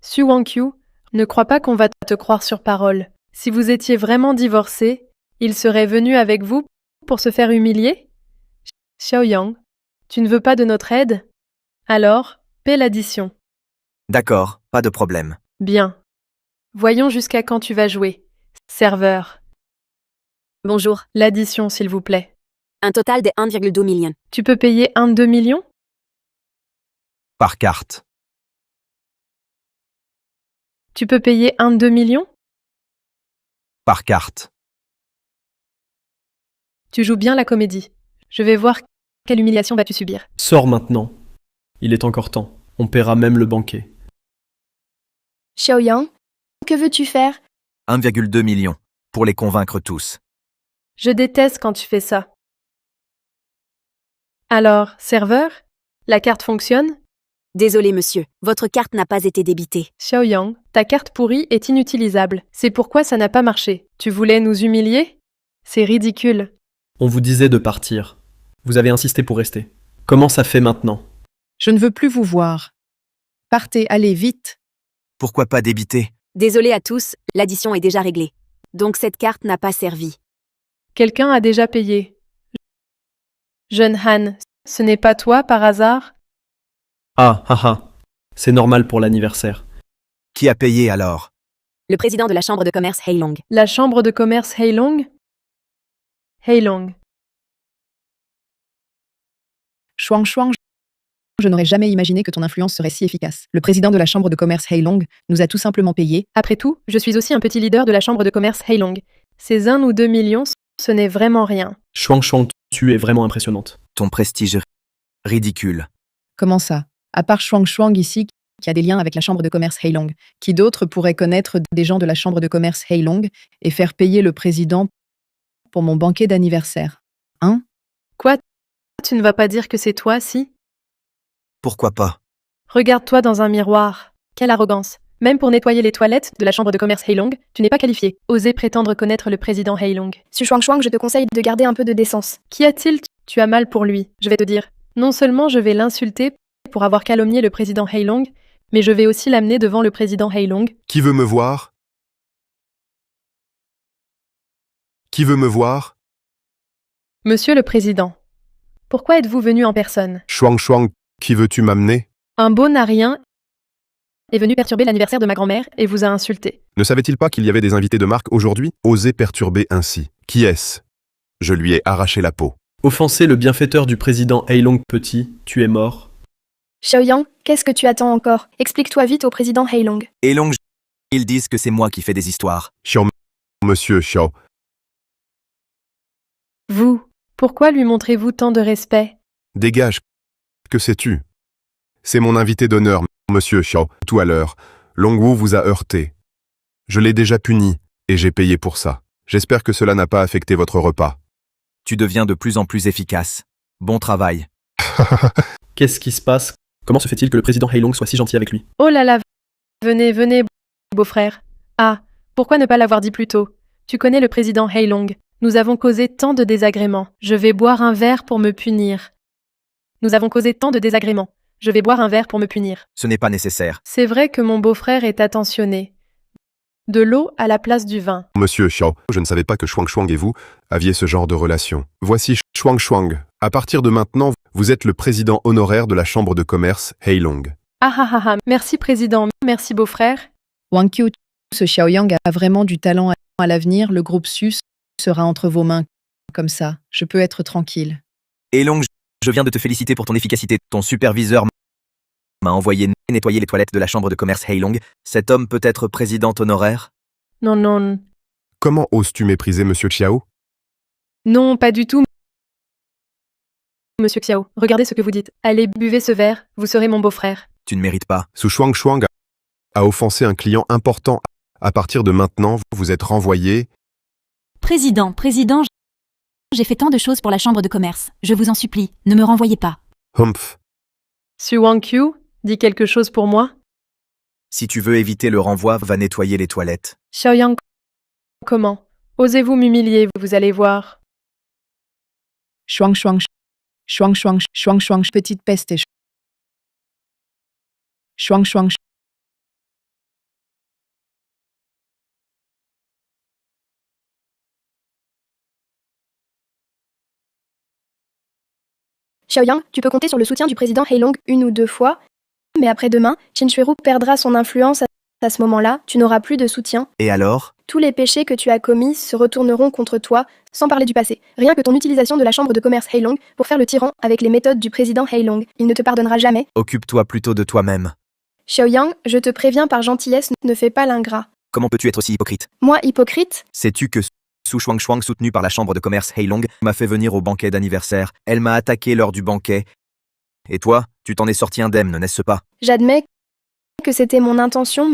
Su Wang-Kyu, Ne crois pas qu'on va te croire sur parole. Si vous étiez vraiment divorcés, il serait venu avec vous pour se faire humilier? Xiaoyang, tu ne veux pas de notre aide? Alors, paie l'addition. D'accord, pas de problème. Bien. Voyons jusqu'à quand tu vas jouer. Serveur. Bonjour. L'addition, s'il vous plaît. Un total de 1,2 million. Tu peux payer 1,2 million? Par carte. Tu peux payer 1,2 million? Par carte. Tu joues bien la comédie. Je vais voir quelle humiliation vas-tu subir. Sors maintenant. Il est encore temps. On paiera même le banquet. Xiaoyang, que veux-tu faire? 1,2 million. Pour les convaincre tous. Je déteste quand tu fais ça. Alors, serveur, la carte fonctionne? Désolé, monsieur. Votre carte n'a pas été débitée. Xiaoyang, ta carte pourrie est inutilisable. C'est pourquoi ça n'a pas marché. Tu voulais nous humilier? C'est ridicule. On vous disait de partir. Vous avez insisté pour rester. Comment ça fait maintenant? Je ne veux plus vous voir. Partez, allez, vite. Pourquoi pas débiter? Désolé à tous, l'addition est déjà réglée. Donc cette carte n'a pas servi. Quelqu'un a déjà payé. Jeune Han, ce n'est pas toi par hasard? Ah, haha. C'est normal pour l'anniversaire. Qui a payé alors? Le président de la chambre de commerce Heilong. La chambre de commerce Heilong? Heilong. Shuang, je n'aurais jamais imaginé que ton influence serait si efficace. Le président de la chambre de commerce Heilong nous a tout simplement payé. Après tout, je suis aussi un petit leader de la chambre de commerce Heilong. Ces 1 ou 2 millions, ce n'est vraiment rien. Shuang, tu es vraiment impressionnante. Ton prestige ridicule. Comment ça? À part Shuang ici, qui a des liens avec la chambre de commerce Heilong, qui d'autre pourrait connaître des gens de la chambre de commerce Heilong et faire payer le président pour mon banquet d'anniversaire? Hein? Quoi? Tu ne vas pas dire que c'est toi, si? Pourquoi pas? Regarde-toi dans un miroir. Quelle arrogance. Même pour nettoyer les toilettes de la chambre de commerce Heilong, tu n'es pas qualifié. Osez prétendre connaître le président Heilong. Su Shuang, je te conseille de garder un peu de décence. Qu'y a-t-il? Tu as mal pour lui, je vais te dire. Non seulement je vais l'insulter pour avoir calomnié le président Heilong, mais je vais aussi l'amener devant le président Heilong. Qui veut me voir? Qui veut me voir? Monsieur le président, pourquoi êtes-vous venu en personne? Shuang, qui veux-tu m'amener? Un beau narien est venu perturber l'anniversaire de ma grand-mère et vous a insulté. Ne savait-il pas qu'il y avait des invités de marque aujourd'hui? Osez perturber ainsi. Qui est-ce? Je lui ai arraché la peau. Offenser le bienfaiteur du président Heilong Petit, tu es mort. Xiaoyang, qu'est-ce que tu attends encore? Explique-toi vite au président Heilong. Heilong, ils disent que c'est moi qui fais des histoires. Xiao, monsieur Xiao. Vous, pourquoi lui montrez-vous tant de respect? Dégage. Que sais-tu? C'est mon invité d'honneur, monsieur Xiao. Tout à l'heure, Longwu vous a heurté. Je l'ai déjà puni, et j'ai payé pour ça. J'espère que cela n'a pas affecté votre repas. Tu deviens de plus en plus efficace. Bon travail. Qu'est-ce qui se passe? Comment se fait-il que le président Heilong soit si gentil avec lui? Oh là là, venez, beau-frère. Ah, pourquoi ne pas l'avoir dit plus tôt? Tu connais le président Heilong. Nous avons causé tant de désagréments. Je vais boire un verre pour me punir. Nous avons causé tant de désagréments. Je vais boire un verre pour me punir. Ce n'est pas nécessaire. C'est vrai que mon beau-frère est attentionné. De l'eau à la place du vin. Monsieur Xiao, je ne savais pas que Shuang et vous aviez ce genre de relation. Voici Shuang. À partir de maintenant, vous êtes le président honoraire de la chambre de commerce Heilong. Ah, merci président, merci beau-frère. Wang Qiu, ce Xiaoyang a vraiment du talent à l'avenir. Le groupe SUS sera entre vos mains. Comme ça, je peux être tranquille. Heilong, je viens de te féliciter pour ton efficacité. Ton superviseur m'a envoyé nettoyer les toilettes de la chambre de commerce Heilong. Cet homme peut être président honoraire? Non. Comment oses-tu mépriser monsieur Xiao? Non, pas du tout. Monsieur Xiao, regardez ce que vous dites. Allez, buvez ce verre, vous serez mon beau-frère. Tu ne mérites pas. Ce Shuang a offensé un client important. À partir de maintenant, vous êtes renvoyé. Président, j'ai fait tant de choses pour la chambre de commerce. Je vous en supplie, ne me renvoyez pas. Humph. Su Wang Qiu, dis quelque chose pour moi? Si tu veux éviter le renvoi, va nettoyer les toilettes. Xiaoyang, comment? Osez-vous m'humilier, vous allez voir. Shuang, petite peste et Shuang. Xiaoyang, tu peux compter sur le soutien du président Heilong une ou deux fois, mais après-demain, Qin Shuiru perdra son influence. À ce moment-là, tu n'auras plus de soutien. Et alors? Tous les péchés que tu as commis se retourneront contre toi, sans parler du passé. Rien que ton utilisation de la chambre de commerce Heilong pour faire le tyran avec les méthodes du président Heilong, il ne te pardonnera jamais. Occupe-toi plutôt de toi-même. Xiaoyang, je te préviens par gentillesse, ne fais pas l'ingrat. Comment peux-tu être aussi hypocrite? Moi, hypocrite? Sais-tu que Su Shuangshuang, soutenue par la chambre de commerce Heilong, m'a fait venir au banquet d'anniversaire. Elle m'a attaqué lors du banquet. Et toi, tu t'en es sorti indemne, n'est-ce pas? J'admets que c'était mon intention,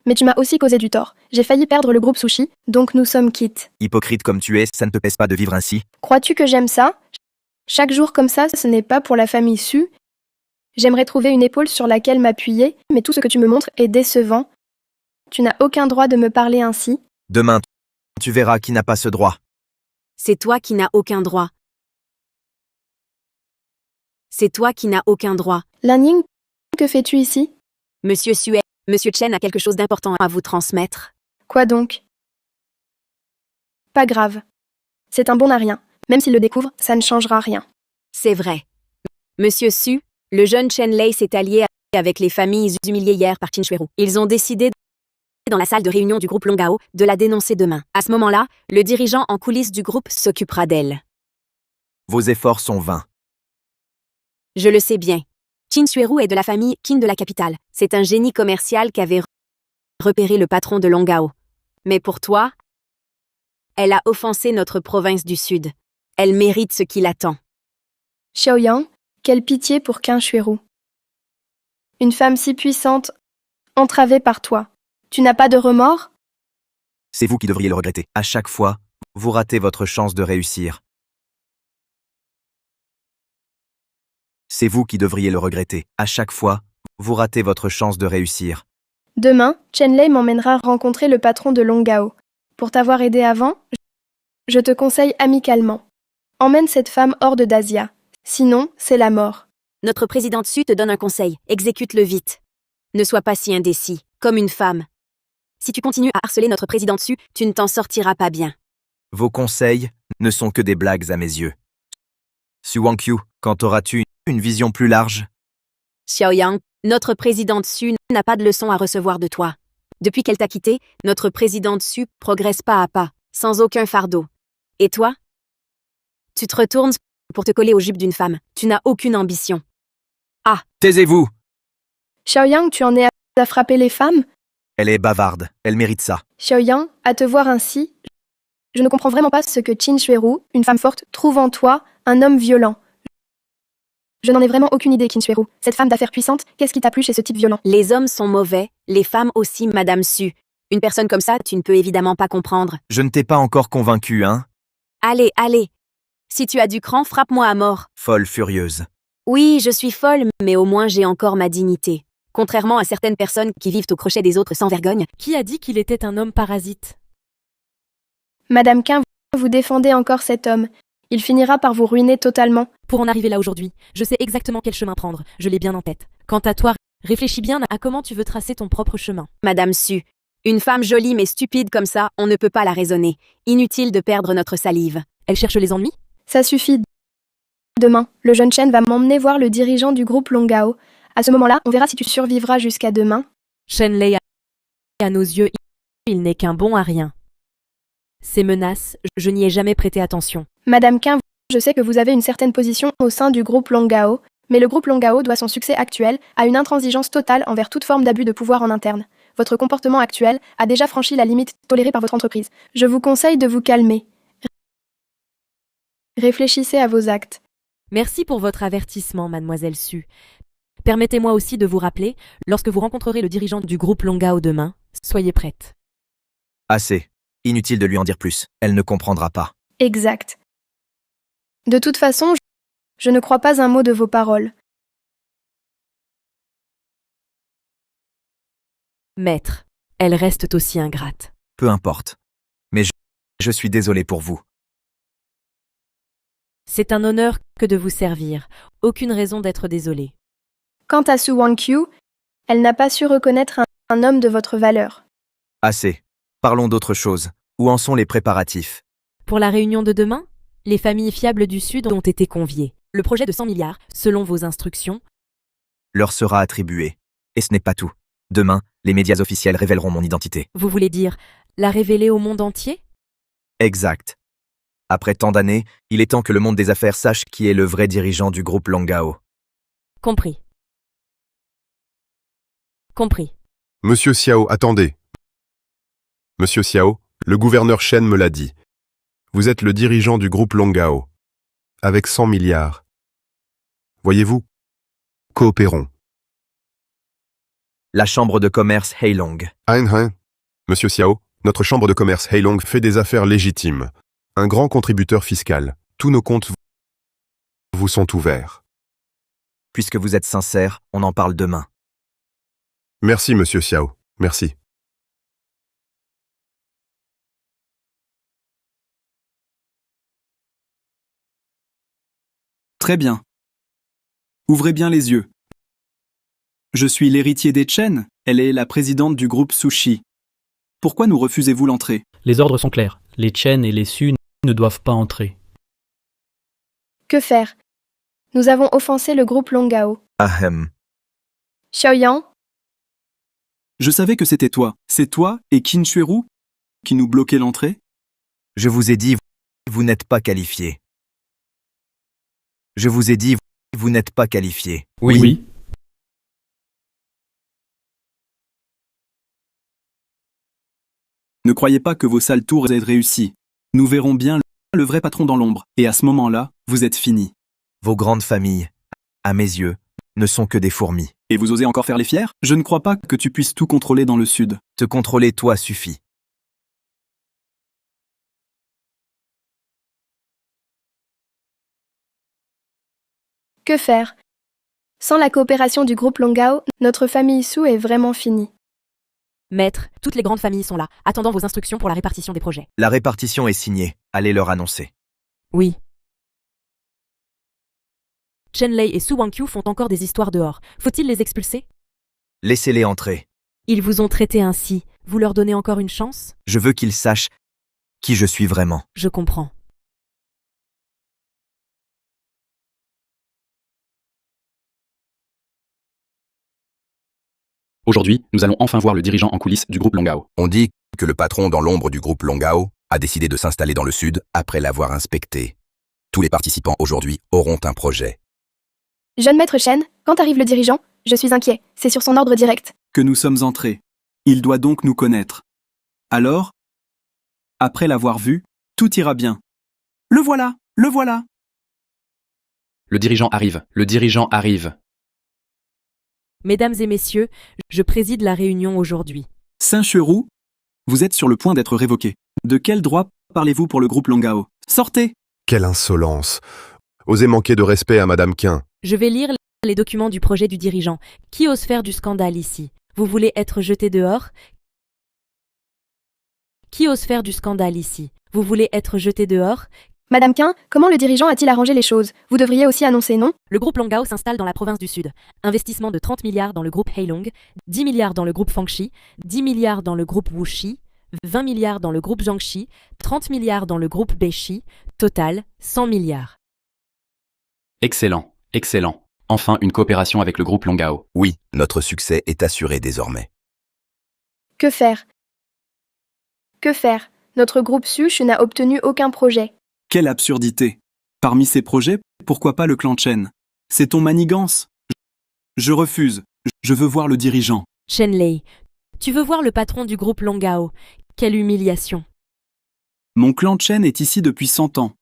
mais tu m'as aussi causé du tort. J'ai failli perdre le groupe Sushi, donc nous sommes quittes. Hypocrite comme tu es, ça ne te pèse pas de vivre ainsi? Crois-tu que j'aime ça? Chaque jour comme ça, ce n'est pas pour la famille Su. J'aimerais trouver une épaule sur laquelle m'appuyer, mais tout ce que tu me montres est décevant. Tu n'as aucun droit de me parler ainsi. Demain, tu verras qui n'a pas ce droit. C'est toi qui n'as aucun droit. C'est toi qui n'as aucun droit. Lanning, que fais-tu ici? Monsieur Sue, Monsieur Chen a quelque chose d'important à vous transmettre. Quoi donc? Pas grave. C'est un bon à rien. Même s'il le découvre, ça ne changera rien. C'est vrai. Monsieur Su, le jeune Chen Lei s'est allié avec les familles humiliées hier par Qin Shuiru. Ils ont décidé, dans la salle de réunion du groupe Longao, de la dénoncer demain. À ce moment-là, le dirigeant en coulisses du groupe s'occupera d'elle. Vos efforts sont vains. Je le sais bien. Qin Shuiru est de la famille Qin de la capitale. C'est un génie commercial qu'avait repéré le patron de Longao. Mais pour toi, elle a offensé notre province du Sud. Elle mérite ce qui l'attend. Xiaoyang, quelle pitié pour Qin Shuiru. Une femme si puissante, entravée par toi. Tu n'as pas de remords? C'est vous qui devriez le regretter. À chaque fois, vous ratez votre chance de réussir. C'est vous qui devriez le regretter. À chaque fois, vous ratez votre chance de réussir. Demain, Chen Lei m'emmènera rencontrer le patron de Longao. Pour t'avoir aidé avant, je te conseille amicalement. Emmène cette femme hors de Dacia. Sinon, c'est la mort. Notre président Su te donne un conseil. Exécute-le vite. Ne sois pas si indécis, comme une femme. Si tu continues à harceler notre président Su, tu ne t'en sortiras pas bien. Vos conseils ne sont que des blagues à mes yeux. Su Wangqiu, quand auras-tu une vision plus large? Xiaoyang, notre présidente Su n'a pas de leçon à recevoir de toi. Depuis qu'elle t'a quitté, notre présidente Su progresse pas à pas, sans aucun fardeau. Et toi? Tu te retournes pour te coller aux jupes d'une femme. Tu n'as aucune ambition. Ah! Taisez-vous! Xiaoyang, tu en es à frapper les femmes? Elle est bavarde, elle mérite ça. Xiaoyang, à te voir ainsi, je ne comprends vraiment pas ce que Qin Shuiru, une femme forte, trouve en toi, un homme violent. Je n'en ai vraiment aucune idée, Qin Shuiru. Cette femme d'affaires puissante, qu'est-ce qui t'a plu chez ce type violent? Les hommes sont mauvais, les femmes aussi, Madame Su. Une personne comme ça, tu ne peux évidemment pas comprendre. Je ne t'ai pas encore convaincu, hein? Allez, allez. Si tu as du cran, frappe-moi à mort. Folle furieuse. Oui, je suis folle, mais au moins j'ai encore ma dignité. Contrairement à certaines personnes qui vivent au crochet des autres sans vergogne. Qui a dit qu'il était un homme parasite? Madame Qin, vous défendez encore cet homme. Il finira par vous ruiner totalement. Pour en arriver là aujourd'hui, je sais exactement quel chemin prendre, je l'ai bien en tête. Quant à toi, réfléchis bien à comment tu veux tracer ton propre chemin. Madame Su, une femme jolie mais stupide comme ça, on ne peut pas la raisonner. Inutile de perdre notre salive. Elle cherche les ennuis? Ça suffit. Demain, le jeune Chen va m'emmener voir le dirigeant du groupe Longao. À ce moment-là, on verra si tu survivras jusqu'à demain. Chen Lei, à nos yeux, il n'est qu'un bon à rien. Ces menaces, je n'y ai jamais prêté attention. Madame Qin, je sais que vous avez une certaine position au sein du groupe Longao, mais le groupe Longao doit son succès actuel à une intransigeance totale envers toute forme d'abus de pouvoir en interne. Votre comportement actuel a déjà franchi la limite tolérée par votre entreprise. Je vous conseille de vous calmer. Réfléchissez à vos actes. Merci pour votre avertissement, mademoiselle Su. Permettez-moi aussi de vous rappeler, lorsque vous rencontrerez le dirigeant du groupe Longao demain, soyez prête. Assez. Inutile de lui en dire plus. Elle ne comprendra pas. Exact. De toute façon, je ne crois pas un mot de vos paroles. Maître, elles restent aussi ingrates. Peu importe. Mais je suis désolé pour vous. C'est un honneur que de vous servir. Aucune raison d'être désolé. Quant à Su Wangqiu, elle n'a pas su reconnaître un homme de votre valeur. Assez. Parlons d'autre chose. Où en sont les préparatifs? Pour la réunion de demain? Les familles fiables du Sud ont été conviées. Le projet de 100 milliards, selon vos instructions, leur sera attribué. Et ce n'est pas tout. Demain, les médias officiels révéleront mon identité. vous voulez dire la révéler au monde entier? Exact. Après tant d'années, il est temps que le monde des affaires sache qui est le vrai dirigeant du groupe Longao. Compris. Compris. Monsieur Xiao, attendez. Monsieur Xiao, le gouverneur Shen me l'a dit. Vous êtes le dirigeant du groupe Longao. Avec 100 milliards. Voyez-vous? Coopérons. La chambre de commerce Heilong. Hein. Monsieur Xiao, notre chambre de commerce Heilong fait des affaires légitimes. Un grand contributeur fiscal. Tous nos comptes vous sont ouverts. Puisque vous êtes sincère, on en parle demain. Merci, monsieur Xiao. Merci. Très bien. Ouvrez bien les yeux. Je suis l'héritier des Chen, elle est la présidente du groupe Sushi. Pourquoi nous refusez-vous l'entrée? Les ordres sont clairs. Les Chen et les Su ne doivent pas entrer. Que faire? Nous avons offensé le groupe Longao. Ahem. Xiaoyang, Je savais que c'était toi. C'est toi et Qin Shuiru qui nous bloquaient l'entrée? Je vous ai dit, vous n'êtes pas qualifié. Je vous ai dit, vous n'êtes pas qualifié. Oui. Ne croyez pas que vos sales tours aient réussi. Nous verrons bien le vrai patron dans l'ombre. Et à ce moment-là, vous êtes finis. Vos grandes familles, à mes yeux, ne sont que des fourmis. Et vous osez encore faire les fiers? Je ne crois pas que tu puisses tout contrôler dans le Sud. Te contrôler toi suffit. que faire? Sans la coopération du groupe Longao, notre famille Su est vraiment finie. Maître, toutes les grandes familles sont là, attendant vos instructions pour la répartition des projets. La répartition est signée. Allez leur annoncer. Oui. Chen Lei et Su Wangqiu font encore des histoires dehors. Faut-il les expulser? Laissez-les entrer. Ils vous ont traité ainsi. Vous leur donnez encore une chance? Je veux qu'ils sachent qui je suis vraiment. Je comprends. Aujourd'hui, nous allons enfin voir le dirigeant en coulisses du groupe Longao. On dit que le patron dans l'ombre du groupe Longao a décidé de s'installer dans le sud après l'avoir inspecté. Tous les participants aujourd'hui auront un projet. Jeune maître Shen, quand arrive le dirigeant, je suis inquiet. C'est sur son ordre direct. Que nous sommes entrés. Il doit donc nous connaître. Alors, après l'avoir vu, tout ira bien. Le voilà, le voilà. Le dirigeant arrive, le dirigeant arrive. Mesdames et messieurs, je préside la réunion aujourd'hui. Saint-Cheroux, vous êtes sur le point d'être révoqué. De quel droit parlez-vous pour le groupe Longao? Sortez! Quelle insolence! Osez manquer de respect à Madame Quin. Je vais lire les documents du projet du dirigeant. Qui ose faire du scandale ici? Vous voulez être jeté dehors? Qui ose faire du scandale ici? Vous voulez être jeté dehors? Madame Quin, comment le dirigeant a-t-il arrangé les choses? Vous devriez aussi annoncer, non? Le groupe Longao s'installe dans la province du Sud. Investissement de 30 milliards dans le groupe Heilong, 10 milliards dans le groupe Fangxi, 10 milliards dans le groupe Wuxi, 20 milliards dans le groupe Jiangxi, 30 milliards dans le groupe Beishi, total 100 milliards. Excellent, excellent. Enfin une coopération avec le groupe Longao. Oui, notre succès est assuré désormais. Que faire? Que faire? Notre groupe Sush n'a obtenu aucun projet. Quelle absurdité! Parmi ces projets, pourquoi pas le clan Chen? C'est ton manigance. Je refuse. Je veux voir le dirigeant. Chen Lei, tu veux voir le patron du groupe Longao? Quelle humiliation! Mon clan Chen est ici depuis 100 ans.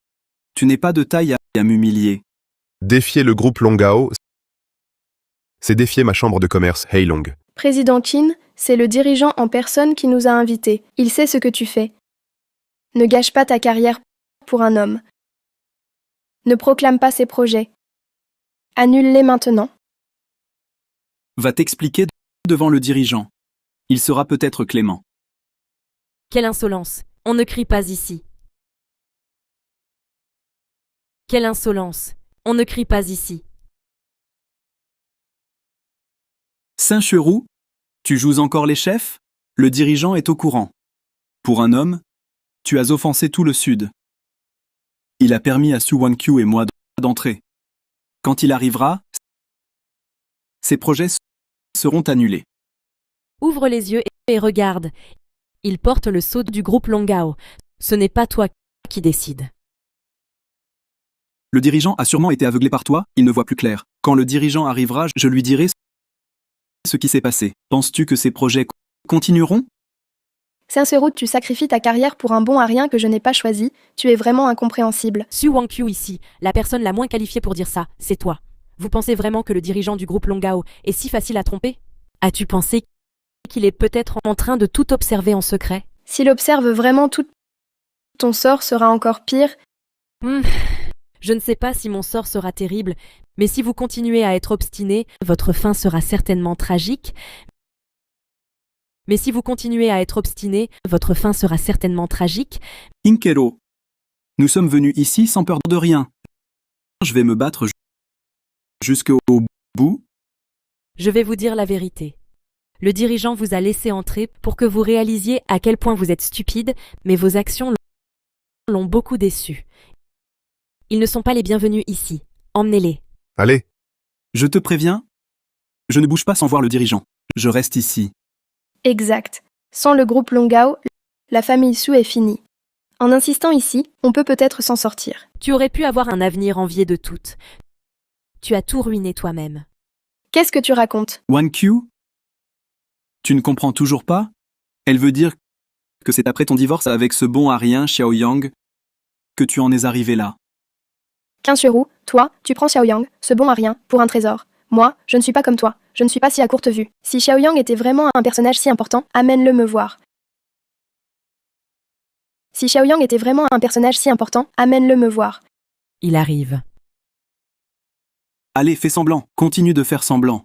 Tu n'es pas de taille à m'humilier. Défier le groupe Longao, c'est défier ma chambre de commerce Heilong. Président Qin, c'est le dirigeant en personne qui nous a invités. Il sait ce que tu fais. Ne gâche pas ta carrière pour un homme. Ne proclame pas ses projets. Annule-les maintenant. Va t'expliquer devant le dirigeant. Il sera peut-être clément. Quelle insolence! On ne crie pas ici. Quelle insolence! On ne crie pas ici. Saint-Cheroux, tu joues encore les chefs? Le dirigeant est au courant. Pour un homme, tu as offensé tout le Sud. Il a permis à Su Wang-Q et moi d'entrer. Quand il arrivera, ces projets seront annulés. Ouvre les yeux et regarde. Il porte le sceau du groupe Longao. Ce n'est pas toi qui décide. Le dirigeant a sûrement été aveuglé par toi, il ne voit plus clair. Quand le dirigeant arrivera, je lui dirai ce qui s'est passé. Penses-tu que ces projets continueront? Sincero, tu sacrifies ta carrière pour un bon à rien que je n'ai pas choisi. Tu es vraiment incompréhensible. Su Wang-Q ici, la personne la moins qualifiée pour dire ça, c'est toi. Vous pensez vraiment que le dirigeant du groupe Longao est si facile à tromper? As-tu pensé qu'il est peut-être en train de tout observer en secret? S'il observe vraiment tout, ton sort sera encore pire. Je ne sais pas si mon sort sera terrible, mais si vous continuez à être obstiné, votre fin sera certainement tragique. Inkero, nous sommes venus ici sans peur de rien. Je vais me battre jusqu'au bout. Je vais vous dire la vérité. Le dirigeant vous a laissé entrer pour que vous réalisiez à quel point vous êtes stupide, mais vos actions l'ont beaucoup déçu. Ils ne sont pas les bienvenus ici. Emmenez-les. Allez. Je te préviens, je ne bouge pas sans voir le dirigeant. Je reste ici. Exact. Sans le groupe Longao, la famille Su est finie. En insistant ici, on peut peut-être s'en sortir. Tu aurais pu avoir un avenir envié de toutes. Tu as tout ruiné toi-même. Qu'est-ce que tu racontes? Wang-Q, tu ne comprends toujours pas? Elle veut dire que c'est après ton divorce avec ce bon à rien, Xiaoyang, que tu en es arrivé là. Qianxuerou, toi, tu prends Xiaoyang, ce bon à rien, pour un trésor. Moi, je ne suis pas comme toi. Je ne suis pas si à courte vue. Si Xiaoyang était vraiment un personnage si important, amène-le me voir. Si Xiaoyang était vraiment un personnage si important, amène-le me voir. Il arrive. Allez, fais semblant. Continue de faire semblant.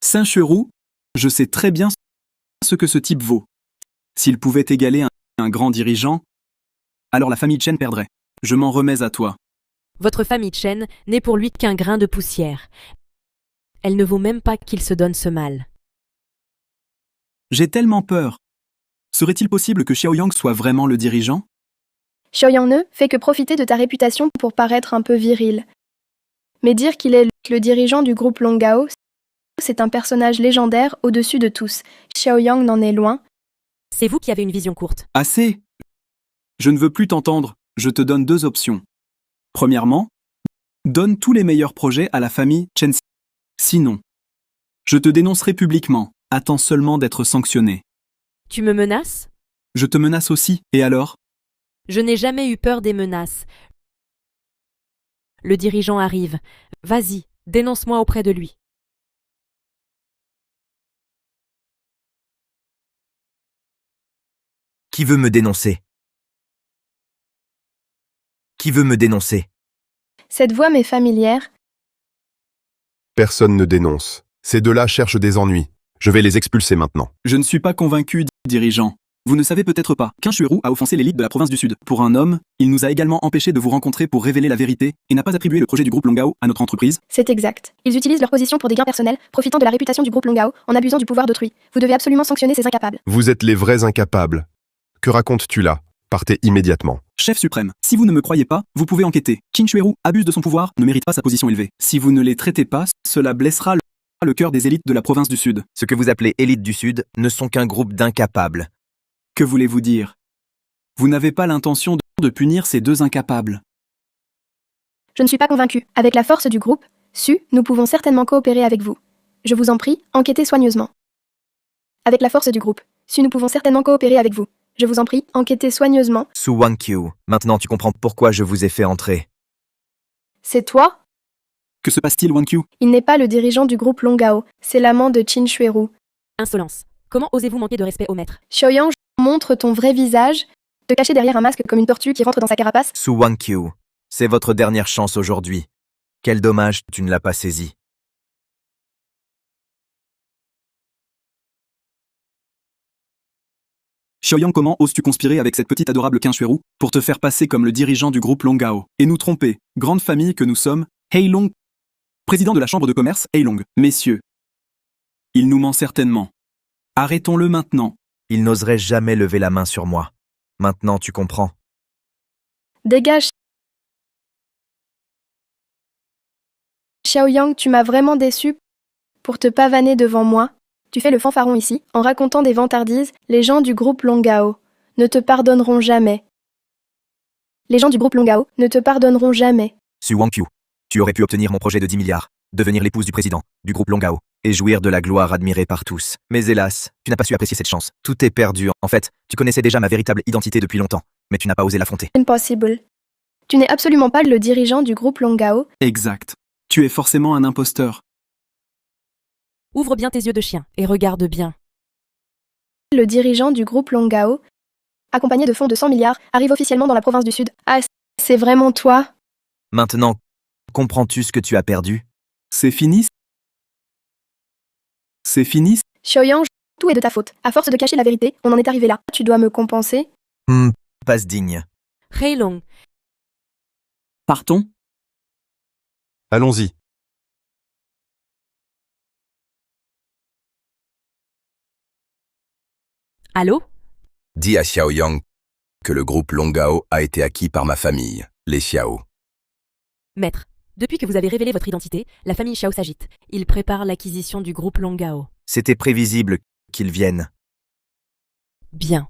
Saint-Cherou, je sais très bien ce que ce type vaut. S'il pouvait égaler un grand dirigeant, alors la famille Chen perdrait. Je m'en remets à toi. Votre famille Chen n'est pour lui qu'un grain de poussière. Elle ne vaut même pas qu'il se donne ce mal. J'ai tellement peur. Serait-il possible que Xiaoyang soit vraiment le dirigeant? Xiaoyang ne fait que profiter de ta réputation pour paraître un peu viril. Mais dire qu'il est le dirigeant du groupe Longao, c'est un personnage légendaire au-dessus de tous. Xiaoyang n'en est loin. C'est vous qui avez une vision courte. Assez. Je ne veux plus t'entendre. Je te donne 2 options. Premièrement, donne tous les meilleurs projets à la famille Chen. Sinon, je te dénoncerai publiquement. Attends seulement d'être sanctionné. Tu me menaces? Je te menace aussi. Et alors? Je n'ai jamais eu peur des menaces. Le dirigeant arrive. Vas-y, dénonce-moi auprès de lui. Qui veut me dénoncer? Qui veut me dénoncer? Cette voix m'est familière. Personne ne dénonce. Ces deux-là cherchent des ennuis. Je vais les expulser maintenant. Je ne suis pas convaincu, dirigeant. Vous ne savez peut-être pas qu'Qianxuerou a offensé l'élite de la province du Sud. Pour un homme, il nous a également empêchés de vous rencontrer pour révéler la vérité et n'a pas attribué le projet du groupe Longao à notre entreprise. C'est exact. Ils utilisent leur position pour des gains personnels, profitant de la réputation du groupe Longao, en abusant du pouvoir d'autrui. Vous devez absolument sanctionner ces incapables. Vous êtes les vrais incapables. Que racontes-tu là? Partez immédiatement. Chef suprême, si vous ne me croyez pas, vous pouvez enquêter. Qianxuerou abuse de son pouvoir, ne mérite pas sa position élevée. Si vous ne les traitez pas, cela blessera le cœur des élites de la province du Sud. Ce que vous appelez élites du Sud ne sont qu'un groupe d'incapables. Que voulez-vous dire? Vous n'avez pas l'intention de punir ces 2 incapables. Je ne suis pas convaincu. Avec la force du groupe, Su, nous pouvons certainement coopérer avec vous. Je vous en prie, enquêtez soigneusement. Avec la force du groupe, Su, nous pouvons certainement coopérer avec vous. Je vous en prie, enquêtez soigneusement. Su Wang-Q, maintenant tu comprends pourquoi je vous ai fait entrer. C'est toi? Que se passe-t-il, Wang-Q? Il n'est pas le dirigeant du groupe Longao, c'est l'amant de Qianxuerou. Insolence. Comment osez-vous manquer de respect au maître? Xiaoyang, montre ton vrai visage, te cacher derrière un masque comme une tortue qui rentre dans sa carapace. Su Wang-Q, c'est votre dernière chance aujourd'hui. Quel dommage tu ne l'as pas saisi. Xiaoyang, comment oses-tu conspirer avec cette petite adorable Qianxuerou pour te faire passer comme le dirigeant du groupe Longao et nous tromper, grande famille que nous sommes, Heilong, président de la chambre de commerce, Heilong. Messieurs, il nous ment certainement. Arrêtons-le maintenant. Il n'oserait jamais lever la main sur moi. Maintenant tu comprends. Dégage, Xiaoyang, tu m'as vraiment déçu pour te pavaner devant moi. Tu fais le fanfaron ici, en racontant des vantardises. Les gens du groupe Longao ne te pardonneront jamais. Les gens du groupe Longao ne te pardonneront jamais. Su Wangqiu, tu aurais pu obtenir mon projet de 10 milliards, devenir l'épouse du président, du groupe Longao, et jouir de la gloire admirée par tous. Mais hélas, tu n'as pas su apprécier cette chance. Tout est perdu. En fait, tu connaissais déjà ma véritable identité depuis longtemps, mais tu n'as pas osé l'affronter. Impossible. Tu n'es absolument pas le dirigeant du groupe Longao. Exact. Tu es forcément un imposteur. Ouvre bien tes yeux de chien et regarde bien. Le dirigeant du groupe Longao, accompagné de fonds de 100 milliards, arrive officiellement dans la province du Sud. Ah, c'est vraiment toi? Maintenant, comprends-tu ce que tu as perdu? C'est fini? C'est fini? Xiaoyang, tout est de ta faute. À force de cacher la vérité, on en est arrivé là. Tu dois me compenser. Passe digne. Heilong, Partons? Allons-y. allô? Dis à Xiaoyang que le groupe Longao a été acquis par ma famille, les Xiao. Maître, depuis que vous avez révélé votre identité, la famille Xiao s'agite. Ils préparent l'acquisition du groupe Longao. C'était prévisible qu'ils viennent. Bien.